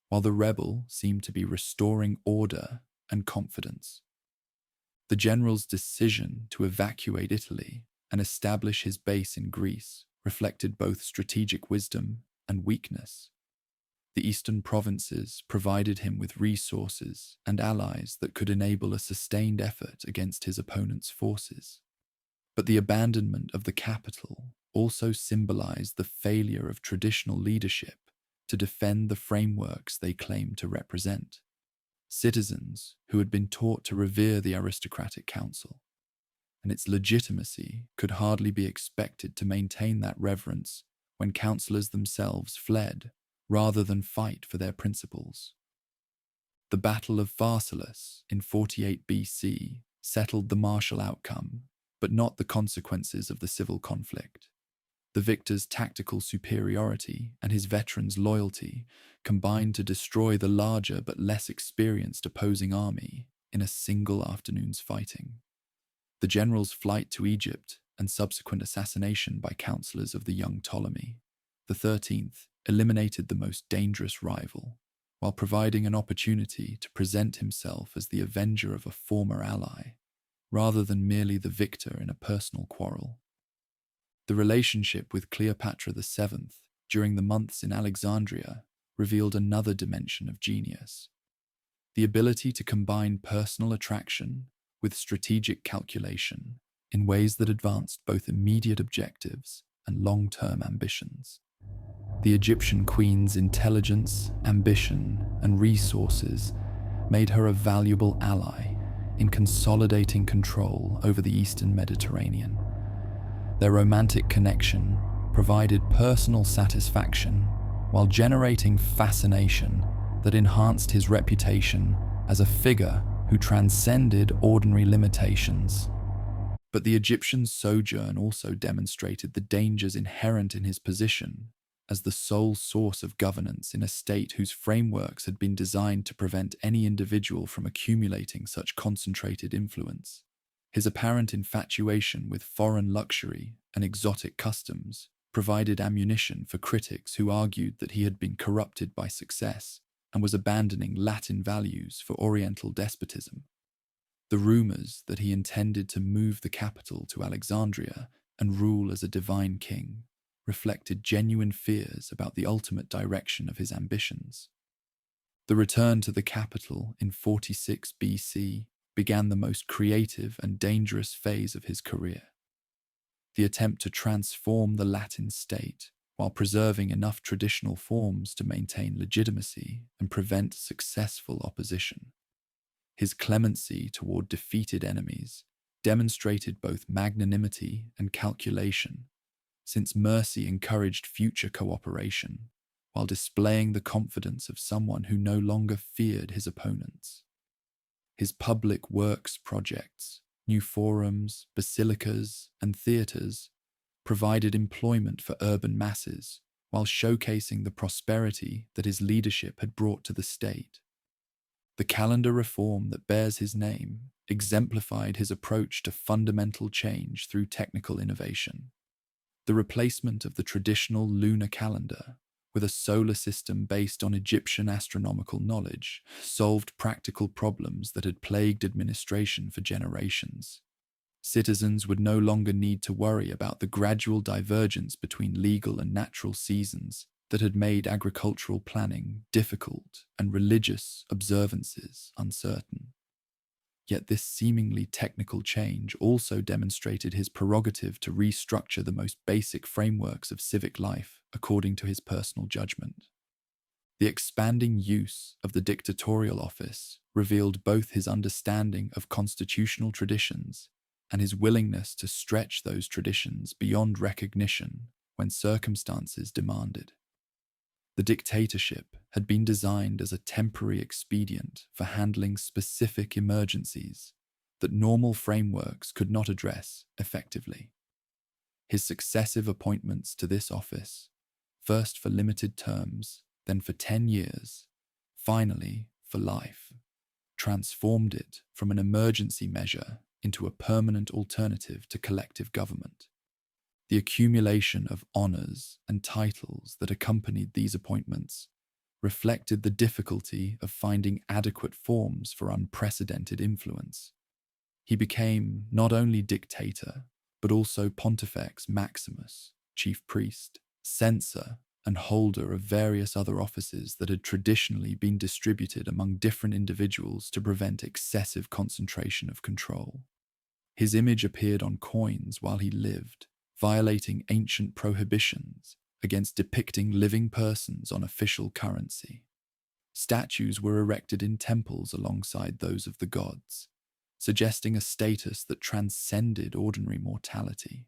Speaker 1: while the rebel seemed to be restoring order and confidence. The general's decision to evacuate Italy and establish his base in Greece reflected both strategic wisdom and weakness. The eastern provinces provided him with resources and allies that could enable a sustained effort against his opponent's forces. But the abandonment of the capital also symbolized the failure of traditional leadership to defend the frameworks they claimed to represent. Citizens who had been taught to revere the aristocratic council and its legitimacy could hardly be expected to maintain that reverence when councillors themselves fled rather than fight for their principles. The Battle of Pharsalus in 48 BC settled the martial outcome, but not the consequences of the civil conflict. The victor's tactical superiority and his veterans' loyalty combined to destroy the larger but less experienced opposing army in a single afternoon's fighting. The general's flight to Egypt and subsequent assassination by counselors of the young Ptolemy the 13th eliminated the most dangerous rival, while providing an opportunity to present himself as the avenger of a former ally, rather than merely the victor in a personal quarrel. The relationship with Cleopatra VII during the months in Alexandria revealed another dimension of genius: the ability to combine personal attraction with strategic calculation in ways that advanced both immediate objectives and long-term ambitions. The Egyptian queen's intelligence, ambition, and resources made her a valuable ally in consolidating control over the Eastern Mediterranean. Their romantic connection provided personal satisfaction while generating fascination that enhanced his reputation as a figure who transcended ordinary limitations. But the Egyptian sojourn also demonstrated the dangers inherent in his position as the sole source of governance in a state whose frameworks had been designed to prevent any individual from accumulating such concentrated influence. His apparent infatuation with foreign luxury and exotic customs provided ammunition for critics who argued that he had been corrupted by success and was abandoning Latin values for Oriental despotism. The rumors that he intended to move the capital to Alexandria and rule as a divine king reflected genuine fears about the ultimate direction of his ambitions. The return to the capital in 46 BC began the most creative and dangerous phase of his career. The attempt to transform the Latin state while preserving enough traditional forms to maintain legitimacy and prevent successful opposition. His clemency toward defeated enemies demonstrated both magnanimity and calculation, since mercy encouraged future cooperation while displaying the confidence of someone who no longer feared his opponents. His public works projects, new forums, basilicas, and theatres provided employment for urban masses while showcasing the prosperity that his leadership had brought to the state. The calendar reform that bears his name exemplified his approach to fundamental change through technical innovation. The replacement of the traditional lunar calendar with a solar system based on Egyptian astronomical knowledge solved practical problems that had plagued administration for generations. Citizens would no longer need to worry about the gradual divergence between legal and natural seasons that had made agricultural planning difficult and religious observances uncertain. Yet this seemingly technical change also demonstrated his prerogative to restructure the most basic frameworks of civic life according to his personal judgment. The expanding use of the dictatorial office revealed both his understanding of constitutional traditions and his willingness to stretch those traditions beyond recognition when circumstances demanded. The dictatorship had been designed as a temporary expedient for handling specific emergencies that normal frameworks could not address effectively. His successive appointments to this office, first for limited terms, then for 10 years, finally for life, transformed it from an emergency measure into a permanent alternative to collective government. The accumulation of honors and titles that accompanied these appointments reflected the difficulty of finding adequate forms for unprecedented influence. He became not only dictator, but also Pontifex Maximus, chief priest, censor, and holder of various other offices that had traditionally been distributed among different individuals to prevent excessive concentration of control. His image appeared on coins while he lived, violating ancient prohibitions against depicting living persons on official currency. Statues were erected in temples alongside those of the gods, suggesting a status that transcended ordinary mortality.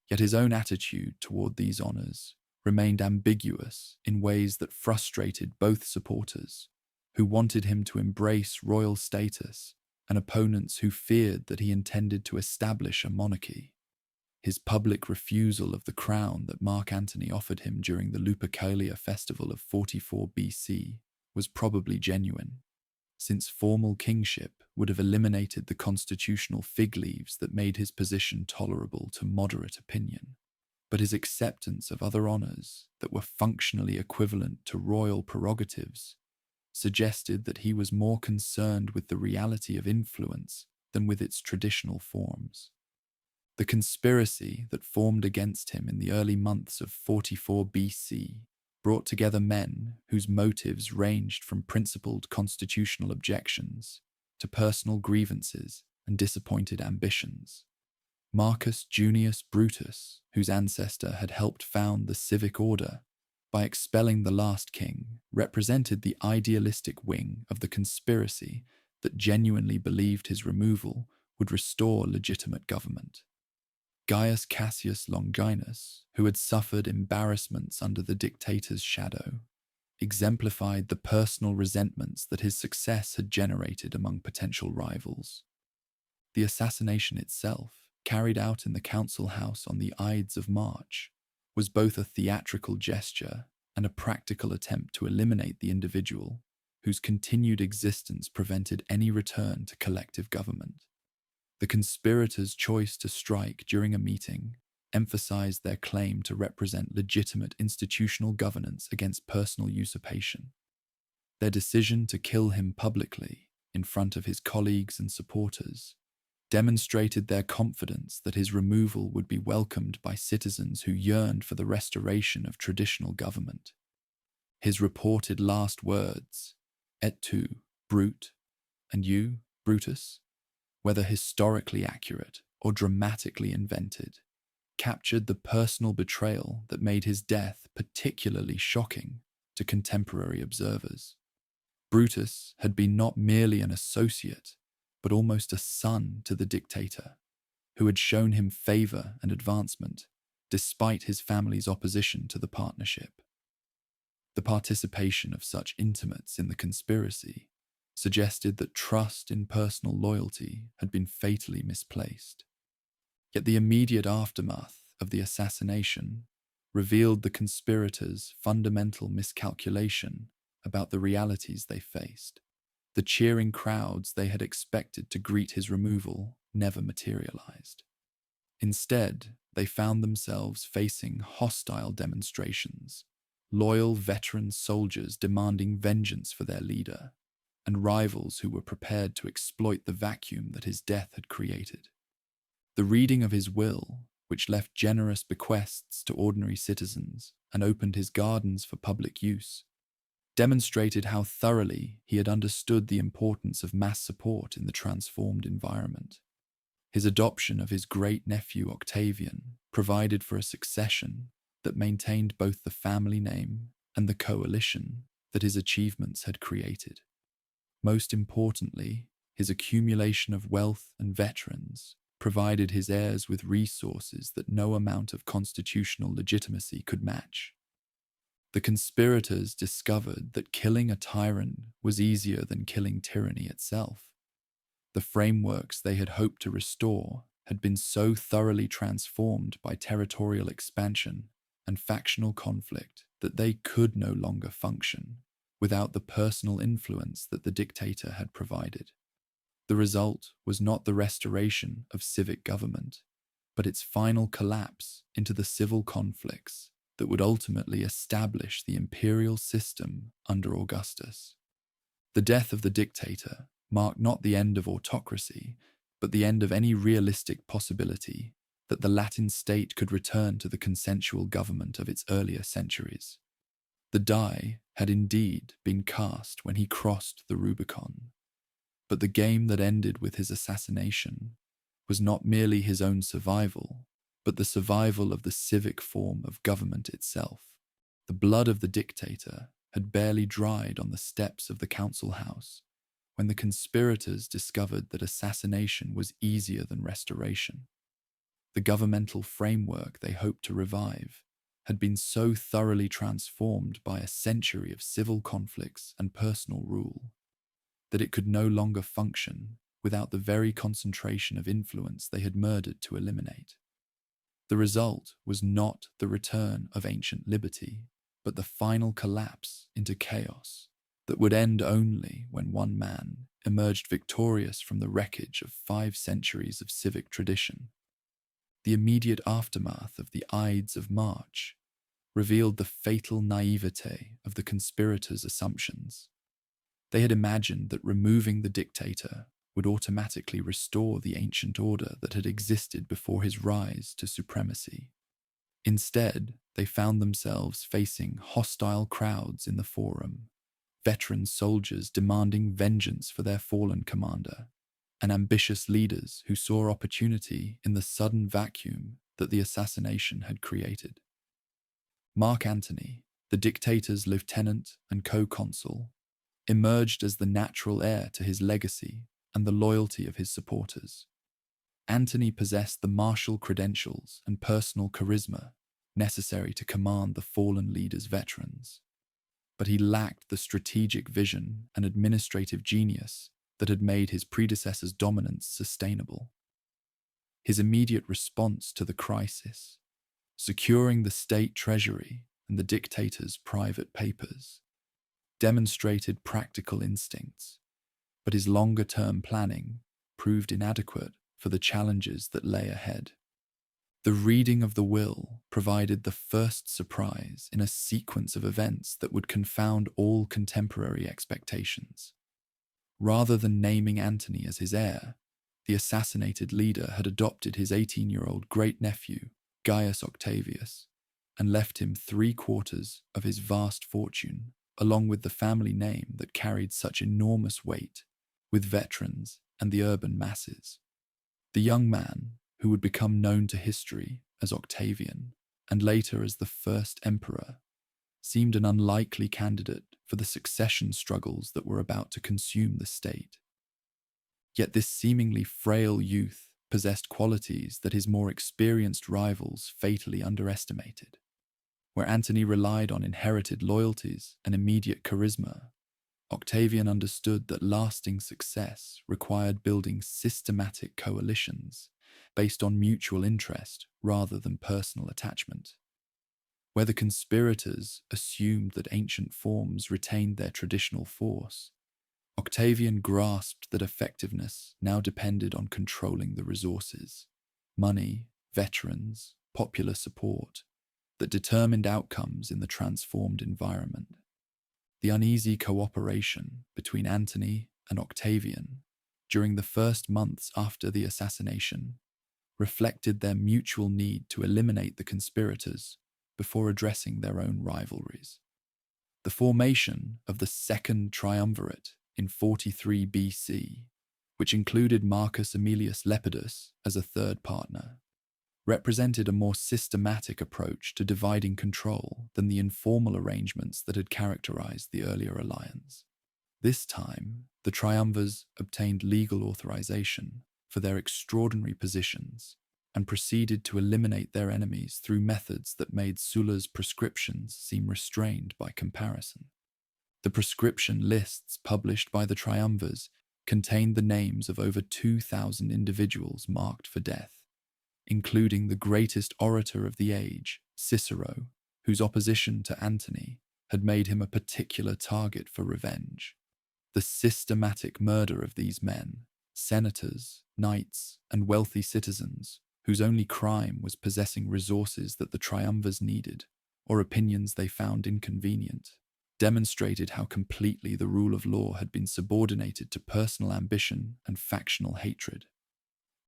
Speaker 1: Yet his own attitude toward these honors remained ambiguous in ways that frustrated both supporters, who wanted him to embrace royal status, and opponents who feared that he intended to establish a monarchy. His public refusal of the crown that Mark Antony offered him during the Lupercalia festival of 44 BC was probably genuine, since formal kingship would have eliminated the constitutional fig leaves that made his position tolerable to moderate opinion. But his acceptance of other honours that were functionally equivalent to royal prerogatives suggested that he was more concerned with the reality of influence than with its traditional forms. The conspiracy that formed against him in the early months of 44 BC brought together men whose motives ranged from principled constitutional objections to personal grievances and disappointed ambitions. Marcus Junius Brutus, whose ancestor had helped found the civic order by expelling the last king, represented the idealistic wing of the conspiracy that genuinely believed his removal would restore legitimate government. Gaius Cassius Longinus, who had suffered embarrassments under the dictator's shadow, exemplified the personal resentments that his success had generated among potential rivals. The assassination itself, carried out in the council house on the Ides of March, was both a theatrical gesture and a practical attempt to eliminate the individual whose continued existence prevented any return to collective government. The conspirators' choice to strike during a meeting emphasized their claim to represent legitimate institutional governance against personal usurpation. Their decision to kill him publicly in front of his colleagues and supporters demonstrated their confidence that his removal would be welcomed by citizens who yearned for the restoration of traditional government. His reported last words, "Et tu, Brute," and "you, Brutus," whether historically accurate or dramatically invented, captured the personal betrayal that made his death particularly shocking to contemporary observers. Brutus had been not merely an associate, but almost a son to the dictator, who had shown him favor and advancement despite his family's opposition to the partnership. The participation of such intimates in the conspiracy suggested that trust in personal loyalty had been fatally misplaced. Yet the immediate aftermath of the assassination revealed the conspirators' fundamental miscalculation about the realities they faced. The cheering crowds they had expected to greet his removal never materialized. Instead, they found themselves facing hostile demonstrations, loyal veteran soldiers demanding vengeance for their leader, and rivals who were prepared to exploit the vacuum that his death had created. The reading of his will, which left generous bequests to ordinary citizens and opened his gardens for public use, demonstrated how thoroughly he had understood the importance of mass support in the transformed environment. His adoption of his great-nephew Octavian provided for a succession that maintained both the family name and the coalition that his achievements had created. Most importantly, his accumulation of wealth and veterans provided his heirs with resources that no amount of constitutional legitimacy could match. The conspirators discovered that killing a tyrant was easier than killing tyranny itself. The frameworks they had hoped to restore had been so thoroughly transformed by territorial expansion and factional conflict that they could no longer function without the personal influence that the dictator had provided. The result was not the restoration of civic government, but its final collapse into the civil conflicts that would ultimately establish the imperial system under Augustus. The death of the dictator marked not the end of autocracy, but the end of any realistic possibility that the Latin state could return to the consensual government of its earlier centuries. The die had indeed been cast when he crossed the Rubicon, but the game that ended with his assassination was not merely his own survival, but the survival of the civic form of government itself. The blood of the dictator had barely dried on the steps of the council house when the conspirators discovered that assassination was easier than restoration. The governmental framework they hoped to revive had been so thoroughly transformed by a century of civil conflicts and personal rule that it could no longer function without the very concentration of influence they had murdered to eliminate. The result was not the return of ancient liberty, but the final collapse into chaos that would end only when one man emerged victorious from the wreckage of 5 centuries of civic tradition. The immediate aftermath of the Ides of March revealed the fatal naivete of the conspirators' assumptions. They had imagined that removing the dictator would automatically restore the ancient order that had existed before his rise to supremacy. Instead, they found themselves facing hostile crowds in the Forum, veteran soldiers demanding vengeance for their fallen commander, and ambitious leaders who saw opportunity in the sudden vacuum that the assassination had created. Mark Antony, the dictator's lieutenant and co-consul, emerged as the natural heir to his legacy and the loyalty of his supporters. Antony possessed the martial credentials and personal charisma necessary to command the fallen leader's veterans, but he lacked the strategic vision and administrative genius that had made his predecessor's dominance sustainable. His immediate response to the crisis, securing the state treasury and the dictator's private papers, demonstrated practical instincts, but his longer-term planning proved inadequate for the challenges that lay ahead. The reading of the will provided the first surprise in a sequence of events that would confound all contemporary expectations. Rather than naming Antony as his heir, the assassinated leader had adopted his 18-year-old great-nephew, Gaius Octavius, and left him 3/4 of his vast fortune, along with the family name that carried such enormous weight with veterans and the urban masses. The young man, who would become known to history as Octavian and later as the first emperor, seemed an unlikely candidate for the succession struggles that were about to consume the state. Yet this seemingly frail youth possessed qualities that his more experienced rivals fatally underestimated. Where Antony relied on inherited loyalties and immediate charisma, Octavian understood that lasting success required building systematic coalitions based on mutual interest rather than personal attachment. Where the conspirators assumed that ancient forms retained their traditional force, Octavian grasped that effectiveness now depended on controlling the resources, money, veterans, popular support, that determined outcomes in the transformed environment. The uneasy cooperation between Antony and Octavian during the first months after the assassination reflected their mutual need to eliminate the conspirators before addressing their own rivalries. The formation of the Second Triumvirate in 43 BC, which included Marcus Aemilius Lepidus as a third partner, represented a more systematic approach to dividing control than the informal arrangements that had characterized the earlier alliance. This time, the triumvirs obtained legal authorization for their extraordinary positions and proceeded to eliminate their enemies through methods that made Sulla's prescriptions seem restrained by comparison. The prescription lists published by the triumvirs contained the names of over 2,000 individuals marked for death, including the greatest orator of the age, Cicero, whose opposition to Antony had made him a particular target for revenge. The systematic murder of these men, senators, knights, and wealthy citizens, whose only crime was possessing resources that the triumvirs needed, or opinions they found inconvenient, demonstrated how completely the rule of law had been subordinated to personal ambition and factional hatred.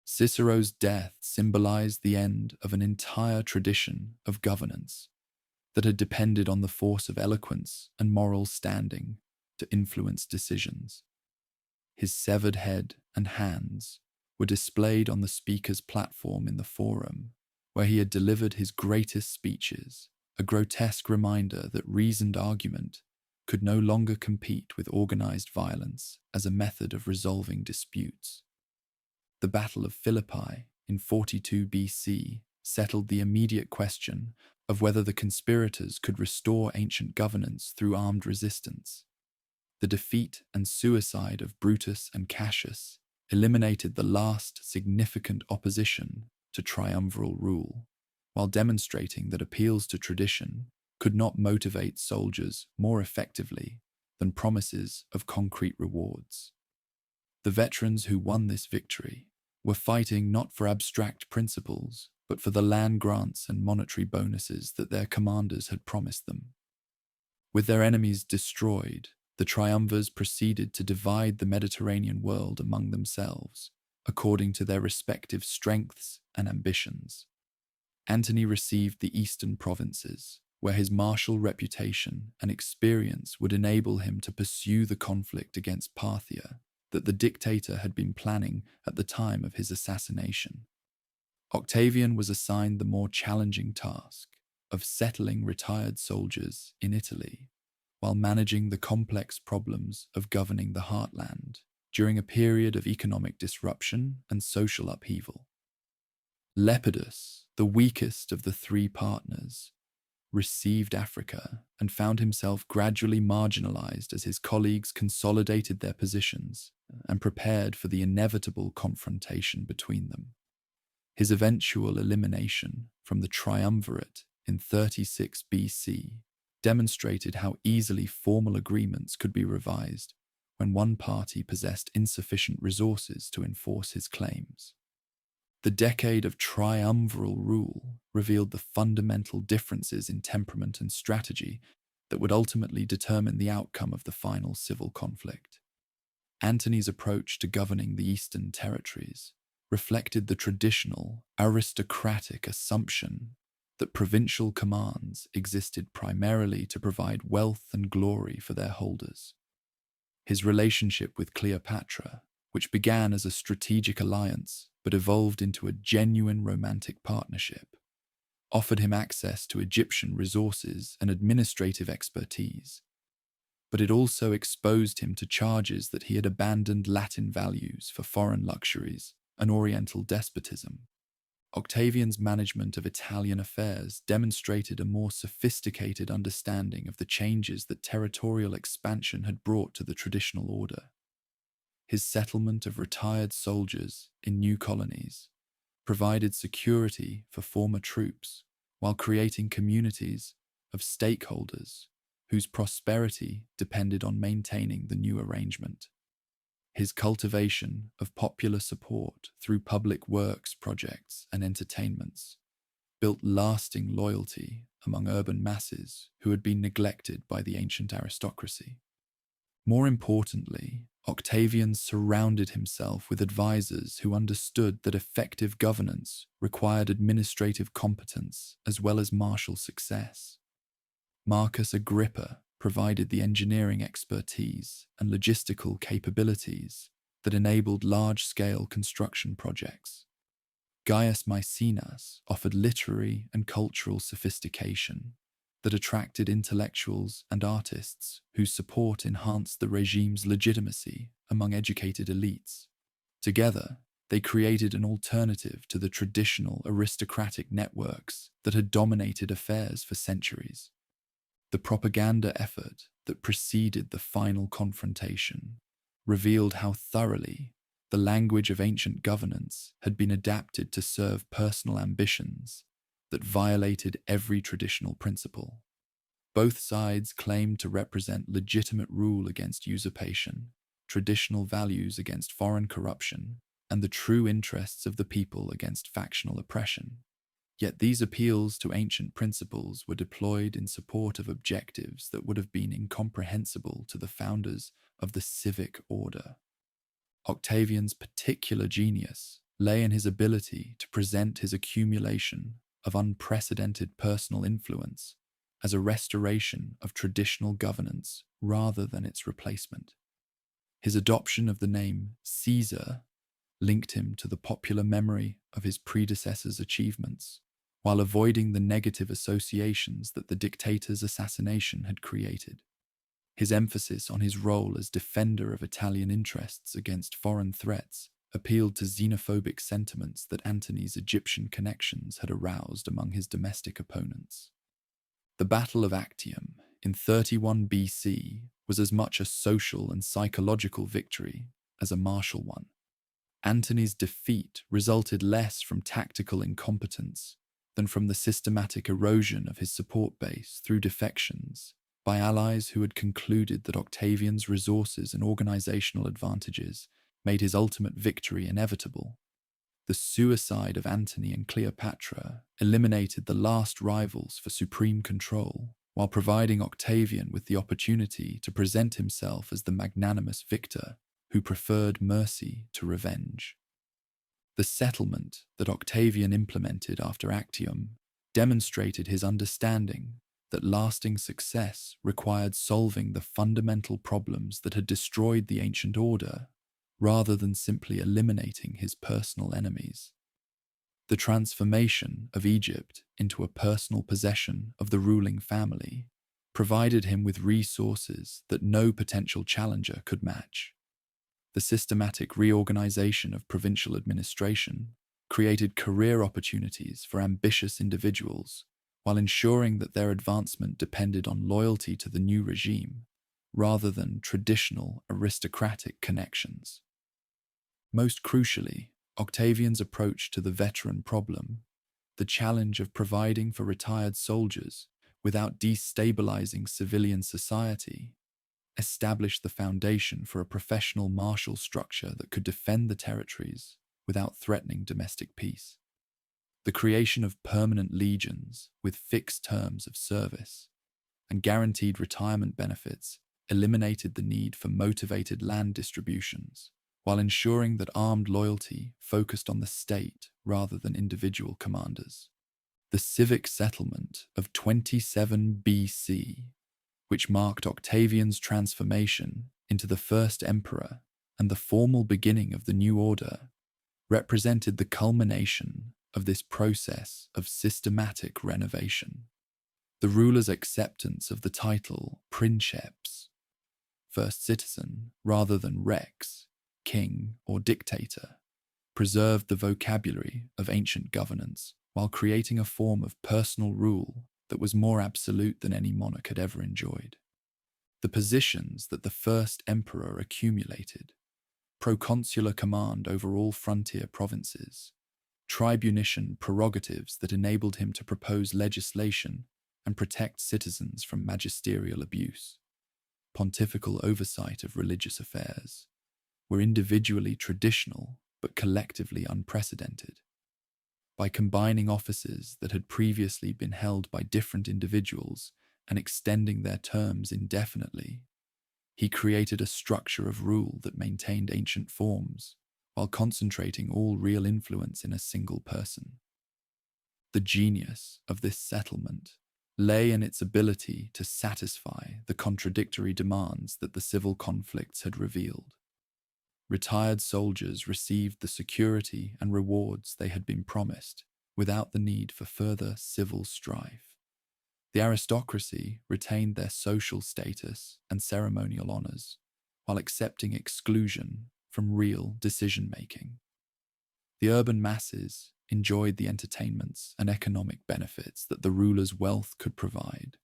Speaker 1: Cicero's death symbolized the end of an entire tradition of governance that had depended on the force of eloquence and moral standing to influence decisions. His severed head and hands were displayed on the speaker's platform in the Forum, where he had delivered his greatest speeches, a grotesque reminder that reasoned argument could no longer compete with organized violence as a method of resolving disputes. The Battle of Philippi in 42 BC settled the immediate question of whether the conspirators could restore ancient governance through armed resistance. The defeat and suicide of Brutus and Cassius eliminated the last significant opposition to triumviral rule, while demonstrating that appeals to tradition could not motivate soldiers more effectively than promises of concrete rewards. The veterans who won this victory were fighting not for abstract principles, but for the land grants and monetary bonuses that their commanders had promised them. With their enemies destroyed, the triumvirs proceeded to divide the Mediterranean world among themselves, according to their respective strengths and ambitions. Antony received the eastern provinces, where his martial reputation and experience would enable him to pursue the conflict against Parthia that the dictator had been planning at the time of his assassination. Octavian was assigned the more challenging task of settling retired soldiers in Italy, while managing the complex problems of governing the heartland during a period of economic disruption and social upheaval. Lepidus, the weakest of the three partners, received Africa and found himself gradually marginalized as his colleagues consolidated their positions and prepared for the inevitable confrontation between them. His eventual elimination from the triumvirate in 36 BC demonstrated how easily formal agreements could be revised when one party possessed insufficient resources to enforce his claims. The decade of triumviral rule revealed the fundamental differences in temperament and strategy that would ultimately determine the outcome of the final civil conflict. Antony's approach to governing the eastern territories reflected the traditional aristocratic assumption that provincial commands existed primarily to provide wealth and glory for their holders. His relationship with Cleopatra, which began as a strategic alliance but evolved into a genuine romantic partnership, offered him access to Egyptian resources and administrative expertise. But it also exposed him to charges that he had abandoned Latin values for foreign luxuries and Oriental despotism. Octavian's management of Italian affairs demonstrated a more sophisticated understanding of the changes that territorial expansion had brought to the traditional order. His settlement of retired soldiers in new colonies provided security for former troops while creating communities of stakeholders whose prosperity depended on maintaining the new arrangement. His cultivation of popular support through public works projects and entertainments built lasting loyalty among urban masses who had been neglected by the ancient aristocracy. More importantly, Octavian surrounded himself with advisors who understood that effective governance required administrative competence as well as martial success. Marcus Agrippa provided the engineering expertise and logistical capabilities that enabled large-scale construction projects. Gaius Maecenas offered literary and cultural sophistication that attracted intellectuals and artists whose support enhanced the regime's legitimacy among educated elites. Together, they created an alternative to the traditional aristocratic networks that had dominated affairs for centuries. The propaganda effort that preceded the final confrontation revealed how thoroughly the language of ancient governance had been adapted to serve personal ambitions that violated every traditional principle. Both sides claimed to represent legitimate rule against usurpation, traditional values against foreign corruption, and the true interests of the people against factional oppression. Yet these appeals to ancient principles were deployed in support of objectives that would have been incomprehensible to the founders of the civic order. Octavian's particular genius lay in his ability to present his accumulation of unprecedented personal influence as a restoration of traditional governance rather than its replacement. His adoption of the name Caesar linked him to the popular memory of his predecessor's achievements, while avoiding the negative associations that the dictator's assassination had created. His emphasis on his role as defender of Italian interests against foreign threats appealed to xenophobic sentiments that Antony's Egyptian connections had aroused among his domestic opponents. The Battle of Actium in 31 BC was as much a social and psychological victory as a martial one. Antony's defeat resulted less from tactical incompetence than from the systematic erosion of his support base through defections by allies who had concluded that Octavian's resources and organizational advantages made his ultimate victory inevitable. The suicide of Antony and Cleopatra eliminated the last rivals for supreme control, while providing Octavian with the opportunity to present himself as the magnanimous victor who preferred mercy to revenge. The settlement that Octavian implemented after Actium demonstrated his understanding that lasting success required solving the fundamental problems that had destroyed the ancient order, rather than simply eliminating his personal enemies. The transformation of Egypt into a personal possession of the ruling family provided him with resources that no potential challenger could match. The systematic reorganization of provincial administration created career opportunities for ambitious individuals, while ensuring that their advancement depended on loyalty to the new regime, rather than traditional aristocratic connections. Most crucially, Octavian's approach to the veteran problem, the challenge of providing for retired soldiers without destabilizing civilian society, established the foundation for a professional martial structure that could defend the territories without threatening domestic peace. The creation of permanent legions with fixed terms of service and guaranteed retirement benefits eliminated the need for motivated land distributions, while ensuring that armed loyalty focused on the state rather than individual commanders. The civic settlement of 27 BC, which marked Octavian's transformation into the first emperor and the formal beginning of the new order, represented the culmination of this process of systematic renovation. The ruler's acceptance of the title princeps, first citizen, rather than rex, king or dictator, preserved the vocabulary of ancient governance while creating a form of personal rule that was more absolute than any monarch had ever enjoyed. The positions that the first emperor accumulated, proconsular command over all frontier provinces, tribunician prerogatives that enabled him to propose legislation and protect citizens from magisterial abuse, pontifical oversight of religious affairs, were individually traditional but collectively unprecedented. By combining offices that had previously been held by different individuals and extending their terms indefinitely, he created a structure of rule that maintained ancient forms while concentrating all real influence in a single person. The genius of this settlement lay in its ability to satisfy the contradictory demands that the civil conflicts had revealed. Retired soldiers received the security and rewards they had been promised without the need for further civil strife. The aristocracy retained their social status and ceremonial honors, while accepting exclusion from real decision-making. The urban masses enjoyed the entertainments and economic benefits that the ruler's wealth could provide,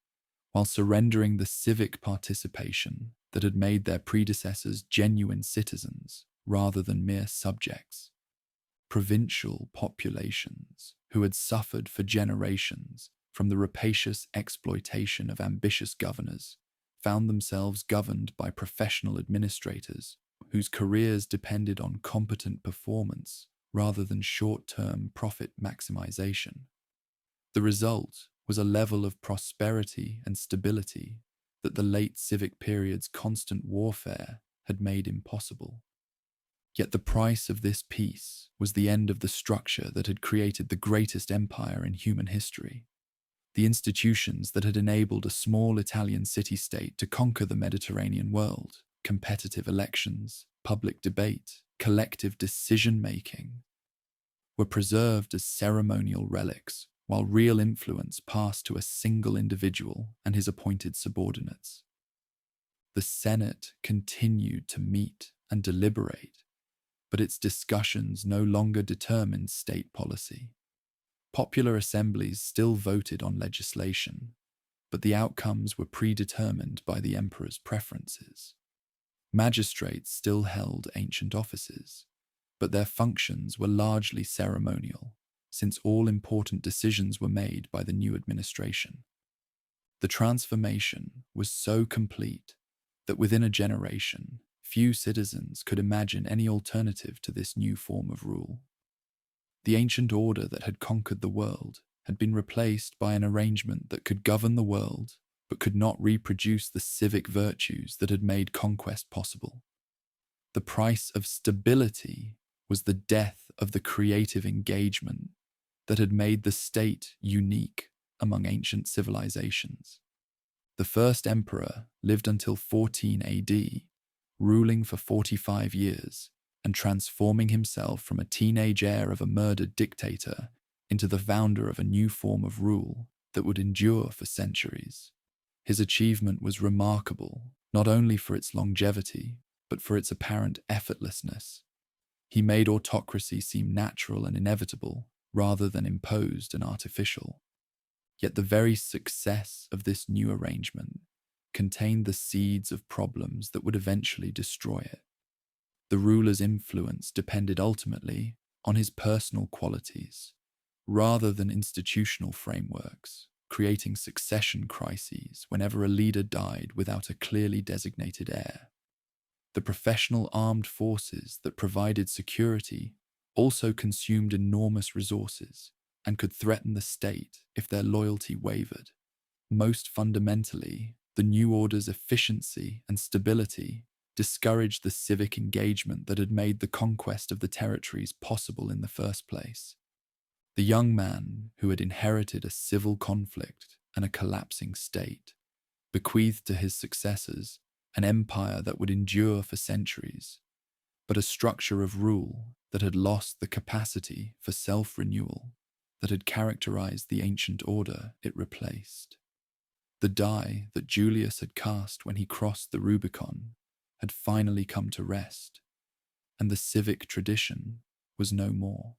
Speaker 1: while surrendering the civic participation that had made their predecessors genuine citizens rather than mere subjects. Provincial populations who had suffered for generations from the rapacious exploitation of ambitious governors found themselves governed by professional administrators whose careers depended on competent performance rather than short-term profit maximization. The result was a level of prosperity and stability that the late civic period's constant warfare had made impossible. Yet the price of this peace was the end of the structure that had created the greatest empire in human history. The institutions that had enabled a small Italian city-state to conquer the Mediterranean world, competitive elections, public debate, collective decision-making, were preserved as ceremonial relics, while real influence passed to a single individual and his appointed subordinates. The Senate continued to meet and deliberate, but its discussions no longer determined state policy. Popular assemblies still voted on legislation, but the outcomes were predetermined by the emperor's preferences. Magistrates still held ancient offices, but their functions were largely ceremonial, since all important decisions were made by the new administration. The transformation was so complete that within a generation, few citizens could imagine any alternative to this new form of rule. The ancient order that had conquered the world had been replaced by an arrangement that could govern the world but could not reproduce the civic virtues that had made conquest possible. The price of stability was the death of the creative engagement that had made the state unique among ancient civilizations. The first emperor lived until 14 AD, ruling for 45 years and transforming himself from a teenage heir of a murdered dictator into the founder of a new form of rule that would endure for centuries. His achievement was remarkable, not only for its longevity, but for its apparent effortlessness. He made autocracy seem natural and inevitable, rather than imposed and artificial. Yet the very success of this new arrangement contained the seeds of problems that would eventually destroy it. The ruler's influence depended ultimately on his personal qualities, rather than institutional frameworks, creating succession crises whenever a leader died without a clearly designated heir. The professional armed forces that provided security also consumed enormous resources and could threaten the state if their loyalty wavered. Most fundamentally, the new order's efficiency and stability discouraged the civic engagement that had made the conquest of the territories possible in the first place. The young man, who had inherited a civil conflict and a collapsing state, bequeathed to his successors an empire that would endure for centuries, but a structure of rule that had lost the capacity for self-renewal that had characterized the ancient order it replaced. The die that Julius had cast when he crossed the Rubicon had finally come to rest, and the civic tradition was no more.